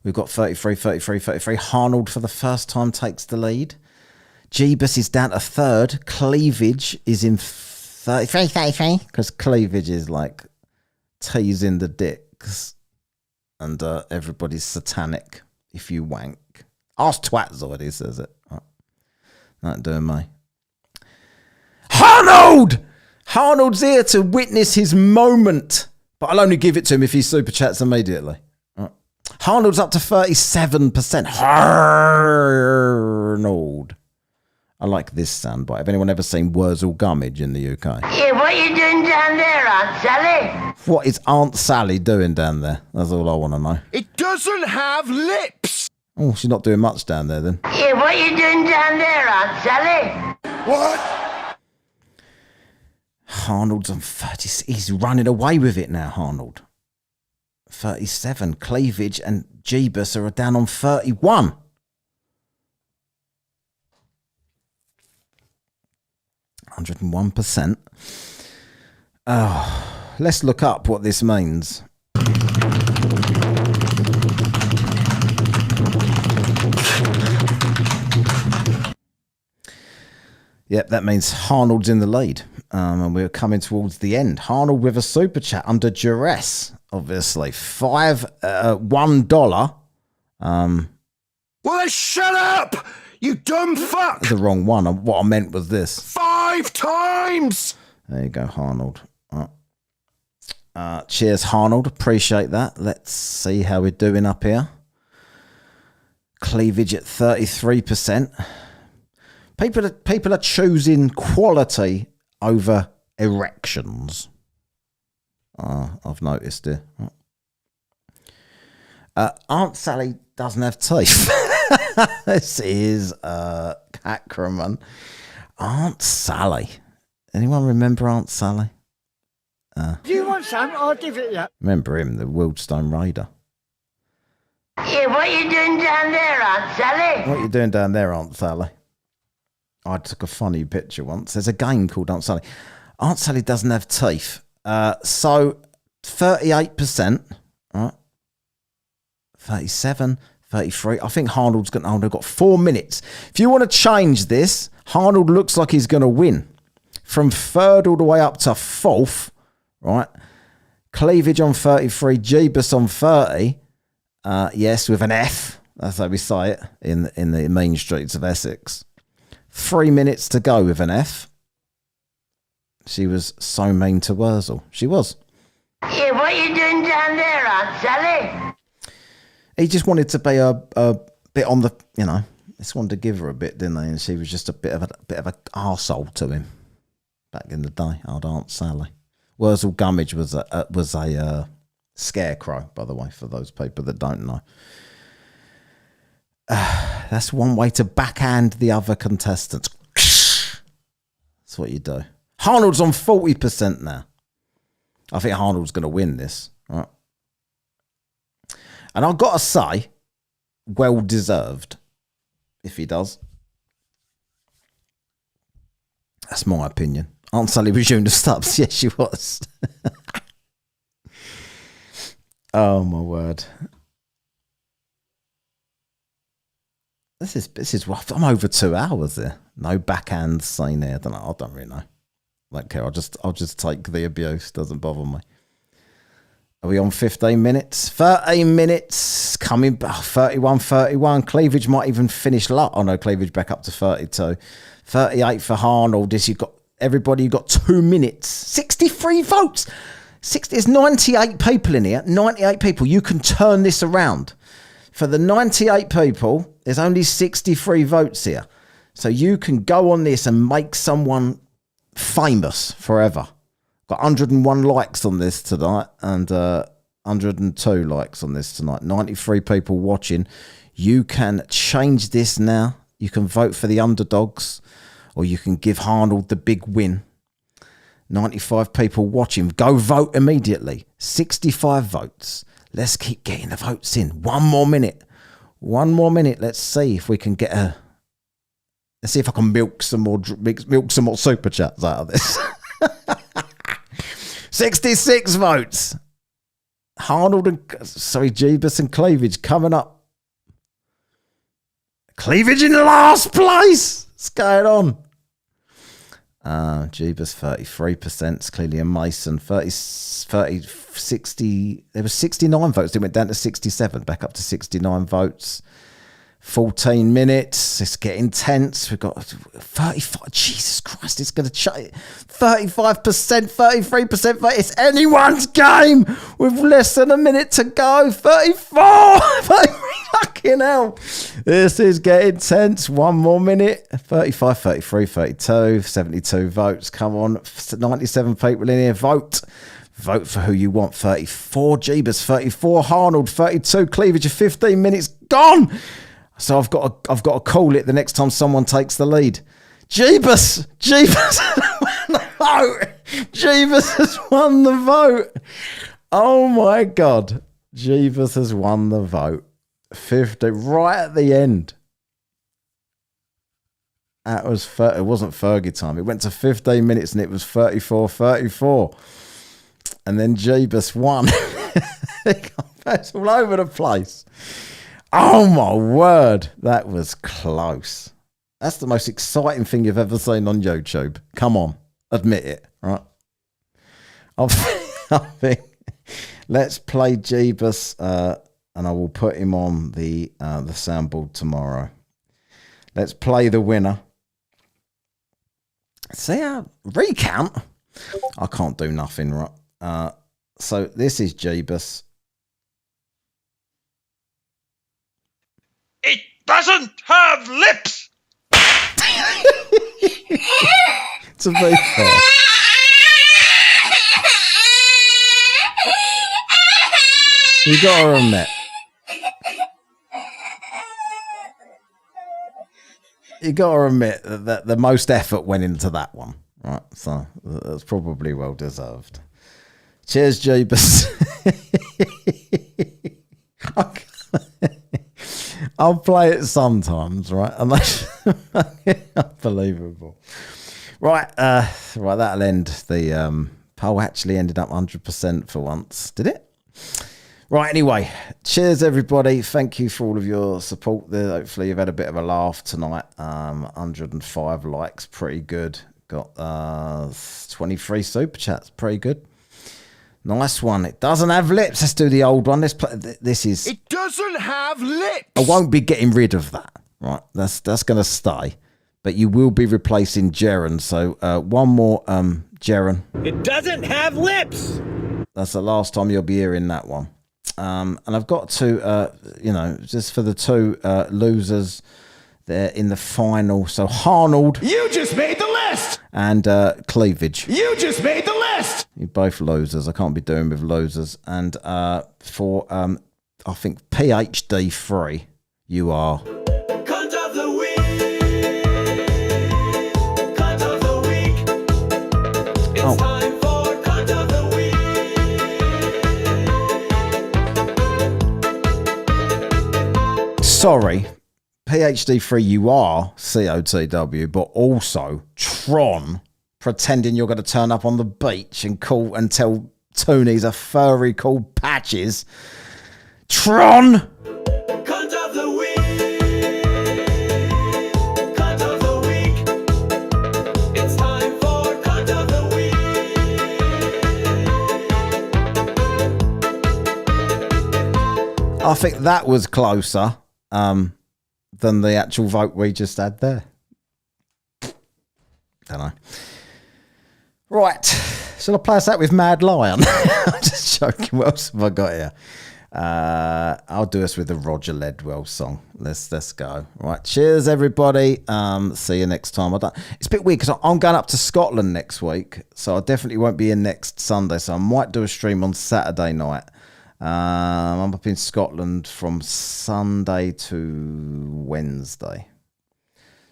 we've got 33, 33, 33. Arnold for the first time takes the lead. Jeebus is down to third. Cleavage is in 33, 33. Because Cleavage is like teasing the dicks. And everybody's satanic if you wank. Ask Twatzoid, he says it. Right. Not doing me. Arnold! Arnold's here to witness his moment. But I'll only give it to him if he super chats immediately. Right. Arnold's up to 37%. Arnold. I like this soundbite. Have anyone ever seen Wurzel Gummidge in the UK? Yeah, what are you doing down there, Aunt Sally? What is Aunt Sally doing down there? That's all I want to know. It doesn't have lips. Oh, she's not doing much down there then. Yeah, what are you doing down there, Aunt Sally? What? Arnold's on 30. He's running away with it now, Arnold. 37. Cleavage and Jeebus are down on 31. 101%. Oh, let's look up what this means. Yep, that means Arnold's in the lead. And we're coming towards the end. Arnold with a super chat under duress, obviously. $1. Well, then shut up, you dumb fuck! The wrong one. What I meant was this. 5 times! There you go, Arnold. Cheers, Arnold. Appreciate that. Let's see how we're doing up here. Cleavage at 33%. People are choosing quality over erections. I've noticed it. Aunt Sally doesn't have teeth. This is Ackerman. Aunt Sally. Anyone remember Aunt Sally? Do you want some? I'll give it you. Remember him, the Wildstone Raider. Yeah, what you doing down there, Aunt Sally? What you doing down there, Aunt Sally? I took a funny picture once. There's a game called Aunt Sally. Aunt Sally doesn't have teeth. So 38%, right? 37, 33. I think Arnold's got 4 minutes. If you want to change this, Arnold looks like he's going to win. From 3rd all the way up to 4th, right? Cleavage on 33, Jeebus on 30. Yes, with an F. That's how we say it in the mean streets of Essex. 3 minutes to go with an F. She was so mean to Wurzel. She was. Yeah, what you doing down there, Aunt Sally? He just wanted to be a bit on the, just wanted to give her a bit, didn't they? And she was just a bit of a arsehole to him back in the day. Old Aunt Sally. Wurzel Gummidge was a scarecrow, by the way, for those people that don't know. That's one way to backhand the other contestants. That's what you do. Arnold's on 40% now. I think Arnold's going to win this. Right? And I've got to say, well deserved, if he does. That's my opinion. Aunt Sally was doing the stubs. Yes, she was. Oh, my word. This is rough. I'm over 2 hours there. No backhand scene there. I don't really know. I don't care. I'll just take the abuse. Doesn't bother me. Are we on 15 minutes? 13 minutes. Coming back. 31. Cleavage might even finish low. Oh no, Cleavage back up to 32. 38 for Arnold. You've got everybody. You've got 2 minutes. 63 votes. There's 98 people in here. 98 people. You can turn this around. For the 98 people, there's only 63 votes here. So you can go on this and make someone famous forever. Got 101 likes on this tonight and 102 likes on this tonight. 93 people watching. You can change this now. You can vote for the underdogs or you can give Arnold the big win. 95 people watching. Go vote immediately. 65 votes. Let's keep getting the votes in. 1 more minute. 1 more minute. Let's see if we can get a... Let's see if I can milk some more super chats out of this. 66 votes. Jeebus and Cleavage coming up. Cleavage in last place. What's going on? Jeebus 33%. It's clearly a Mason. 60. There was 69 votes. It went down to 67. Back up to 69 votes. 14 minutes. It's getting tense. We've got 35. Jesus Christ, it's going to change. 35%, 33%. It's anyone's game with less than a minute to go. 34. Fucking hell. This is getting tense. 1 more minute. 35, 33, 32, 72 votes. Come on. 97 people in here. Vote. Vote for who you want. 34 Jeebus, 34 Arnold, 32 Cleavage. 15 minutes gone. So I've got to call it the next time someone takes the lead. Jeebus won the vote. Jeebus has won the vote. Oh my God. Jeebus has won the vote. 50 right at the end. That was it wasn't Fergie time. It went to 15 minutes and it was 34-34. And then Jeebus won. That's all over the place. Oh my word. That was close. That's the most exciting thing you've ever seen on YouTube. Come on. Admit it, right? I think let's play Jeebus and I will put him on the soundboard tomorrow. Let's play the winner. See how recount? I can't do nothing, right? So this is Jeebus. It doesn't have lips. To be fair. You gotta admit. You gotta admit that the most effort went into that one, right? So that's probably well deserved. Cheers, Jeebus. I'll play it sometimes, right? And that's unbelievable. Right, right. That'll end the poll. Actually, ended up 100% for once. Did it? Right, anyway, cheers everybody. Thank you for all of your support there. Hopefully you've had a bit of a laugh tonight. 105 likes, pretty good. Got 23 super chats, pretty good. Nice one. It doesn't have lips. Let's do the old one. This is... It doesn't have lips. I won't be getting rid of that, right? That's going to stay. But you will be replacing Jaren. So one more, Jaren. It doesn't have lips. That's the last time you'll be hearing that one. And I've got to, just for the two losers there in the final. So Arnold. You just made the list. And Cleavage. You just made the list. You're both losers. I can't be doing with losers. And for, I think, PhD 3, you are... Cunt of the week. Cunt of the week. It's time for Cunt of the week. Sorry. PhD 3, you are COTW, but also Tron, pretending you're going to turn up on the beach and call and tell Toonies a furry called Patches. Tron! Cunt of the week. Cunt of the week. It's time for Cunt of the week. I think that was closer than the actual vote we just had there. Don't know. Right. Shall I play us out with Mad Lion? I'm just joking. What else have I got here? I'll do us with the Roger Ledwell song. Let's go. Right. Cheers, everybody. See you next time. It's a bit weird because I'm going up to Scotland next week, so I definitely won't be in next Sunday. So I might do a stream on Saturday night. I'm up in Scotland from Sunday to Wednesday.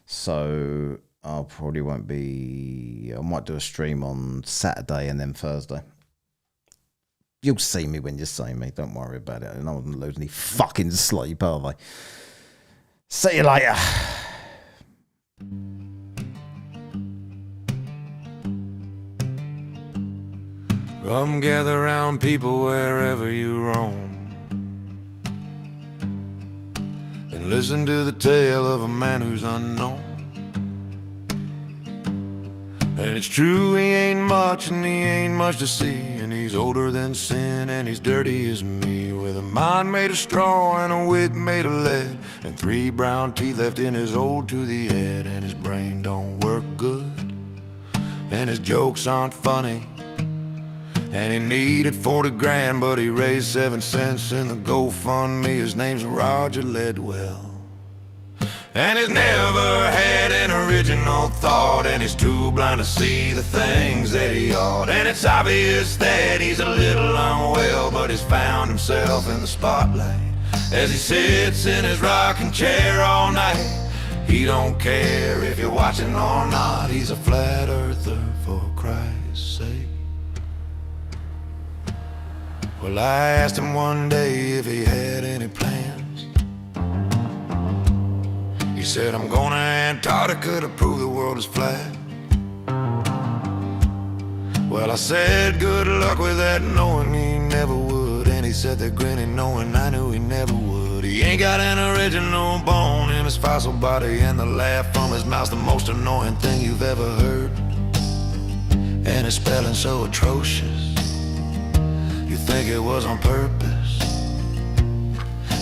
So I probably won't be... I might do a stream on Saturday and then Thursday. You'll see me when you see me. Don't worry about it. No one lose any fucking sleep, are they? See you later. Come gather round people wherever you roam, and listen to the tale of a man who's unknown. And it's true, he ain't much and he ain't much to see, and he's older than sin and he's dirty as me, with a mind made of straw and a wit made of lead, and 3 brown teeth left in his old to the head, and his brain don't work good, and his jokes aren't funny. And he needed 40 grand, but he raised 7 cents in the GoFundMe. His name's Roger Ledwell. And he's never had an original thought, and he's too blind to see the things that he ought. And it's obvious that he's a little unwell, but he's found himself in the spotlight as he sits in his rocking chair all night. He don't care if you're watching or not. He's a flat earther, for Christ's sake. Well, I asked him one day if he had any plans. He said, I'm going to Antarctica to prove the world is flat. Well, I said, good luck with that, knowing he never would. And he said that grinning, knowing I knew he never would. He ain't got an original bone in his fossil body, and the laugh from his mouth's the most annoying thing you've ever heard. And his spelling so atrocious, you think it was on purpose.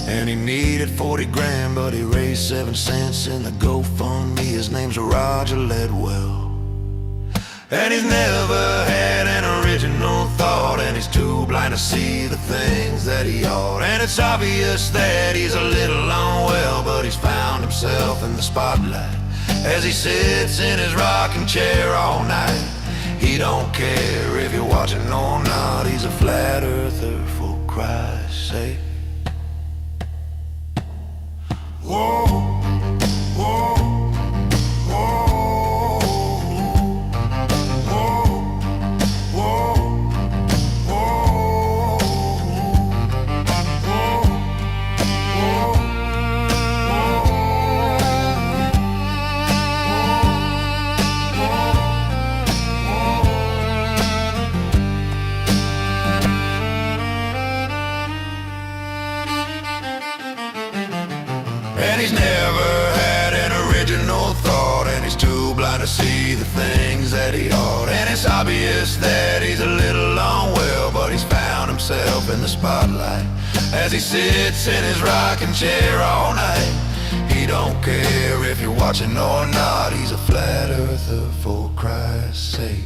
And he needed 40 grand, but he raised 7 cents in the GoFundMe. His name's Roger Ledwell. And he's never had an original thought, and he's too blind to see the things that he ought. And it's obvious that he's a little unwell, but he's found himself in the spotlight as he sits in his rocking chair all night. He don't care if you're watching or not. He's a flat earther, for Christ's sake. Whoa, whoa, whoa. And he's never had an original thought, and he's too blind to see the things that he ought. And it's obvious that he's a little unwell, but he's found himself in the spotlight as he sits in his rocking chair all night. He don't care if you're watching or not. He's a flat earther, for Christ's sake.